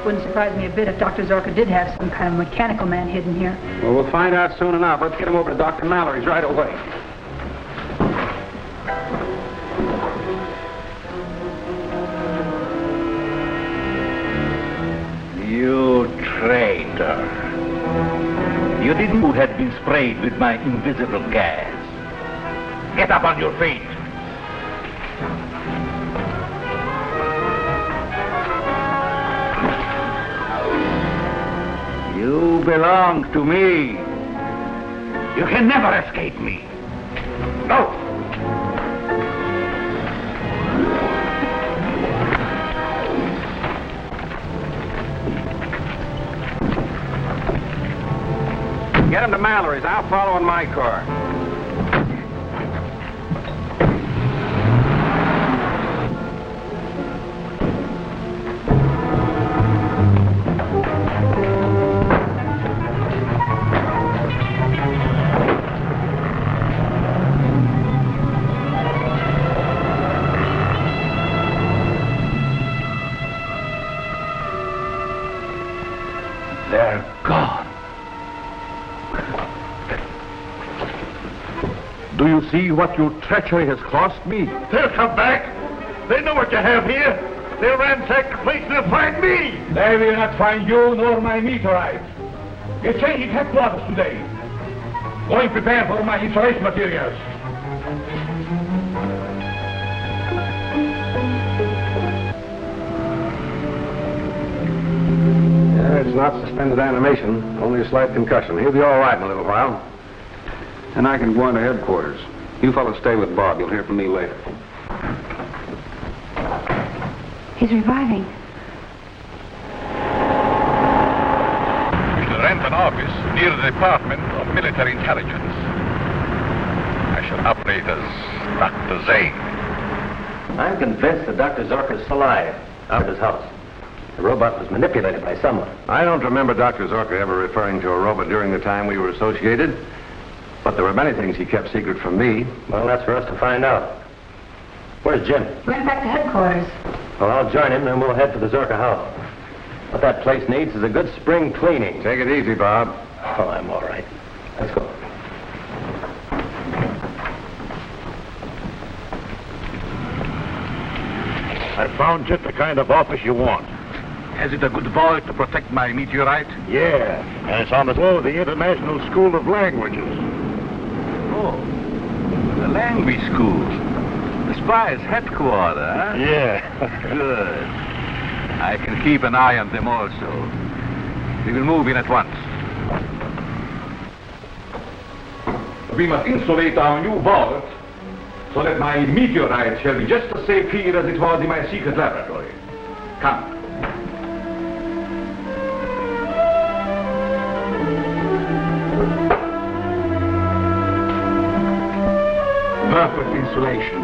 Wouldn't surprise me a bit if Dr. Zorka did have some kind of mechanical man hidden here. Well, we'll find out soon enough. Let's get him over to Dr. Mallory's right away. You traitor. You didn't know who had been sprayed with my invisible gas. Get up on your feet. You belong to me. You can never escape me. No! Get him to Mallory's. I'll follow in my car. They're gone. Do you see what your treachery has cost me? They'll come back. They know what you have here. They'll ransack the place and they'll find me. They will not find you nor my meteorite. We're changing headquarters today. Going prepare for my installation materials. Yeah, it's not suspended animation, only a slight concussion. He'll be all right in a little while. And I can go on to headquarters. You fellas stay with Bob. You'll hear from me later. He's reviving. We shall rent an office near the Department of Military Intelligence. I shall operate as Dr. Zane. I'm convinced that Dr. Zorka's still alive out of his house. The robot was manipulated by someone. I don't remember Dr. Zorka ever referring to a robot during the time we were associated. But there were many things he kept secret from me. Well, that's for us to find out. Where's Jim? Went back to headquarters. Well, I'll join him, then we'll head for the Zorka house. What that place needs is a good spring cleaning. Take it easy, Bob. Oh, I'm all right. Let's go. I found just the kind of office you want. Has it a good vault to protect my meteorite? Yeah, and it's on the floor of the International School of Languages. Oh, the language school. The spy's headquarters, huh? Yeah. Good. I can keep an eye on them also. We will move in at once. We must insulate our new vault so that my meteorite shall be just as safe here as it was in my secret laboratory. Come. Perfect insulation.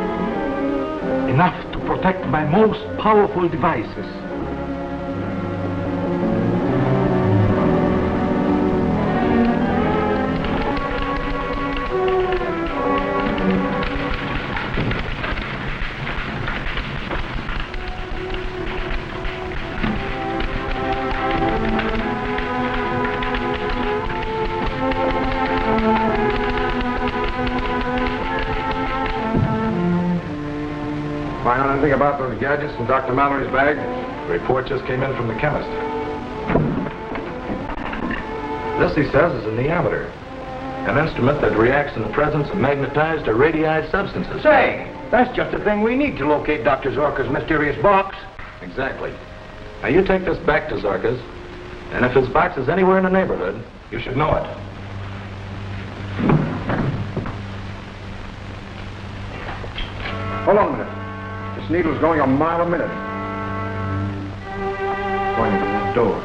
Enough to protect my most powerful devices. Find out anything about those gadgets in Dr. Mallory's bag? The report just came in from the chemist. This, he says, is a neometer. An instrument that reacts in the presence of magnetized or radioized substances. Say, that's just the thing we need to locate Dr. Zorka's mysterious box. Exactly. Now, you take this back to Zorka's, and if his box is anywhere in the neighborhood, you should know it. Hold on a minute. This needle's going a mile a minute. Going to the door.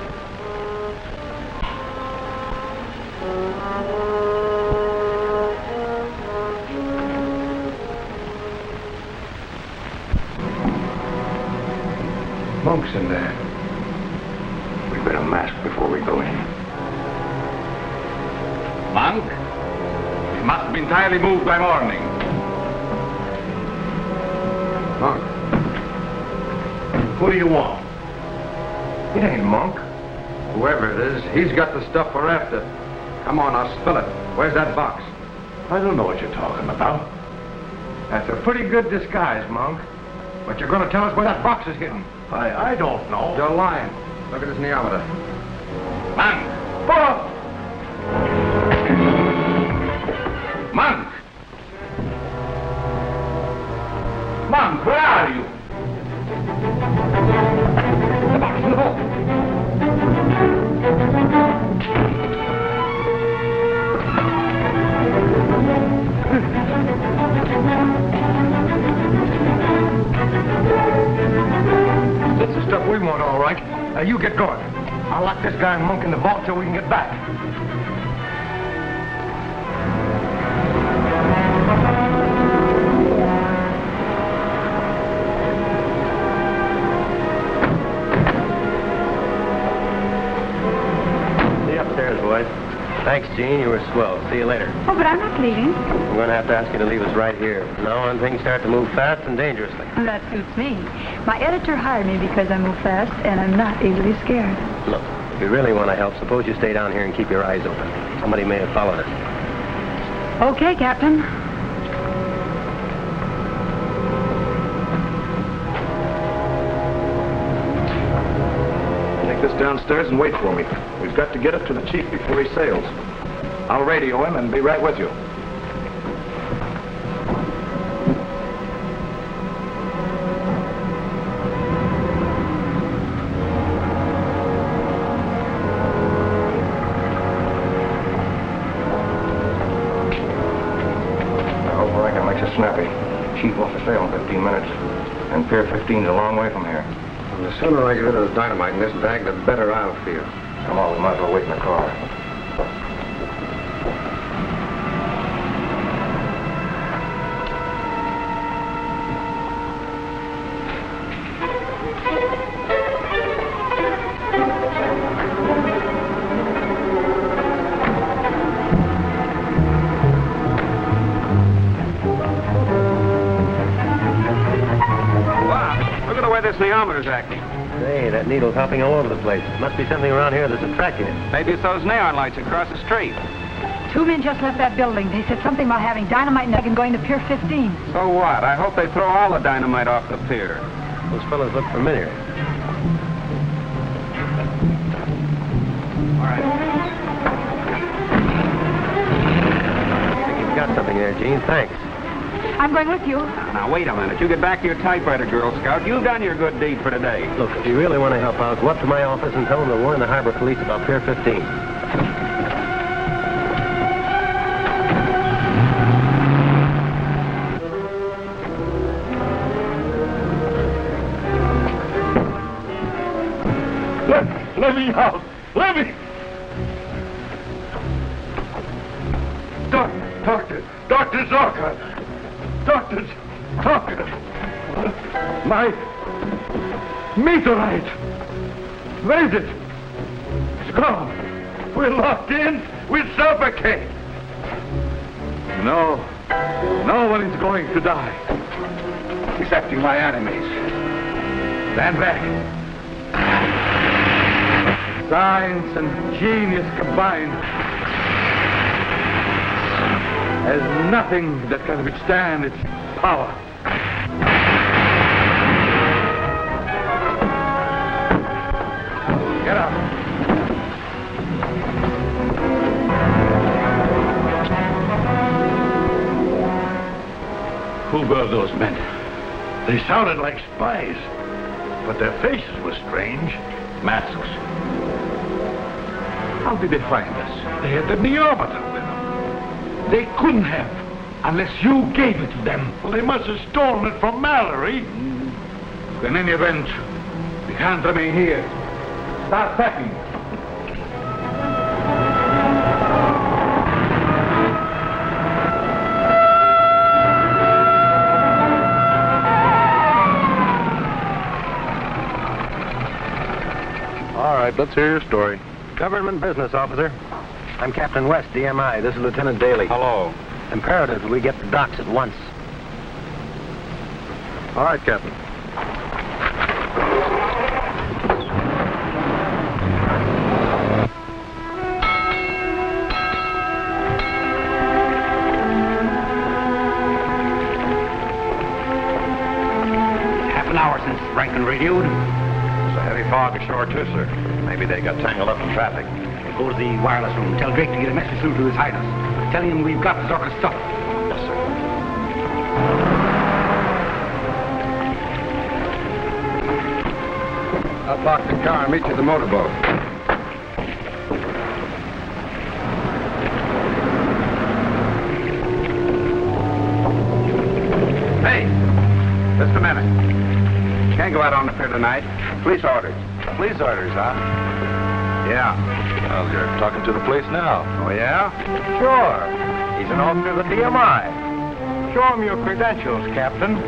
Monk's in there. We better mask before we go in. Monk, it must be entirely moved by morning. Monk. Who do you want? It ain't Monk. Whoever it is, he's got the stuff we're after. Come on, I'll spill it. Where's that box? I don't know what you're talking about. That's a pretty good disguise, Monk. But you're going to tell us where that box is hidden. I don't know. You're lying. Look at this neometer. Monk! Bob! Monk! Monk, where are you? The box in the hole. That's the stuff we want, all right. Now, you get going. I'll lock this guy and Monk in the vault till we can get back. See you upstairs, boys. Thanks, Gene. You were swell. See you later. Oh, but I'm not leaving. I'm going to have to ask you to leave us right here. Now on, things start to move fast and dangerously. That suits me. My editor hired me because I move fast, and I'm not easily scared. Look, if you really want to help, suppose you stay down here and keep your eyes open. Somebody may have followed us. Okay, Captain. Take this downstairs and wait for me. We've got to get it to the chief before he sails. I'll radio him and be right with you. to Snappy. Chief will for sale in 15 minutes. And Pier 15's a long way from here. And the sooner I get rid of the dynamite in this bag, the better I'll feel. Come on, we might as well wait in the car. This neometer's acting. Hey, that needle's hopping all over the place. Must be something around here that's attracting it. Maybe it's those neon lights across the street. 2 men just left that building. They said something about having dynamite and going to Pier 15. So what? I hope they throw all the dynamite off the pier. Those fellows look familiar. All right. I think you've got something there, Gene. Thanks. I'm going with you. Now, wait a minute. You get back to your typewriter, Girl Scout. You've done your good deed for today. Look, if you really want to help out, go up to my office and tell them to warn the harbor police about Pier 15. Let me out! Let me! Dr. Zorka! Dr. Zorka! My meteorite! Where's it? It's gone. We're locked in. We suffocate. No one is going to die. Excepting my enemies. Stand back. Science and genius combined. There's nothing that can withstand its power. Get up. Who were those men? They sounded like spies, but their faces were strange. Masks. How did they find us? They had the neometer with them. They couldn't have, unless you gave it to them. Well, they must have stolen it from Mallory. In any event, we can't remain here. Start packing. All right, let's hear your story. Government business, officer. I'm Captain West, DMI. This is Lieutenant Daly. Hello. Imperative that we get the docks at once. All right, Captain. Half an hour since Rankin radioed. There's a heavy fog ashore, too, sir. Maybe they got tangled up in traffic. Go to the wireless room. Tell Drake to get a message through to His Highness. Tell him we've got Zorka's stuff. Yes, sir. I'll park the car and meet you at the motorboat. Hey, just a minute. Can't go out on the pier tonight. Police orders. Police orders, huh? Yeah. Well, you're talking to the police now. Oh, yeah? Sure. He's an officer of the DMI. Show him your credentials, Captain.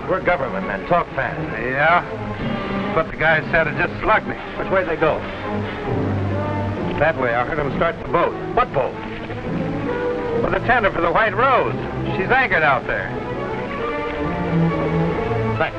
We're government men. Talk fast. Yeah? But the guy said it just slugged me. Which way they go? That way. I heard him start the boat. What boat? Well, the tender for the White Rose. She's anchored out there. Thanks.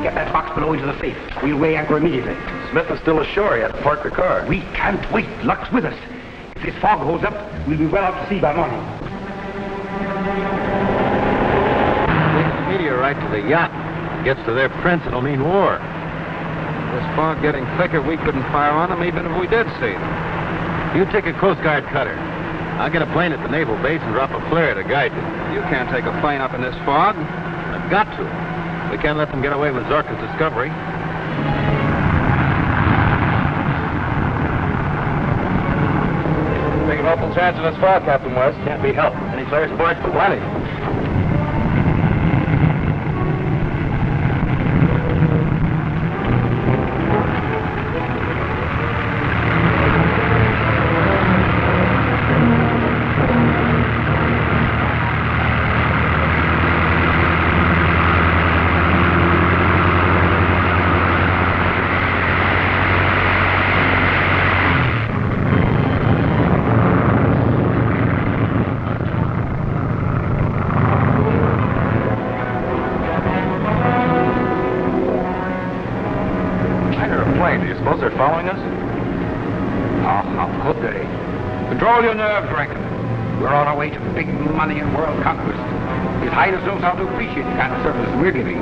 Get that box below into the safe. We'll weigh anchor immediately. Smith is still ashore. He had to park the car. We can't wait. Luck's with us. If this fog holds up, we'll be well out to sea by morning. Takes the meteorite to the yacht. Gets to their prince, it'll mean war. This fog getting thicker, we couldn't fire on them even if we did see them. You take a Coast Guard cutter. I'll get a plane at the naval base and drop a flare to guide you. You can't take a plane up in this fog. I've got to. We can't let them get away with Zorka's discovery. Taking awful chance of this fog, Captain West. Can't be helped. Any flares aboard? Plenty. Following us? Oh, how could they? Control your nerves, Rankin. We're on our way to big money and world conquest. His Highness knows how to appreciate the kind of service we're giving.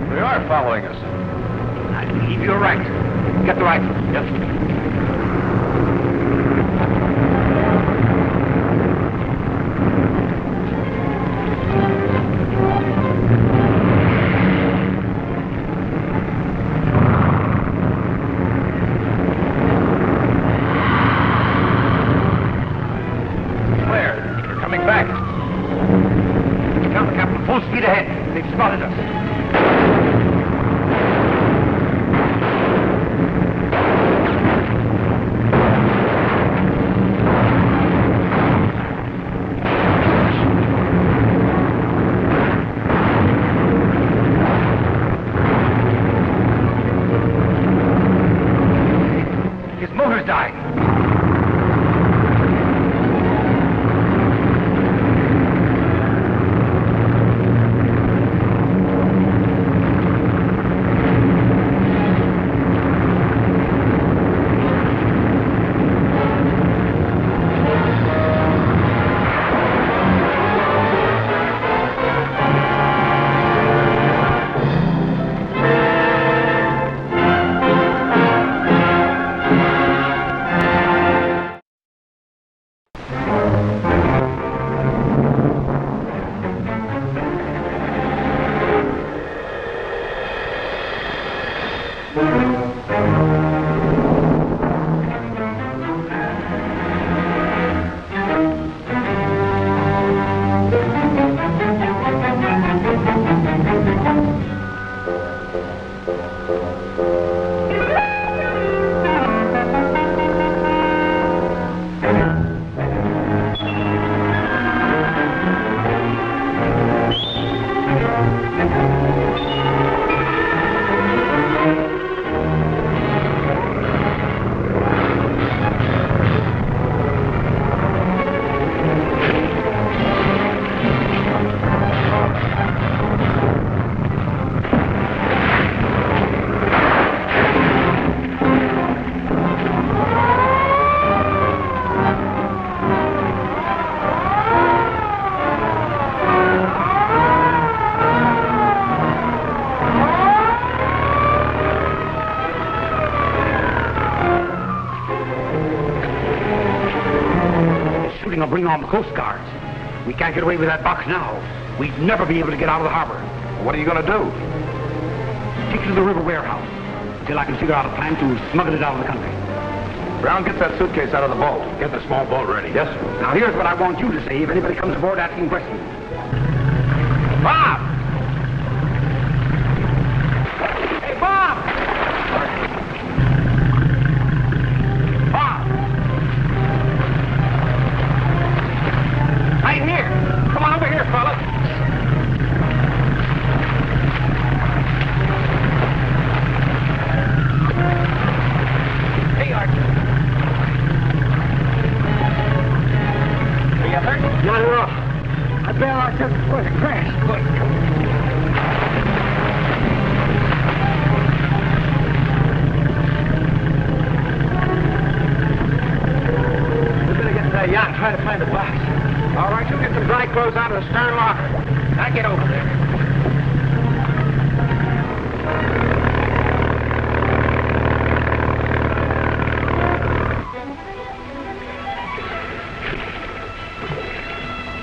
They are following us. I believe you're right. Get the rifle. Yes. Full speed ahead. They've spotted us. His motor's dying. Will bring on the Coast Guards. We can't get away with that box now. We'd never be able to get out of the harbor. What are you going to do? Take it to the river warehouse until I can figure out a plan to smuggle it out of the country. Brown, get that suitcase out of the vault. Get the small boat ready. Yes, sir. Now, here's what I want you to say if anybody comes aboard asking questions. Bob! Hey, Bob! Bob! Right here. Come on over here, fella. Hey, Archie. Are you hurt? Not at all. I bailed out just before the crash. We better get to that yacht and try to find the box. All right, you get some dry clothes out of the stern locker. Now get over there.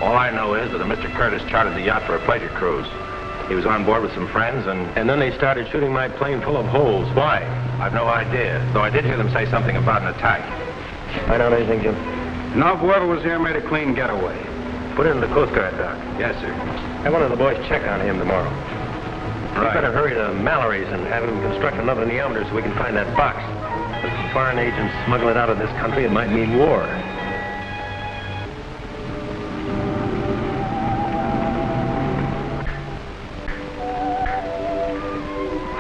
All I know is that a Mr. Curtis chartered the yacht for a pleasure cruise. He was on board with some friends, and then they started shooting my plane full of holes. Why? I've no idea, though I did hear them say something about an attack. Find out anything, Jim? No, whoever was here made a clean getaway. Put it in the Coast Guard, Doc. Yes, sir. Have one of the boys check on him tomorrow. Right. We better hurry to Mallory's and have him construct another neometer so we can find that box. If foreign agents smuggle it out of this country, it might mean war.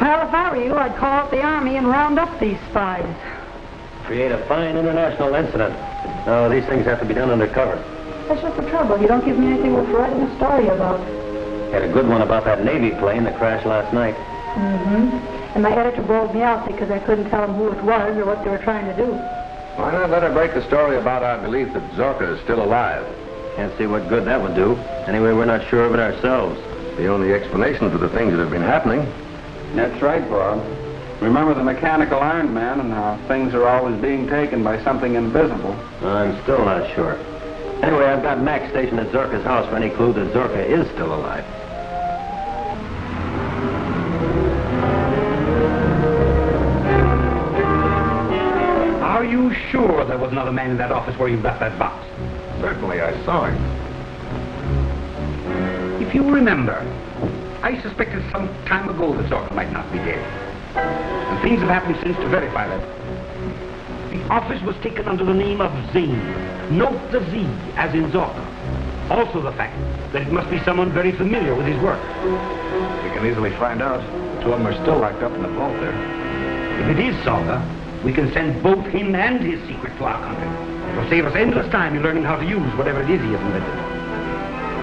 Well, if I were you, I'd call up the Army and round up these spies. Create a fine international incident. No, these things have to be done undercover. That's just the trouble. You don't give me anything worth writing a story about. Had a good one about that Navy plane that crashed last night. Mm-hmm. And my editor bawled me out because I couldn't tell him who it was or what they were trying to do. Why not let her break the story about our belief that Zorka is still alive? Can't see what good that would do. Anyway, we're not sure of it ourselves. The only explanation for the things that have been happening. That's right, Bob. Remember the mechanical Iron Man and how things are always being taken by something invisible. I'm still not sure. Anyway, I've got Max stationed at Zorka's house for any clue that Zorka is still alive. Are you sure there was another man in that office where you got that box? Certainly, I saw him. If you remember, I suspected some time ago that Zorka might not be dead. And things have happened since to verify that. The office was taken under the name of Zane. Note the Z, as in Zorka. Also the fact that it must be someone very familiar with his work. We can easily find out. The two of them are still locked up in the vault there. If it is Zorka, we can send both him and his secret to our country. It'll save us endless time in learning how to use whatever it is he has invented.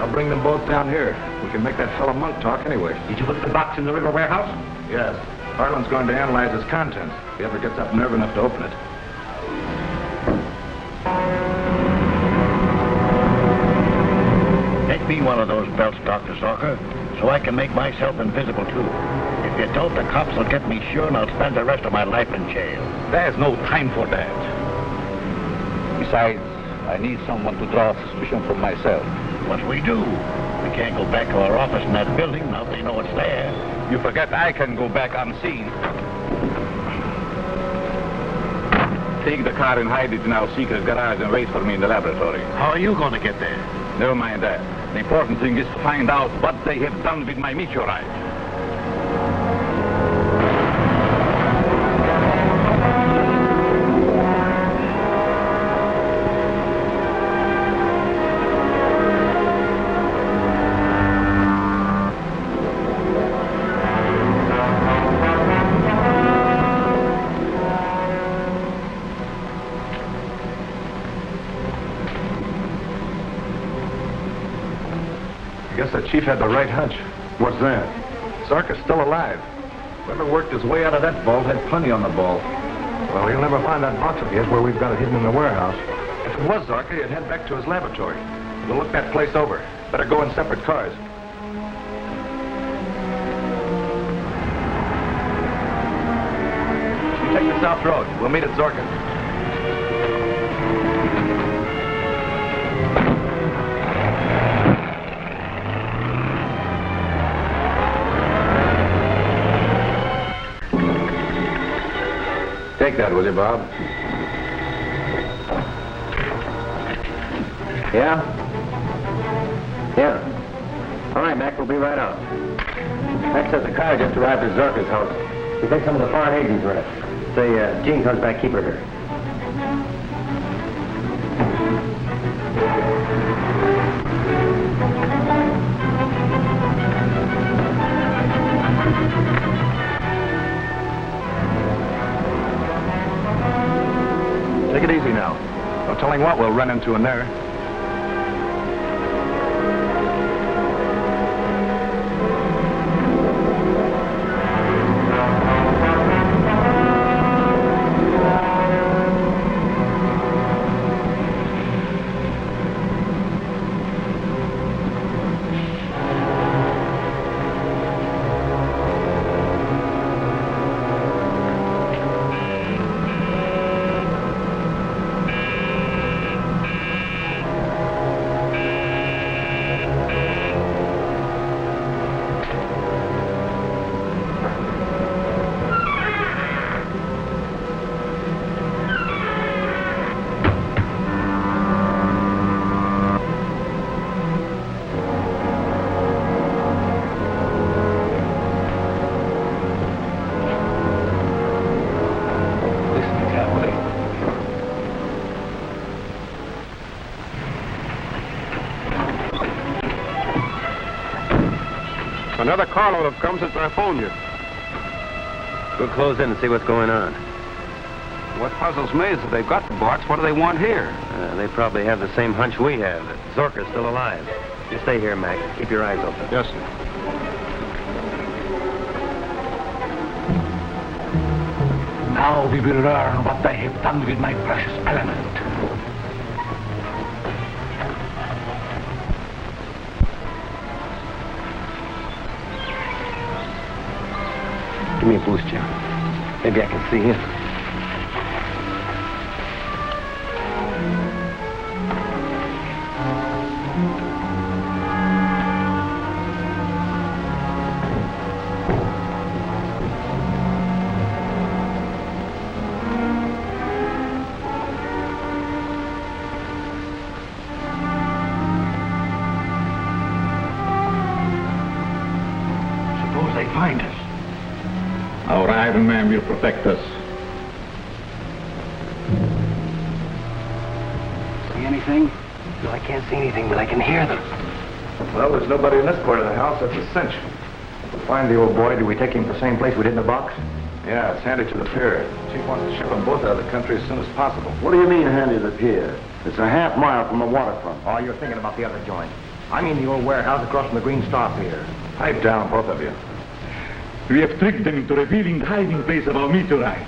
I'll bring them both down here. We can make that fellow Monk talk anyway. Did you put the box in the river warehouse? Yes. Harlan's going to analyze its contents if he ever gets up nerve enough to open it. Get me one of those belts, Dr. Zorka, so I can make myself invisible, too. If you don't, the cops will get me sure, and I'll spend the rest of my life in jail. There's no time for that. Besides, I need someone to draw suspicion from myself. What we do? We can't go back to our office in that building now they know it's there. You forget I can go back unseen. Take the car and hide it in our secret garage and wait for me in the laboratory. How are you going to get there? Never mind that. The important thing is to find out what they have done with my meteorite. Guess the chief had the right hunch. What's that? Zorka's still alive. Whoever worked his way out of that vault had plenty on the ball. Well, he'll never find that box of his where we've got it hidden in the warehouse. If it was Zorka, he'd head back to his laboratory. We'll look that place over. Better go in separate cars. You take the south road. We'll meet at Zorka. Take that, will you, Bob? Yeah? Yeah. All right, Mac, we'll be right out. Mac says the car just arrived at Zorka's house. We think some of the foreign agents are in it. Say, Jean comes back, keep her here. Take it easy now. No telling what we'll run into in there. Another carload have come since I phoned you. We'll close in and see what's going on. What puzzles me is that they've got the box. What do they want here? They probably have the same hunch we have, that Zorka's still alive. You stay here, Mac. Keep your eyes open. Yes, sir. Now we will learn what they have done with my precious element. Give me a boost, Jim. Maybe I can see him. Suppose they find us. Our Iron Man will protect us. See anything? No, I can't see anything, but I can hear them. Well, there's nobody in this part of the house. That's a cinch. We'll find the old boy. Do we take him to the same place we did in the box? Yeah, it's handy to the pier. Chief wants to ship them both out of the country as soon as possible. What do you mean, handy to the pier? It's a half mile from the waterfront. Oh, you're thinking about the other joint. I mean the old warehouse across from the Green Star Pier. Pipe down, both of you. We have tricked them into revealing the hiding place of our meteorite.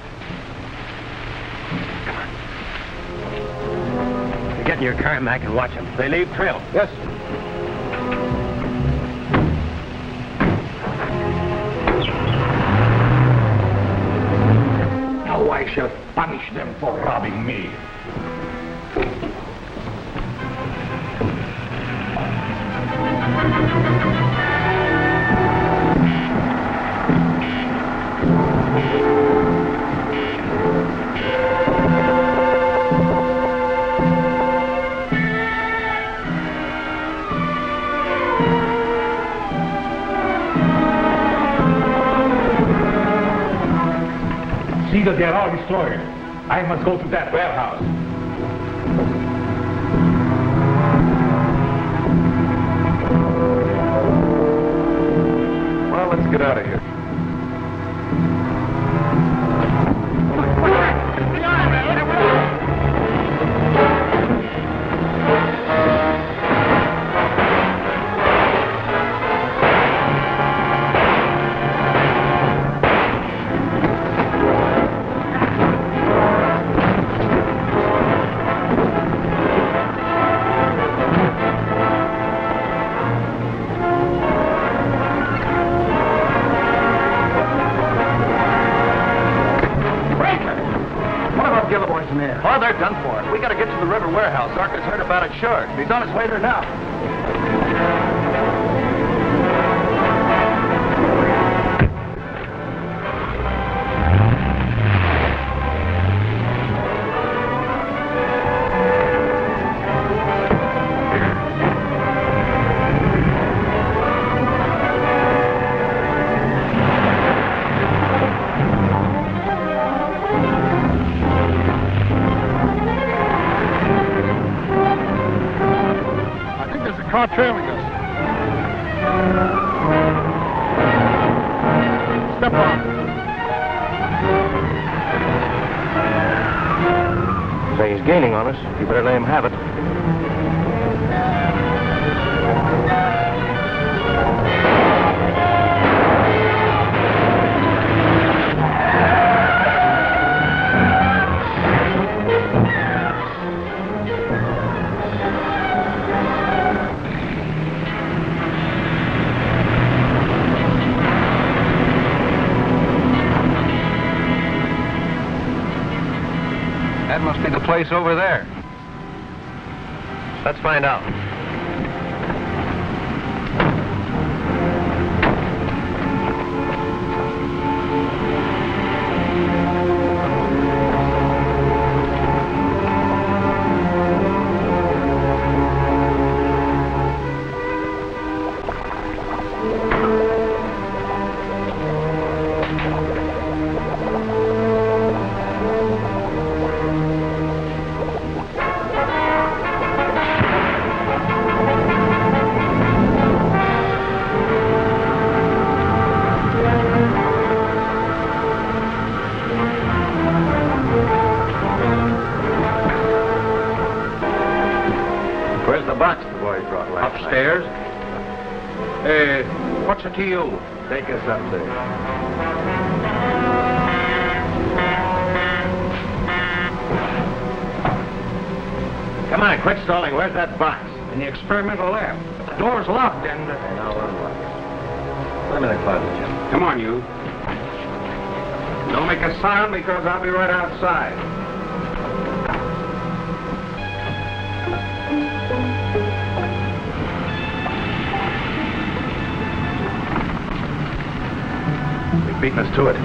You get in your car, Mac, and watch them. They leave trail. Yes. Now I shall punish them for robbing me. See that they're all destroyed. I must go to that warehouse. Well, let's get out of here. Oh, they're done for. We gotta get to the river warehouse. Zarka's heard about it, sure. He's on his way there now. car trailing us. Step on. Say he's gaining on us. You better let him have it. That must be the place over there. Let's find out. Where's the box the boys brought last Upstairs? What's it to you? Take us up there. Come on, quit stalling. Where's that box? In the experimental lab. The door's locked and... Now unlock. Let me in the closet, Jim. Come on, you. Don't make a sound because I'll be right outside. They've beaten us to it.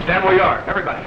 Stand where you are, everybody.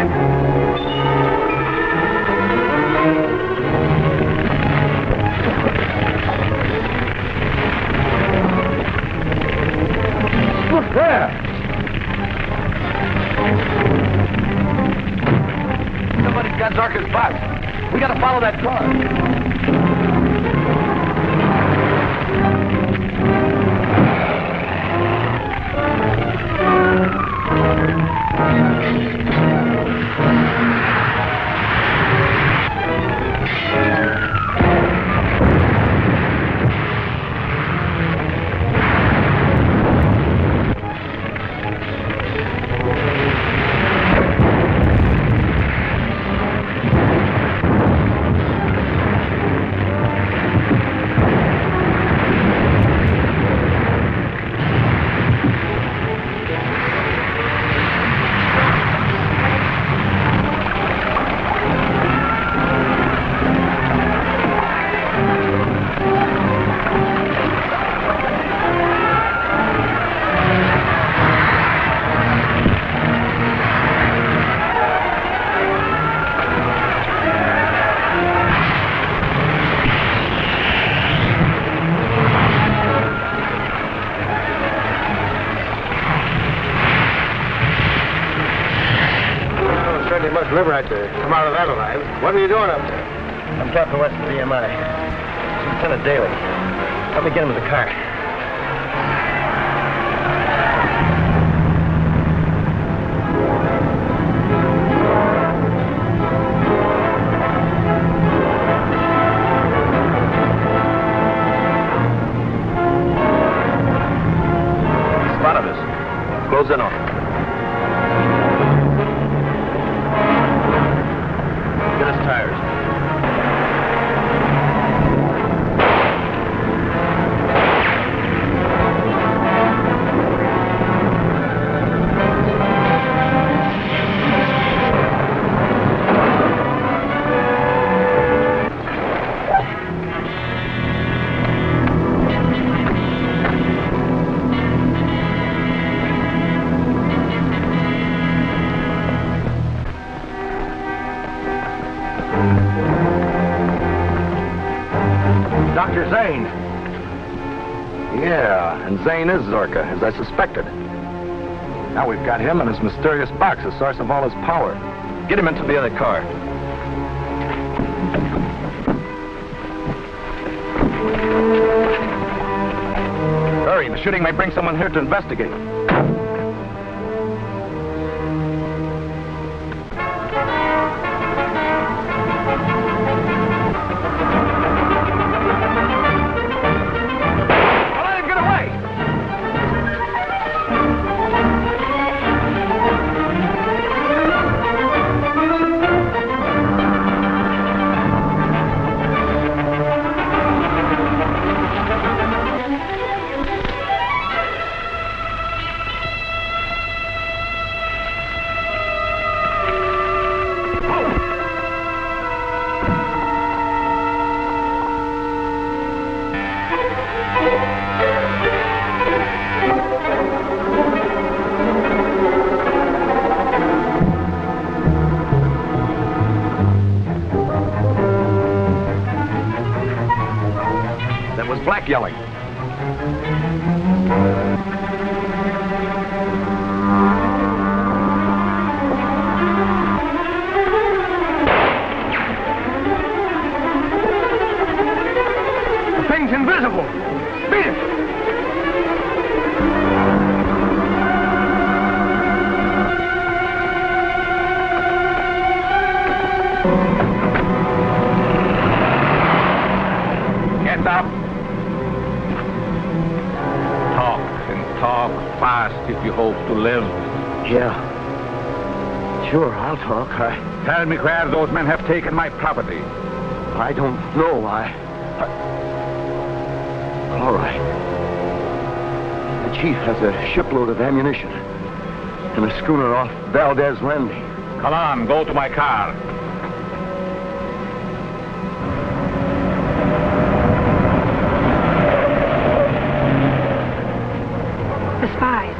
Look there! Somebody's got Zorka's box. We gotta follow that car. You must live right there. Come out of that alive. What are you doing up there? I'm Captain West of the EMI. It's Lieutenant Daly. Help me get him to the car. Spotted us. Close in on him. Get his tires. Dr. Zane. Yeah, and Zane is Zorka, as I suspected. Now we've got him and his mysterious box, the source of all his power. Get him into the other car. Hurry, the shooting may bring someone here to investigate. Black yelling. The thing's invisible. Beat it. Get up. Talk fast if you hope to live. Yeah. Sure, I'll talk. Tell me where those men have taken my property. I don't know. All right. The chief has a shipload of ammunition and a schooner off Valdez Landing. Come on, go to my car. The spies.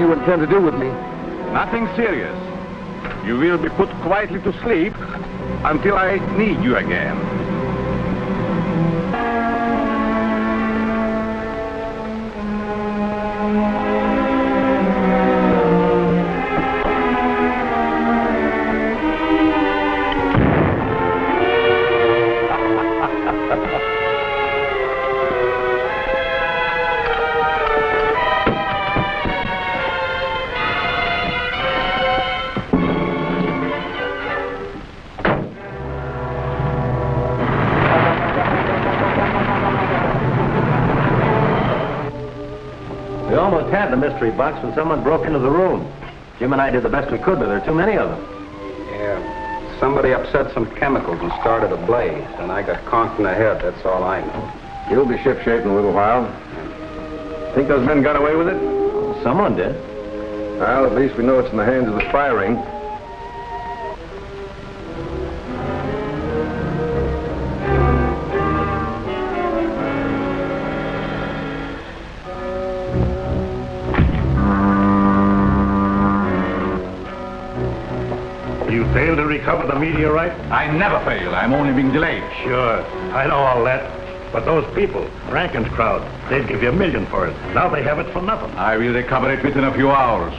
you intend to do with me? Nothing serious. You will be put quietly to sleep until I need you again. We almost had the mystery box when someone broke into the room. Jim and I did the best we could, but there are too many of them. Yeah. Somebody upset some chemicals and started a blaze, and I got conked in the head. That's all I know. You'll be shipshape in a little while. Think those men got away with it? Someone did. Well, at least we know it's in the hands of the spy ring. You failed to recover the meteorite? I never fail. I'm only being delayed. Sure. I know all that. But those people, Rankin's crowd, they'd give you $1 million for it. Now they have it for nothing. I will recover it within a few hours.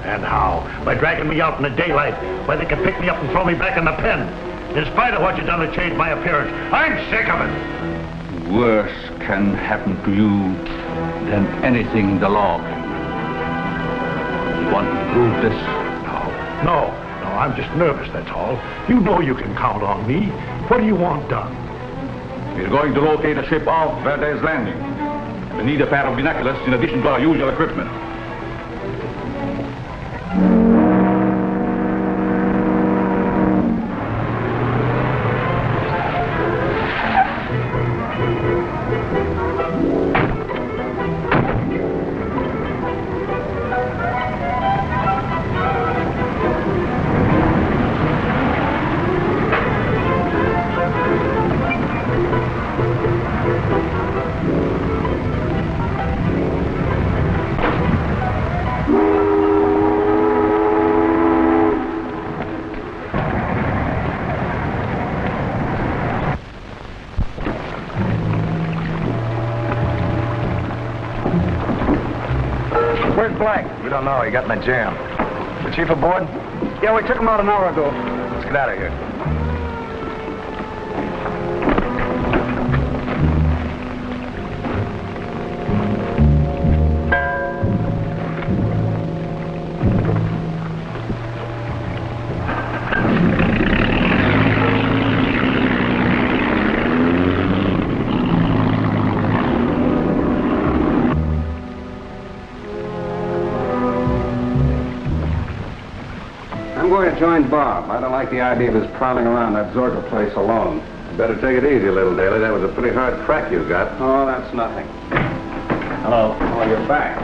And how? By dragging me out in the daylight, where they can pick me up and throw me back in the pen. In spite of what you've done to change my appearance, I'm sick of it. Worse can happen to you than anything the law can do. You want to prove this? No, I'm just nervous, that's all. You know you can count on me. What do you want done? We're going to locate a ship off Verdez Landing. We need a pair of binoculars in addition to our usual equipment. Where's Blank? We don't know. He got in a jam. The chief aboard? Yeah, we took him out an hour ago. Let's get out of here. I'm going to join Bob. I don't like the idea of his prowling around that Zorka place alone. Better take it easy, little Daly. That was a pretty hard crack you got. Oh, that's nothing. Hello. Oh, you're back.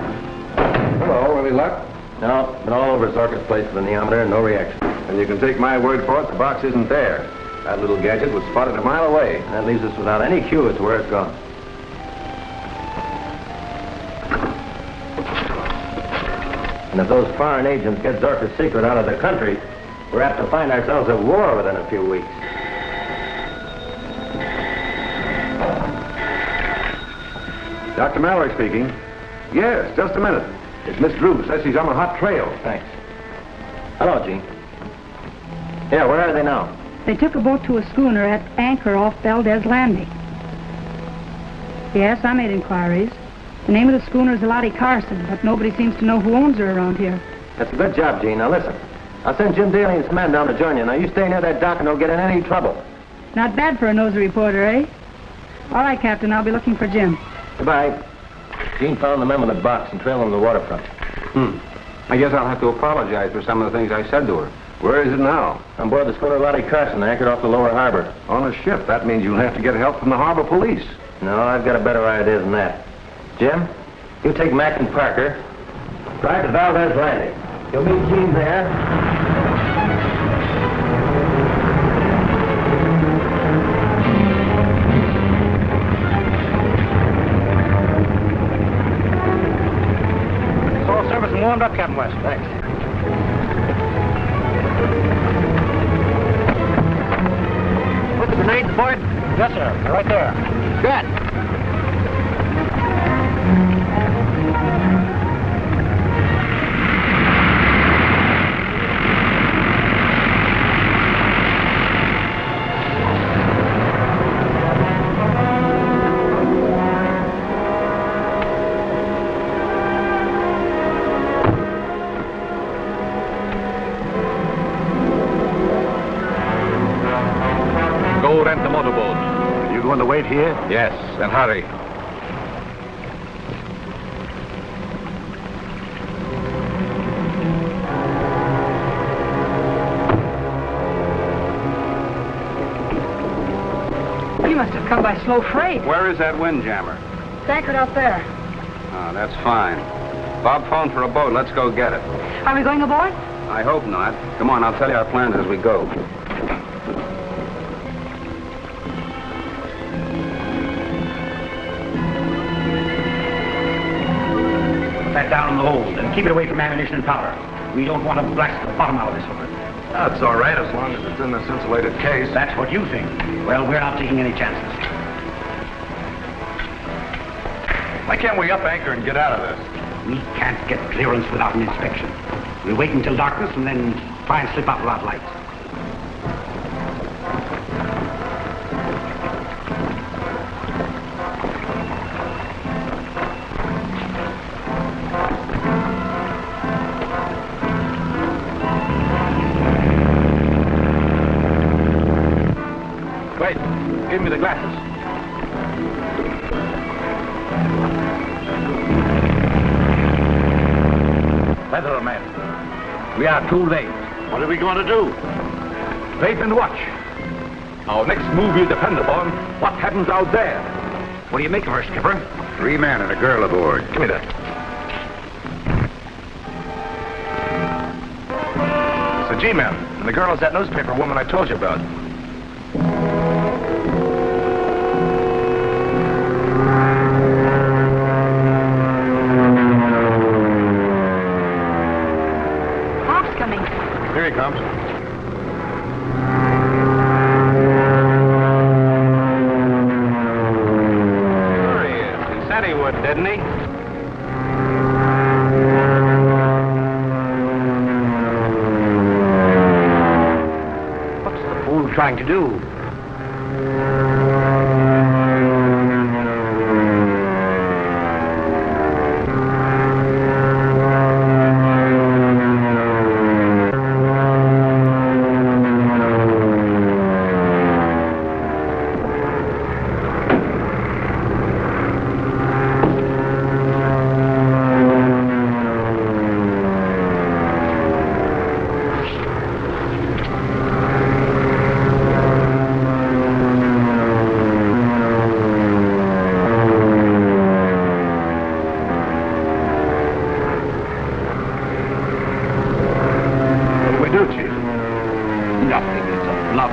Hello, any luck? No, been all over Zorka's place with the neometer, no reaction. And you can take my word for it, the box isn't there. That little gadget was spotted a mile away. And that leaves us without any clue as to where it's gone. And if those foreign agents get Zorka's secret out of the country, we're apt to find ourselves at war within a few weeks. Dr. Mallory speaking. Yes, just a minute. It's Miss Drew. Says she's on a hot trail. Thanks. Hello, Gene. Yeah, where are they now? They took a boat to a schooner at anchor off Valdez Landing. Yes, I made inquiries. The name of the schooner is Lottie Carson, but nobody seems to know who owns her around here. That's a good job, Gene. Now listen. I'll send Jim Daly and some men down to join you. Now you stay near that dock and don't get in any trouble. Not bad for a nosy reporter, eh? All right, Captain, I'll be looking for Jim. Goodbye. Gene found the men with the box and trailed them to the waterfront. I guess I'll have to apologize for some of the things I said to her. Where is it now? On board the schooner Lottie Carson, anchored off the lower harbor. On a ship. That means you'll have to get help from the harbor police. No, I've got a better idea than that. Jim, you take Mac and Parker. Drive to Valdez Landing. You'll meet Gene there. All service and warmed up Captain West. Thanks. Put the grenades aboard? Yes, sir. They're right there. Good. Go rent the motorboat. You going to wait here? Yes, and hurry. You must have come by slow freight. Where is that windjammer? It's anchored out there. Oh, that's fine. Bob phoned for a boat. Let's go get it. Are we going aboard? I hope not. Come on, I'll tell you our plans as we go. That down in the hold and keep it away from ammunition and powder. We don't want to blast the bottom out of this hooker. That's all right, as long as it's in this insulated case. That's what you think. Well, we're not taking any chances. Why can't we up anchor and get out of this? We can't get clearance without an inspection. We'll wait until darkness and then try and slip out without lights. Wait, give me the glasses. Weatherman, we are too late. What are we going to do? Wait and watch. Our next move will depend upon what happens out there. What do you make of her, Skipper? 3 men and a girl aboard. Give me that. It's the G-man, and the girl is that newspaper woman I told you about. Bob's coming. Here he comes. Sure he is. He said he would, didn't he? What's the fool trying to do? Nothing. It's a bluff.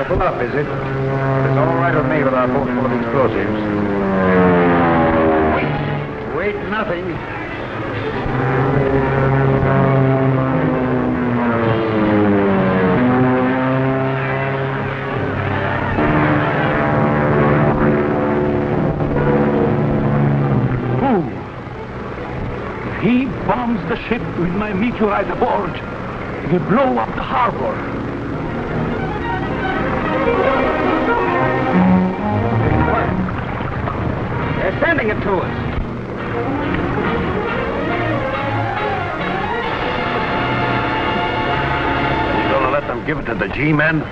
Pull up, is it? It's all right with me with our boat full of explosives. Wait, nothing. Fool! If he bombs the ship with my meteorite aboard, it will blow up the harbor. They're sending it to us. Are you going to let them give it to the G-men?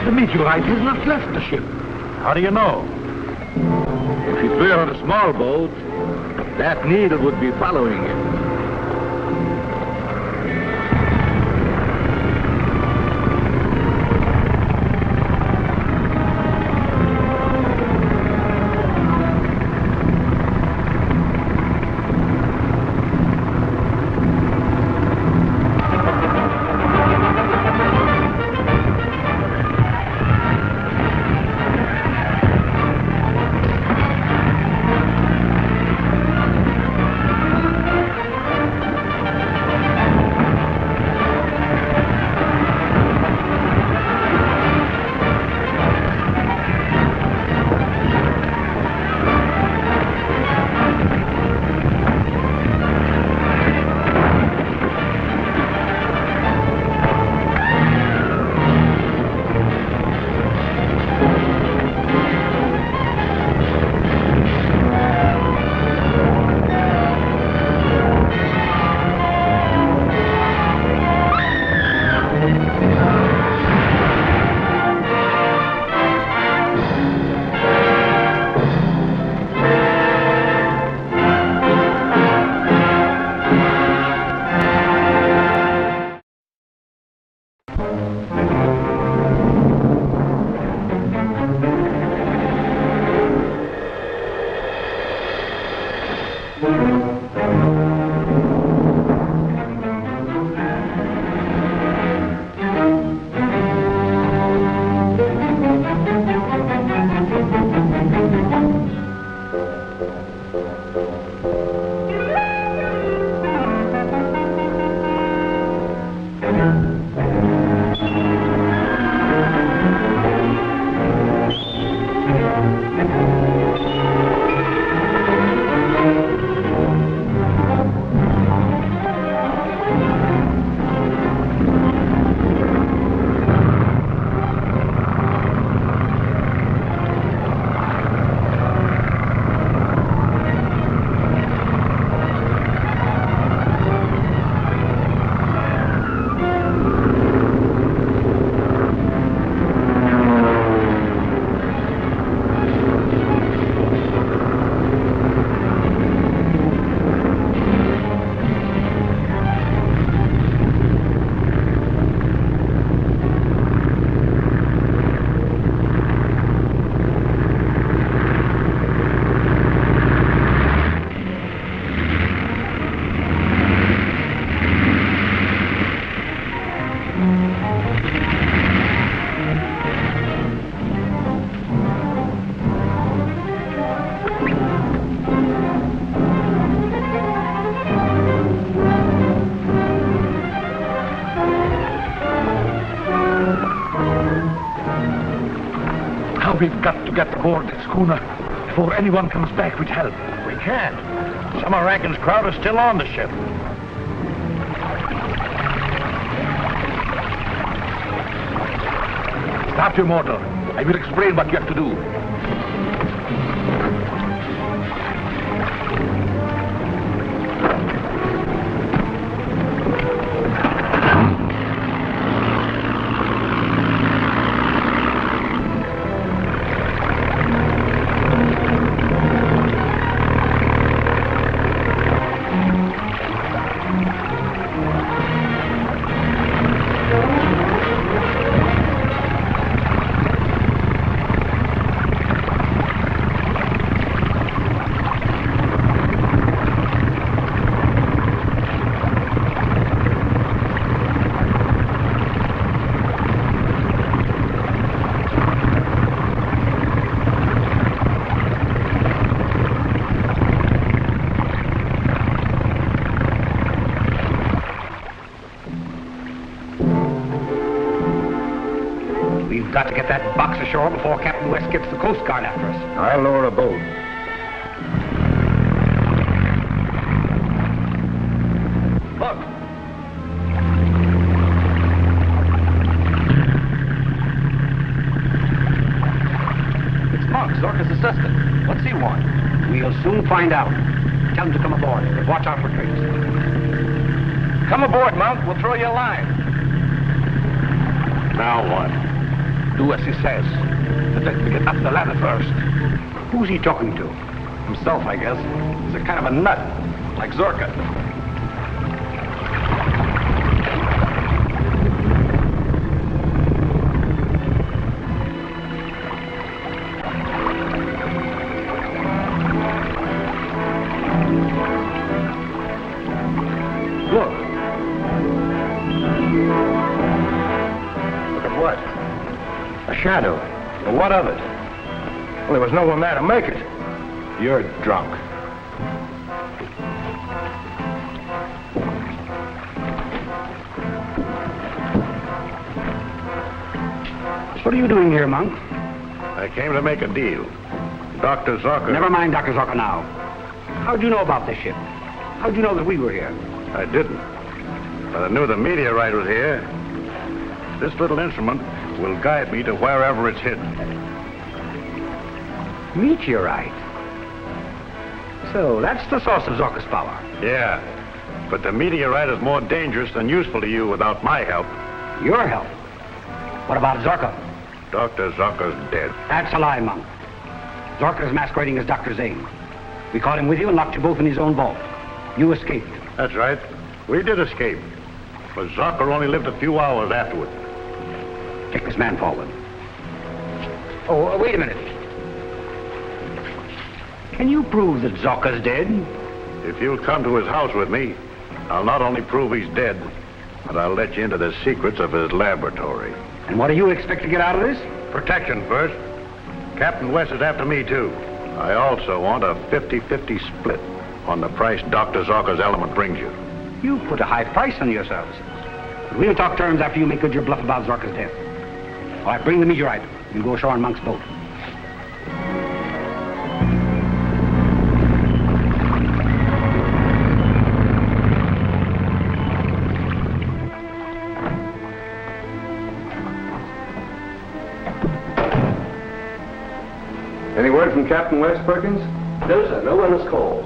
The meteorite has not left the ship. How do you know? If it were on a small boat, that needle would be following it. We've got to get aboard the schooner before anyone comes back with help. We can't. Some of Rankin's crowd are still on the ship. Stop your motor. I will explain what you have to do. We've got to get that box ashore before Captain West gets the Coast Guard after us. I'll lower a boat. Look. It's Monk, Zorka's assistant. What's he want? We'll soon find out. Tell him to come aboard, but watch out for trees. Come aboard, Monk. We'll throw you a line. Now what? Do as he says. But let me get up the ladder first. Who's he talking to? Himself, I guess. He's a kind of a nut, like Zorka. Shadow. Well, what of it? Well, there was no one there to make it. You're drunk. What are you doing here, Monk? I came to make a deal. Dr. Zorka... Never mind Dr. Zorka now. How'd you know about this ship? How'd you know that we were here? I didn't. But I knew the meteorite was here. This little instrument will guide me to wherever it's hidden. Meteorite? So that's the source of Zorka's power. Yeah, but the meteorite is more dangerous than useful to you without my help. Your help? What about Zorka? Dr. Zorka's dead. That's a lie, Monk. Zorka's masquerading as Dr. Zane. We caught him with you and locked you both in his own vault. You escaped. That's right. We did escape. But Zorka only lived a few hours afterward. Take this man forward. Oh, wait a minute. Can you prove that Zorka's dead? If you'll come to his house with me, I'll not only prove he's dead, but I'll let you into the secrets of his laboratory. And what do you expect to get out of this? Protection first. Captain West is after me, too. I also want a 50-50 split on the price Dr. Zorka's element brings you. You put a high price on your services. But we'll talk terms after you make good your bluff about Zorka's death. All right, bring the meteorite. We'll go ashore on Monk's boat. Any word from Captain West, Perkins? No, sir. No one has called.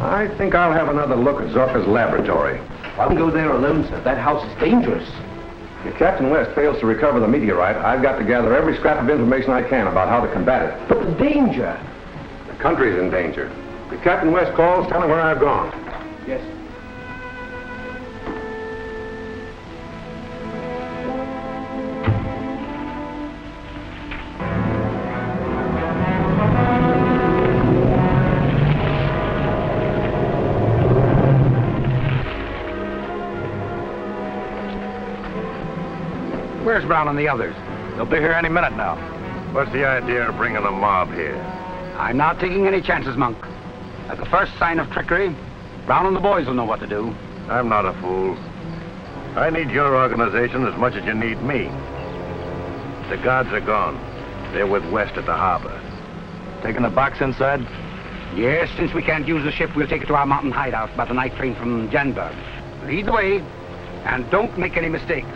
I think I'll have another look at Zorka's laboratory. I won't go there alone, sir. That house is dangerous. If Captain West fails to recover the meteorite, I've got to gather every scrap of information I can about how to combat it. But the danger. The country's in danger. If Captain West calls, tell him where I've gone. Yes. Where's Brown and the others? They'll be here any minute now. What's the idea of bringing a mob here? I'm not taking any chances, Monk. At the first sign of trickery, Brown and the boys will know what to do. I'm not a fool. I need your organization as much as you need me. The guards are gone. They're with West at the harbor. Taking the box inside? Yes, since we can't use the ship, we'll take it to our mountain hideout by the night train from Janberg. Lead the way, and don't make any mistakes.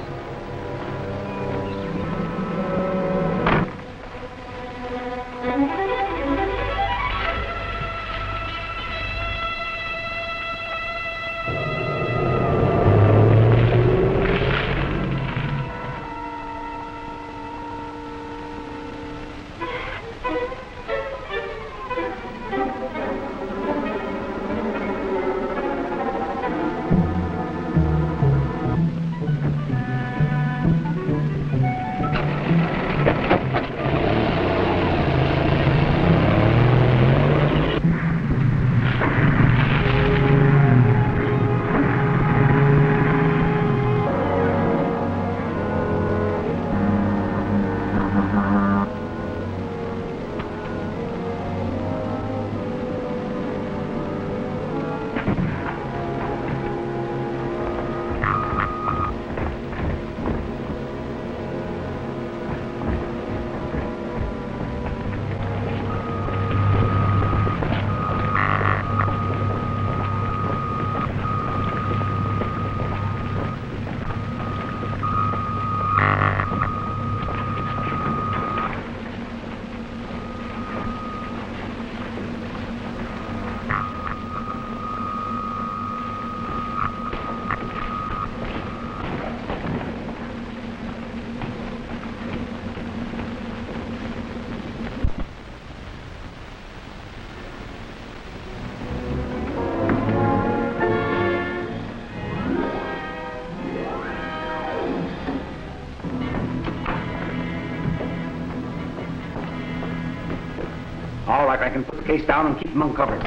I reckon. Put the case down and keep him uncovered.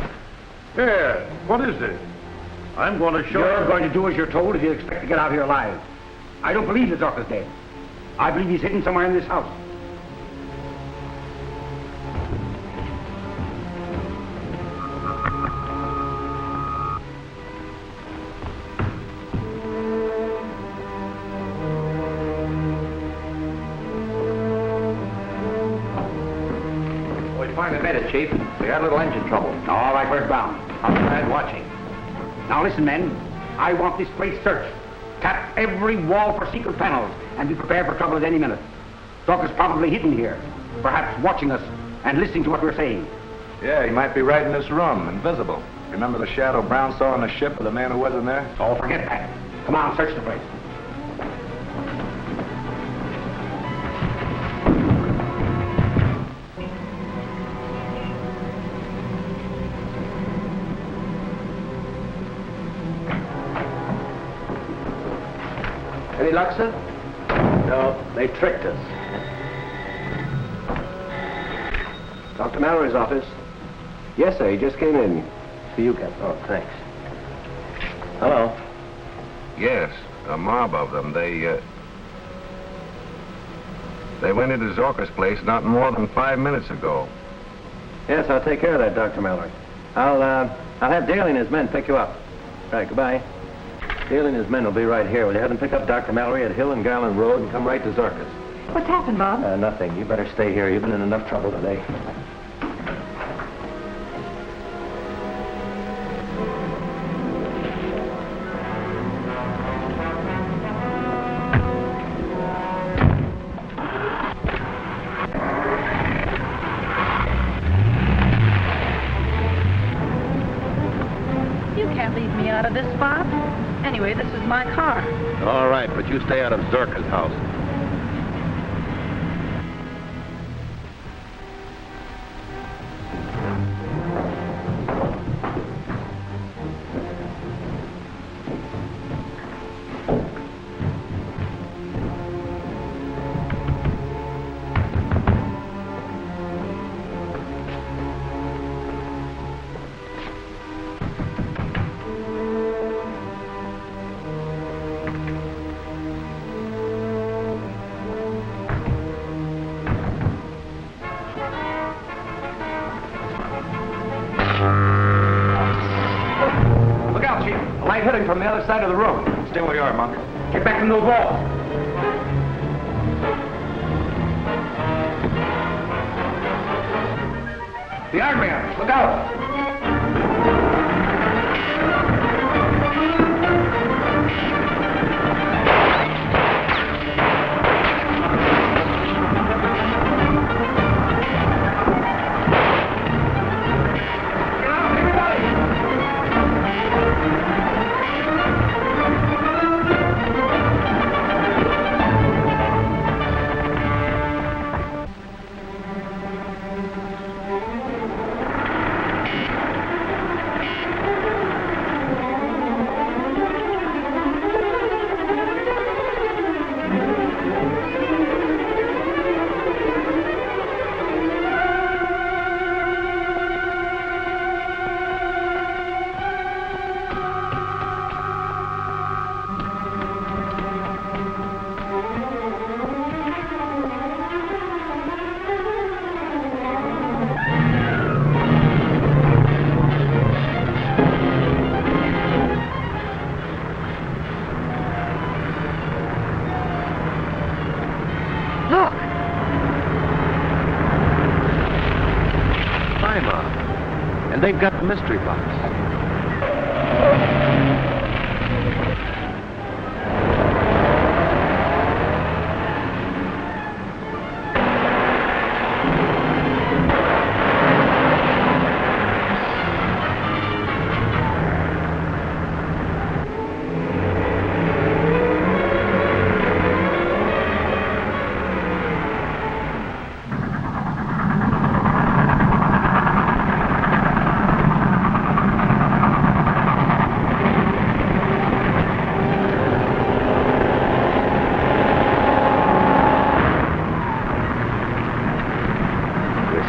Yeah, what is this? I'm going to show You're going to do as you're told if you expect to get out here alive. I don't believe the Zorka's dead. I believe he's hidden somewhere in this house. Finally made it, Chief. We had a little engine trouble. All right, where's bound? Outside watching. Now listen, men. I want this place searched. Tap every wall for secret panels, and be prepared for trouble at any minute. Zorka's probably hidden here, perhaps watching us and listening to what we're saying. Yeah, he might be right in this room, invisible. Remember the shadow Brown saw on the ship of the man who wasn't there? Oh, forget that. Come on, search the place. Any luck, sir? No, they tricked us. Dr. Mallory's office. Yes, sir, he just came in. For you, Captain. Oh, thanks. Hello. Yes, a mob of them. They went into Zorka's place not more than 5 minutes ago. Yes, I'll take care of that, Dr. Mallory. I'll have Daly and his men pick you up. Right, goodbye. Daly and his men will be right here. Will you have them pick up Dr. Mallory at Hill and Garland Road and come right to Zorka's? What's happened, Bob? Nothing. You better stay here. You've been in enough trouble today. You can't leave me out of this, Bob. Anyway, this is my car. All right, but you stay out of Zorka's house. Look out, Chief. A light hitting from the other side of the room. Stay where you are, Monk. Get back from those walls. The iron man. Look out. They've got the mystery box.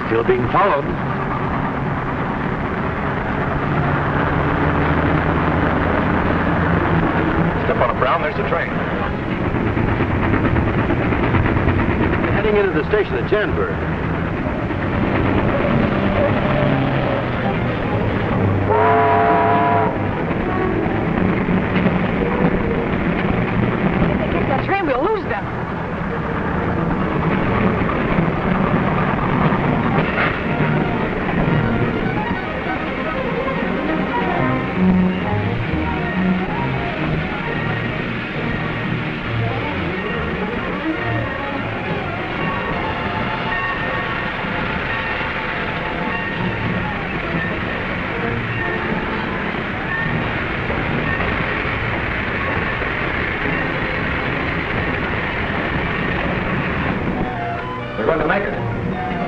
Still being followed. heading into the station at Janbury. If they catch that train, we'll lose them. We're going to make it.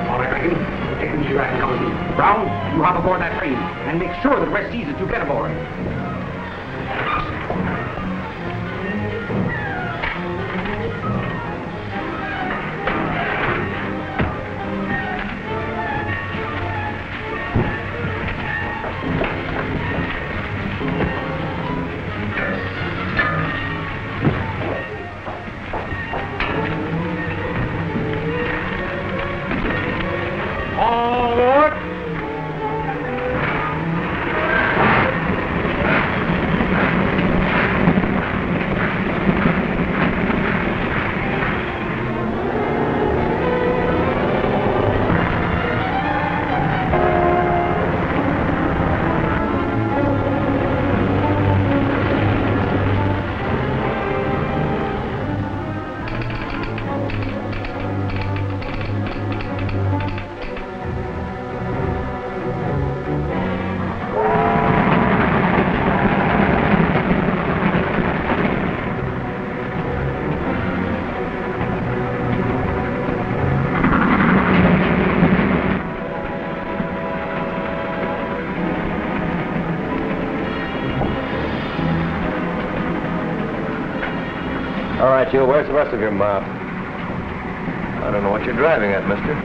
All right, Reagan. Take the meteorite and come with me. Brown, you hop aboard that train and make sure that West sees that you get aboard. All right, you. Where's the rest of your mob? I don't know what you're driving at, mister.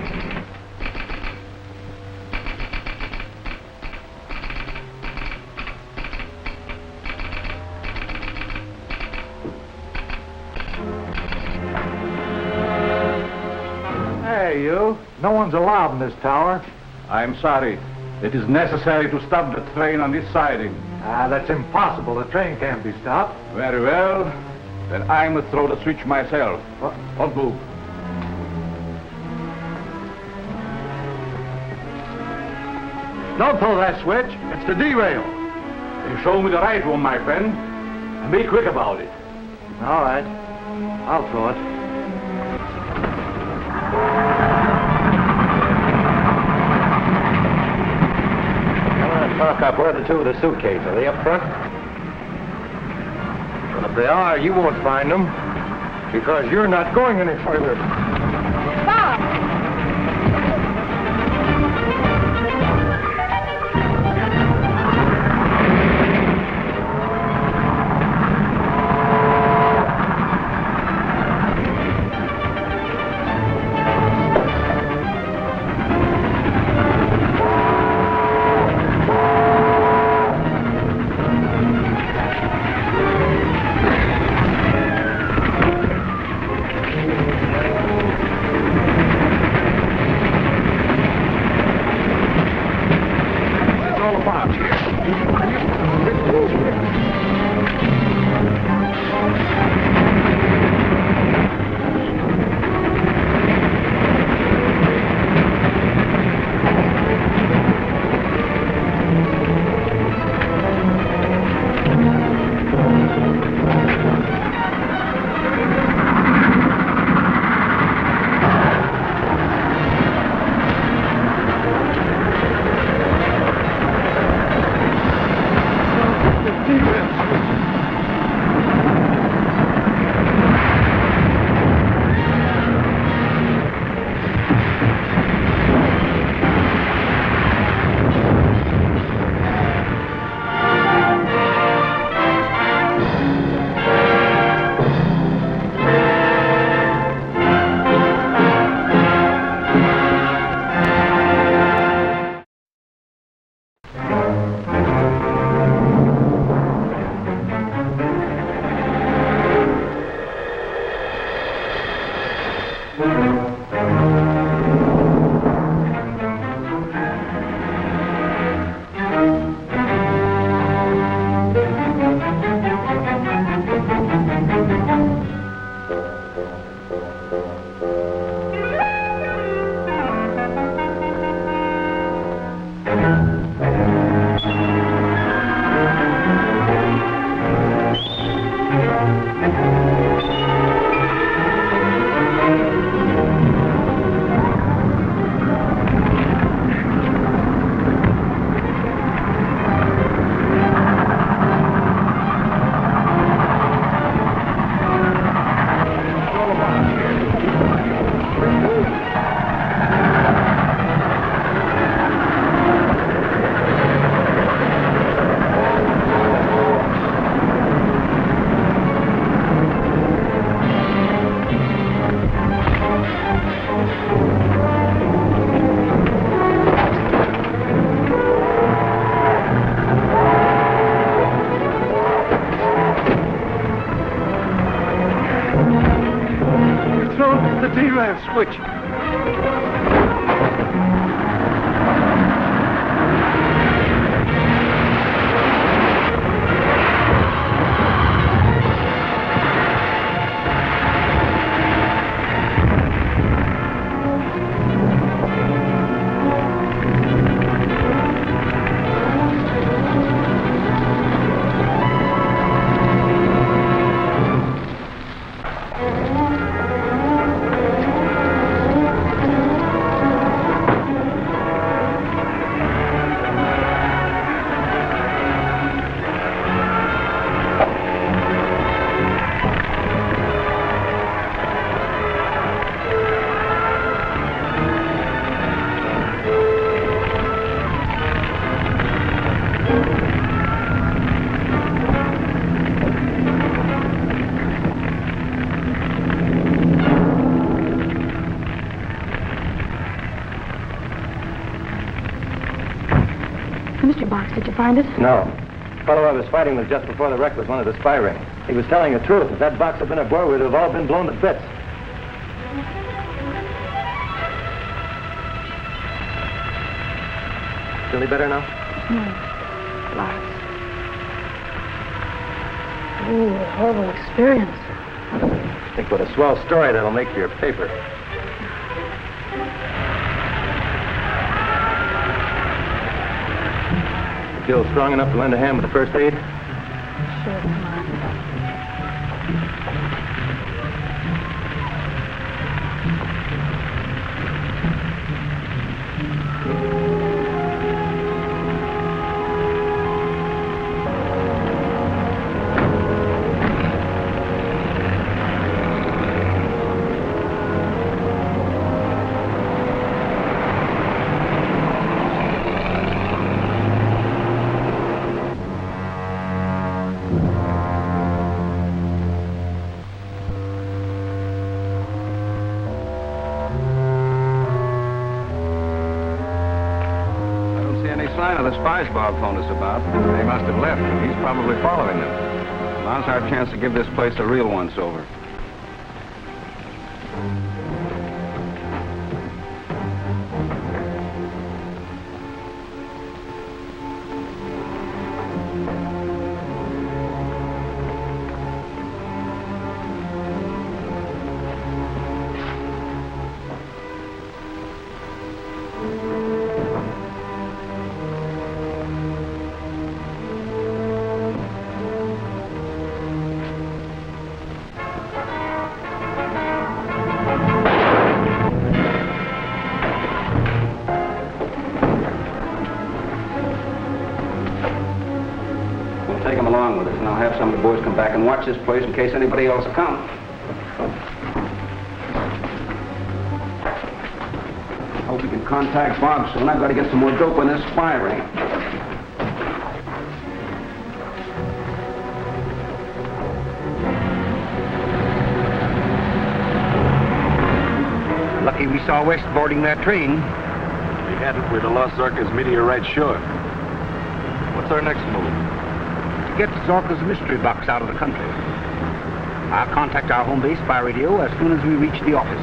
Hey, you. No one's allowed in this tower. I'm sorry. It is necessary to stop the train on this siding. That's impossible. The train can't be stopped. Very well. Then I must throw the switch myself. Don't move. Don't pull that switch. It's to derail. You show me the right one, my friend. And be quick about it. All right. I'll throw it. Talk up. Where are the two with the suitcase? Are they up front? Well, if they are, you won't find them. Because you're not going any further. Bob! The DRAM switch. Mr. Box, did you find it? No. The fellow I was fighting with just before the wreck was one of the spy ring. He was telling the truth. If that box had been aboard, we'd have all been blown to bits. Feel any better now? Lots. Oh, a horrible experience. Think what a swell story that'll make for your paper. Feel strong enough to lend a hand with the first aid? Sure, come on. Sign of the spies Bob phoned us about. They must have left. He's probably following them. Now's our chance to give this place a real once-over. Take him along with us, and I'll have some of the boys come back and watch this place in case anybody else comes. Hope we can contact Bob soon. I've got to get some more dope in this spy ring. Lucky we saw West boarding that train. We hadn't, we'd have lost Zorka's meteorite sure. What's our next move? To get Zorka's mystery box out of the country. I'll contact our home base by radio as soon as we reach the office.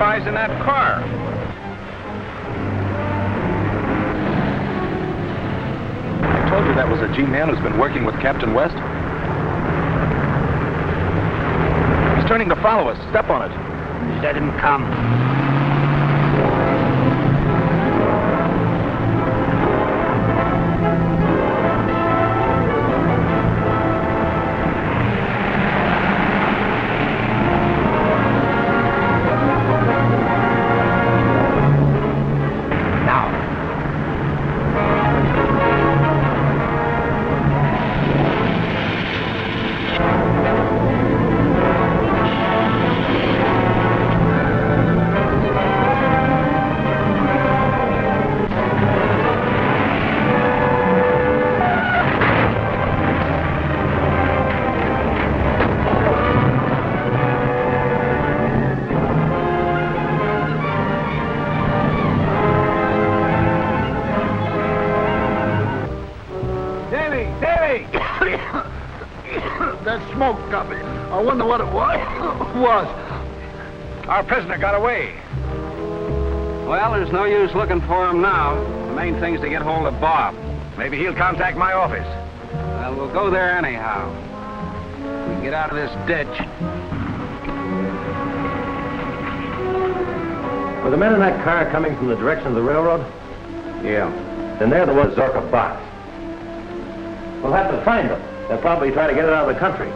spies in that car. I told you that was a G-man who's been working with Captain West. He's turning to follow us. Step on it. Let him come. That smoke got me. I wonder what it was. Our prisoner got away. Well, there's no use looking for him now. The main thing's to get hold of Bob. Maybe he'll contact my office. Well, we'll go there anyhow. We can get out of this ditch. Were the men in that car coming from the direction of the railroad? Yeah. Then they're the ones Zorka boxed. We'll have to find them. They'll probably try to get it out of the country.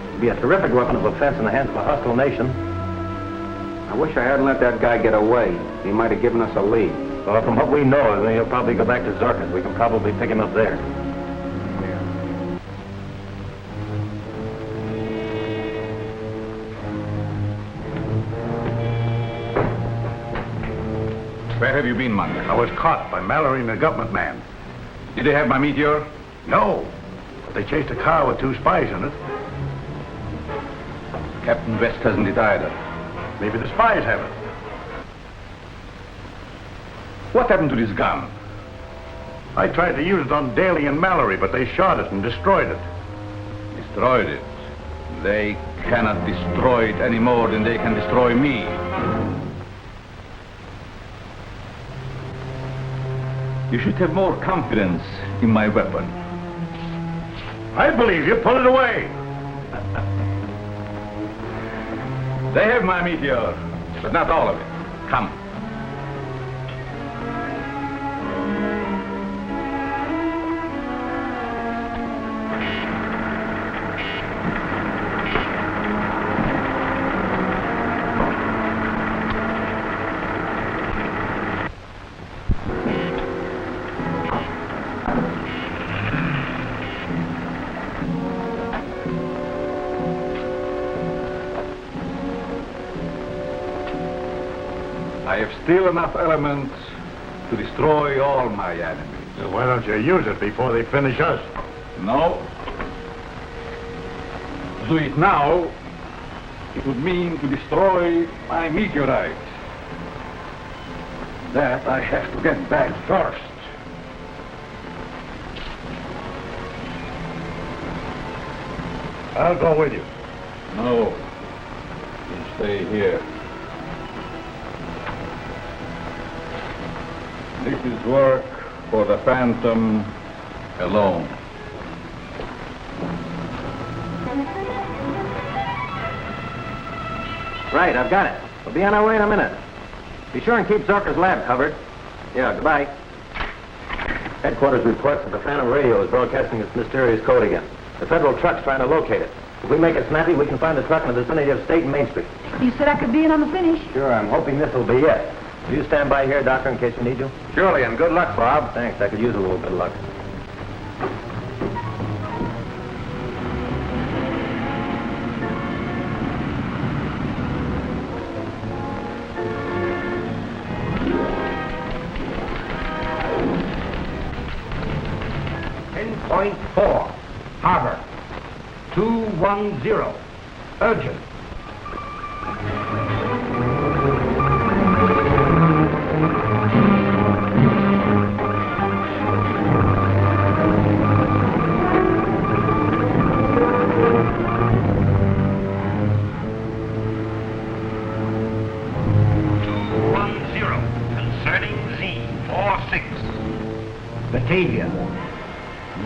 It'd be a terrific weapon of offense in the hands of a hostile nation. I wish I hadn't let that guy get away. He might have given us a lead. Well, from what we know, he'll probably go back to Zorka's. We can probably pick him up there. Where have you been, Monk? I was caught by Mallory and the government man. Did they have my meteor? No, but they chased a car with 2 spies in it. Captain West hasn't it either. Maybe the spies have it. What happened to this gun? I tried to use it on Daly and Mallory, but they shot it and destroyed it. Destroyed it? They cannot destroy it any more than they can destroy me. You should have more confidence in my weapon. I believe you. Put it away. They have my meteor, but not all of it. Come. I have still enough elements to destroy all my enemies. Well, why don't you use it before they finish us? No. To do it now, it would mean to destroy my meteorite. That I have to get back first. I'll go with you. No. You stay here. This is work for the Phantom alone. Right, I've got it. We'll be on our way in a minute. Be sure and keep Zorka's lab covered. Yeah, goodbye. Headquarters reports that the Phantom radio is broadcasting its mysterious code again. The federal truck's trying to locate it. If we make it snappy, we can find the truck in the vicinity of State and Main Street. You said I could be in on the finish. Sure, I'm hoping this will be it. Will you stand by here, Doctor, in case we need you? Surely, and good luck, Bob. Thanks. I could use a little bit of luck. .4. Harbor. 210. Urgent.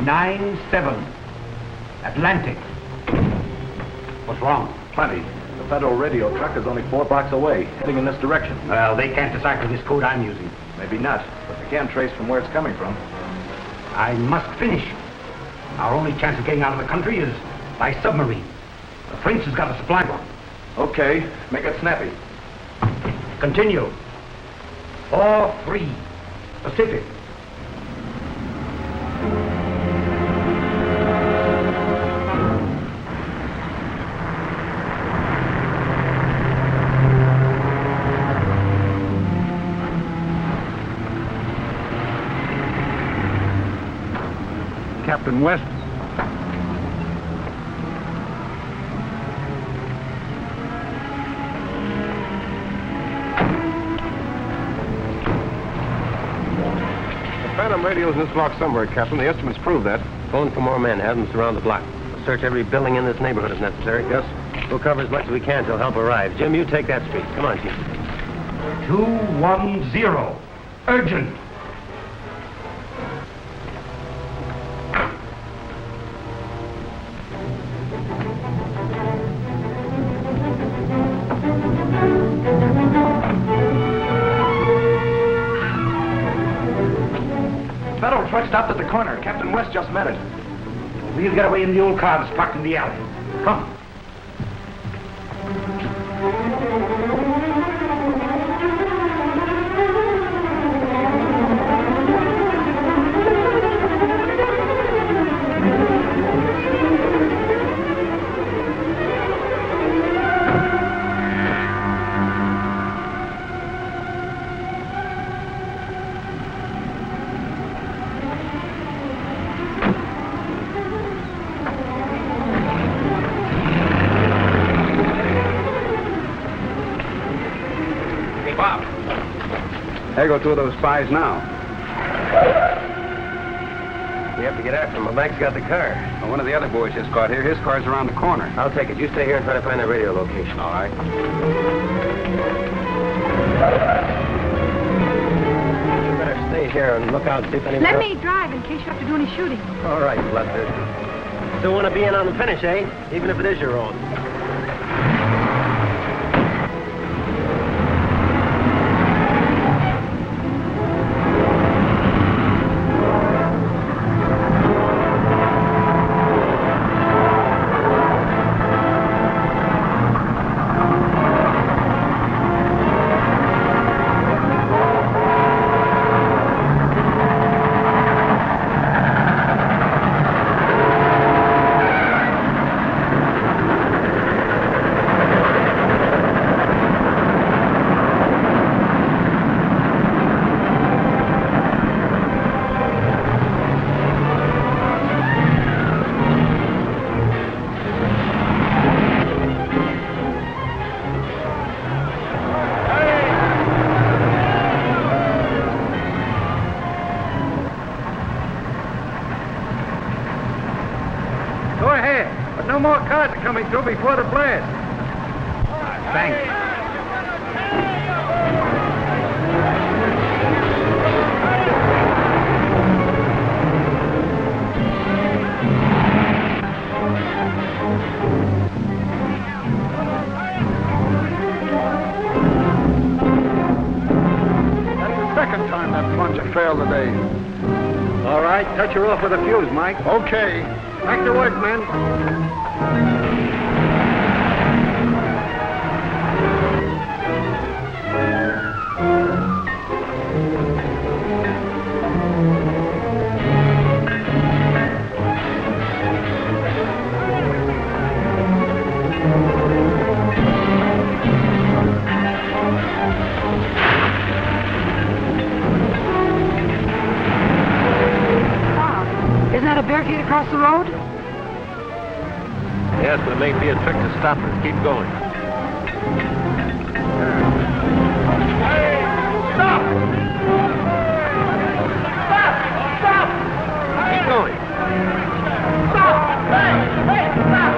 97. Atlantic. What's wrong? Plenty. The Federal radio truck is only 4 blocks away, heading in this direction. Well, they can't decipher this code I'm using. Maybe not, but they can trace from where it's coming from. I must finish. Our only chance of getting out of the country is by submarine. The Prince has got a supply one. Okay, make it snappy. Continue. 4-3. Pacific. Captain West. Phantom radio's in this block somewhere, Captain. The estimates prove that. Phone for more men. Have them surround the block. We'll search every building in this neighborhood if necessary. Gus? We'll cover as much as we can till help arrives. Jim, you take that street. Come on, Jim. 210. Urgent. Federal truck stopped at the corner. Captain West just met it. We'll get away in the old car that's parked in the alley. Come. There go 2 of those spies now. We have to get after him. Mike's got the car. Well, one of the other boys just got here. His car's around the corner. I'll take it. You stay here and try to find the radio location. All right. You better stay here and look out and see if anyone... Let me drive in case you have to do any shooting. All right, Lester. Still want to be in on the finish, eh? Even if it is your own. Coming through before the blast. Thanks. That's the second time that plunger failed today. All right, touch her off with a fuse, Mike. Okay. Back to work, men. Isn't that a barricade across the road? Yes, but it may be a trick to stop her. Keep going. Stop! Stop! Stop! Keep going. Stop! Hey! Hey! Stop!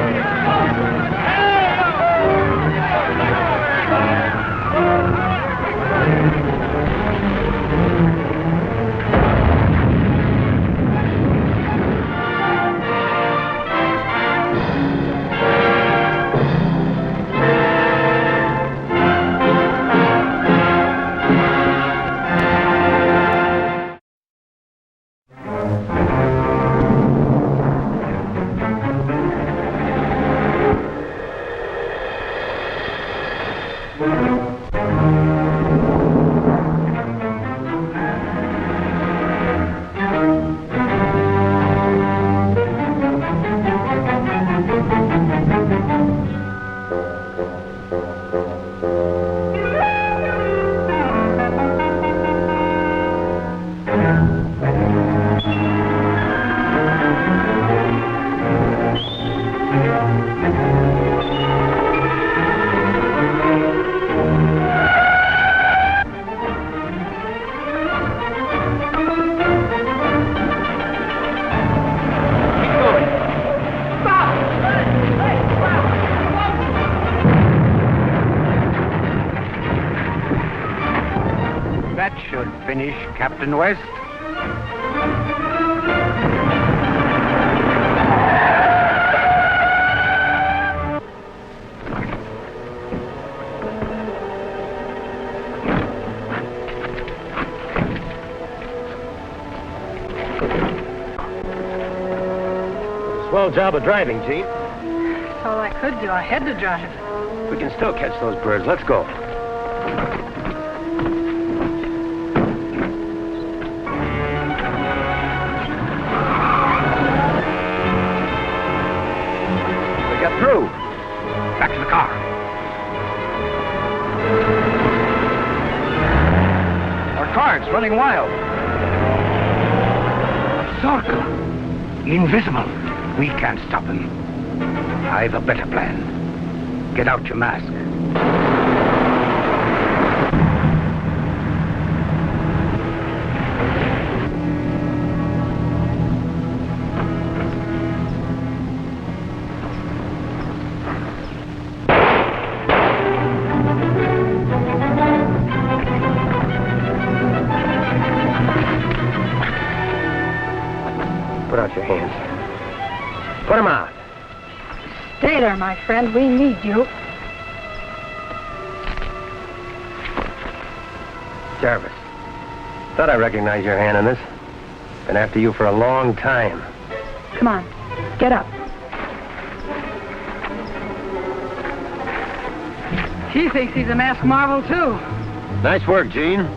That should finish, Captain West. Swell job of driving, Chief. That's all I could do. I had to drive. We can still catch those birds. Let's go. We got through. Back to the car. Our car's running wild. Zorka. Invisible. We can't stop him. I've a better plan. Get out your mask. Put out your hands. Put them out. Stay there, my friend. We need you. Jarvis. Thought I recognized your hand in this. Been after you for a long time. Come on. Get up. He thinks he's a masked marvel, too. Nice work, Gene.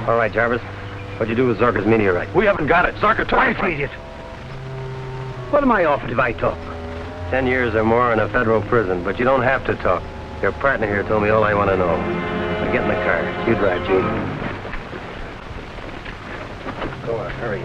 All right, Jarvis. What'd you do with Zorka's meteorite? We haven't got it. Zorka took it. Idiot. What am I offered if I talk? 10 years or more in a federal prison, but you don't have to talk. Your partner here told me all I want to know. Now get in the car. You drive, Gene. Go on, hurry.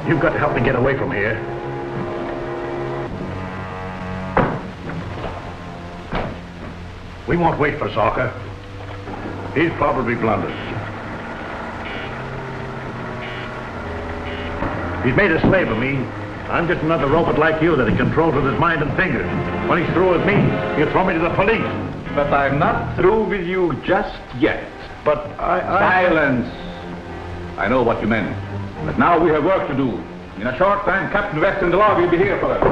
You've got to help me get away from here. We won't wait for Zorka. He's probably blundered. He's made a slave of me. I'm just another robot like you that he controls with his mind and fingers. When he's through with me, he'll throw me to the police. But I'm not through with you just yet. But Silence! I know what you meant. But now we have work to do. In a short time, Captain West and the law will be here for us.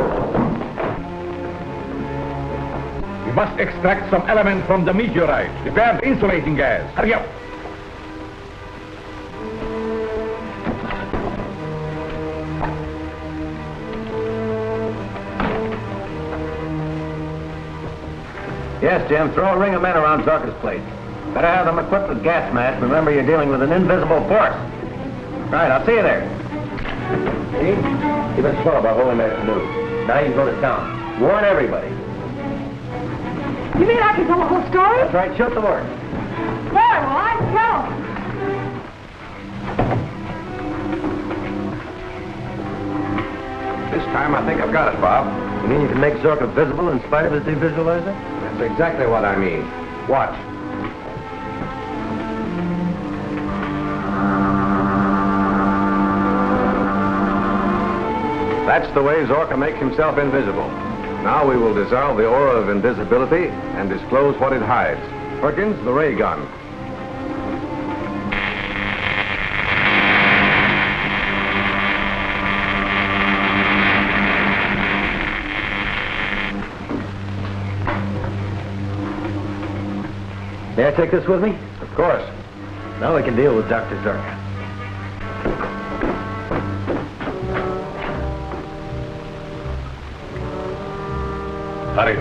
We must extract some element from the meteorite. Prepare the insulating gas. Hurry up! Yes, Jim, throw a ring of men around Zorka's place. Better have them equipped with gas masks. Remember, you're dealing with an invisible force. Right, I'll see you there. See? You've been slow about holding that canoe. Now you can go to town. Warn everybody. You mean I can tell the whole story? That's right, shoot the word. Boy, well, I tell 'em. This time I think I've got it, Bob. You mean you can make Zorka visible in spite of his devisualizer? That's exactly what I mean. Watch. That's the way Zorka makes himself invisible. Now we will dissolve the aura of invisibility and disclose what it hides. Perkins, the ray gun. May I take this with me? Of course. Now we can deal with Dr. Zorka. Hurry.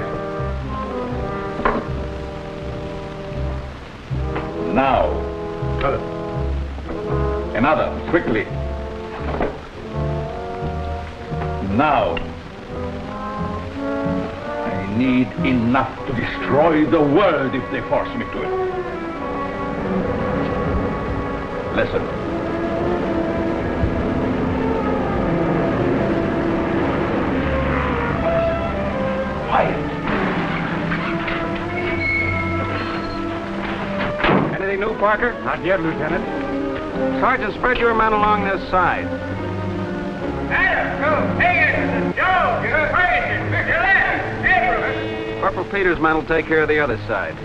Now. Another, quickly. Now. I need enough to destroy the world if they force me to it. Listen. Quiet. Anything new, Parker? Not yet, Lieutenant. Sergeant, spread your men along this side. Corporal Peters' men will take care of the other side.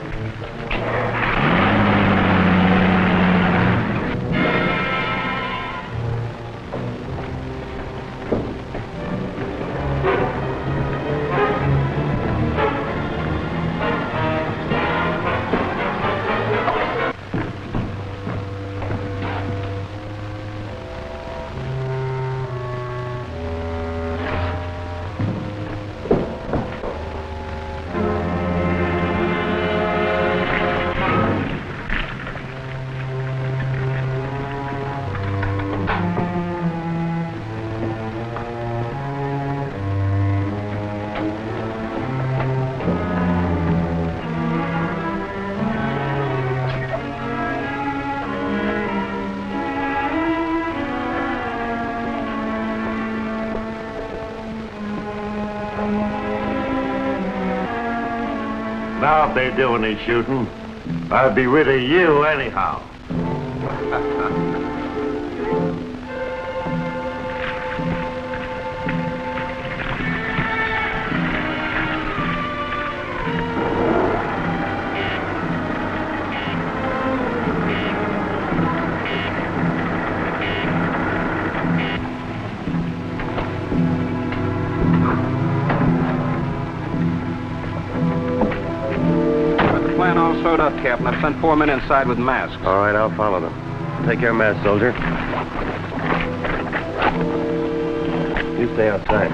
Now if they do any shooting, I'll be rid of you anyhow. All sewed up, Captain. I've sent 4 men inside with masks. All right, I'll follow them. Take care, masked soldier. You stay outside.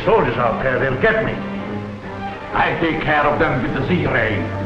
Soldiers out there, they'll get me. I'll take care of them with the Z-ray.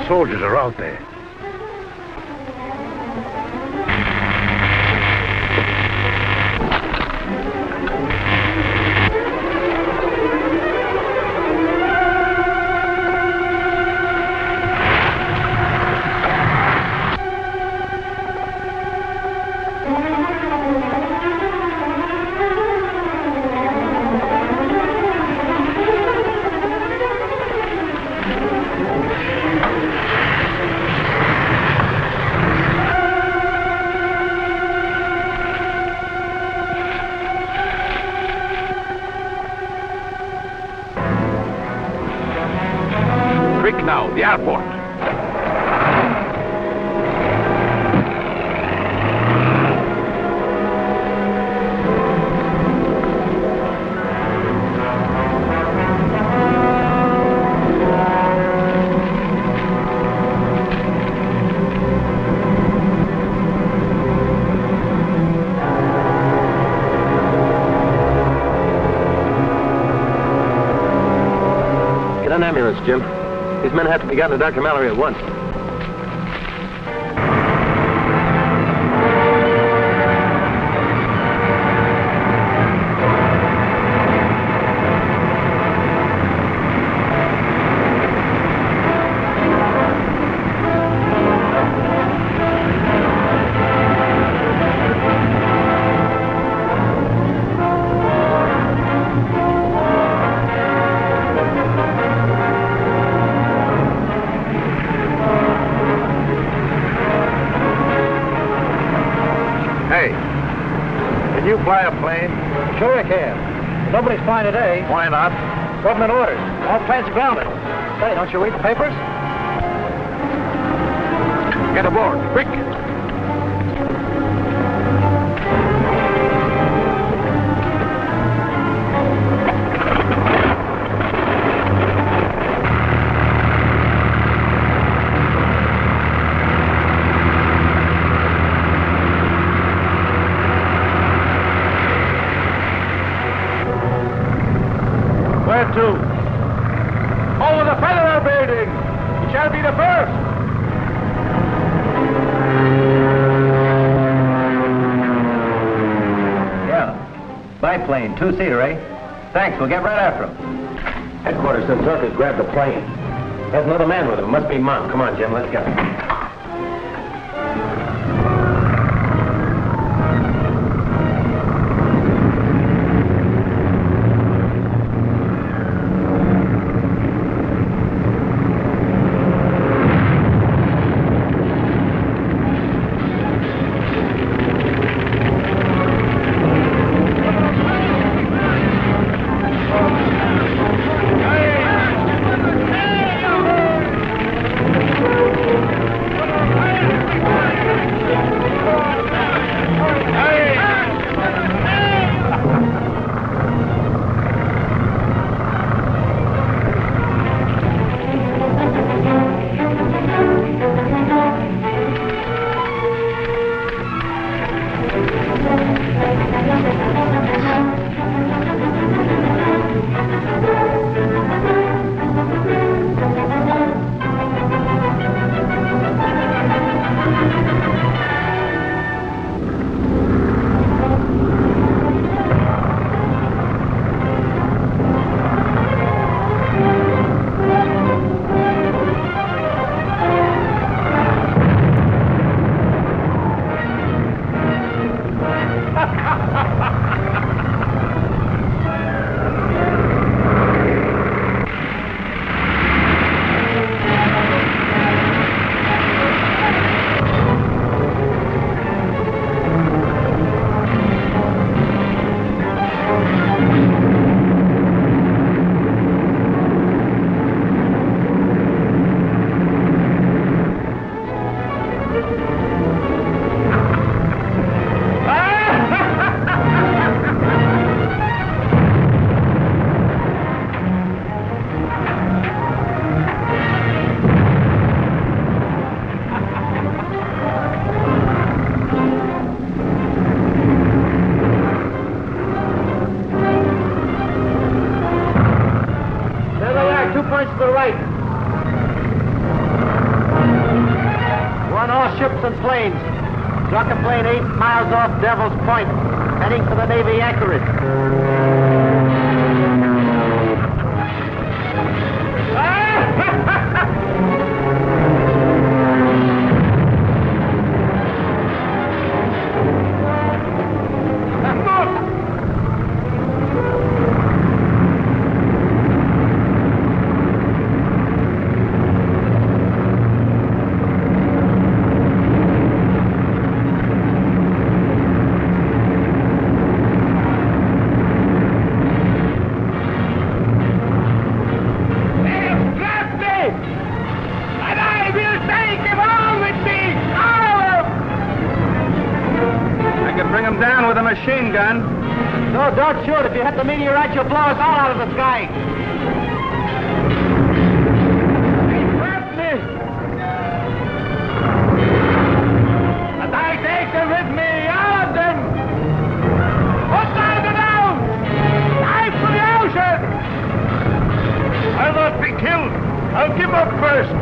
Soldiers are out there. Now, the airport. Get an ambulance, Jim. These men have to be gotten to Dr. Mallory at once. You fly a plane? Sure I can. Nobody's flying today. Why not? Government orders. All planes are grounded. Say, don't you read the papers? Get aboard, quick! Where to? Over the Federal Building! We shall be the first! Yeah. Biplane, two-seater, eh? Thanks, we'll get right after him. Headquarters says Zerka's grabbed the plane. There's another man with him. Must be Mom. Come on, Jim, let's go. points to the right. Run all ships and planes. Struck a plane 8 miles off Devil's Point, heading for the Navy anchorage. Machine gun. No, don't shoot. If you hit the meteorite, you'll blow us all out of the sky. They trapped me. And I take them with me, all of them. Put down the down. Dive for the ocean. I'll not be killed. I'll give up first.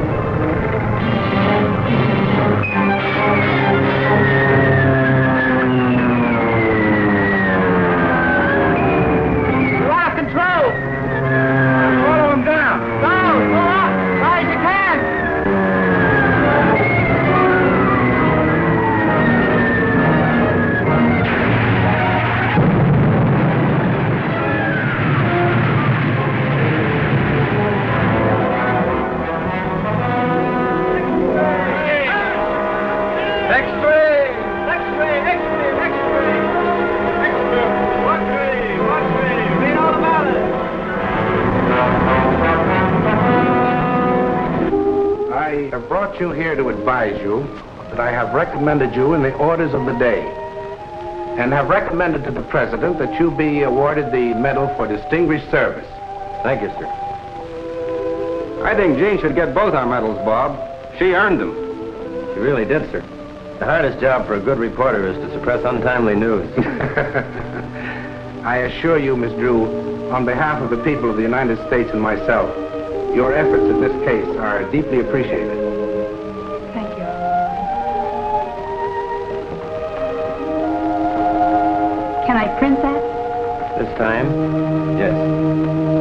Follow him down. Go up. Try as you can. X-ray! X-ray! X-ray! X-ray! X-ray! Watch me! Watch me! Read all about it! I have brought you here to advise you that I have recommended you in the orders of the day and have recommended to the President that you be awarded the Medal for Distinguished Service. Thank you, sir. I think Jean should get both our medals, Bob. She earned them. She really did, sir. The hardest job for a good reporter is to suppress untimely news. I assure you, Miss Drew, on behalf of the people of the United States and myself, your efforts in this case are deeply appreciated. Thank you. Can I print that? This time, yes.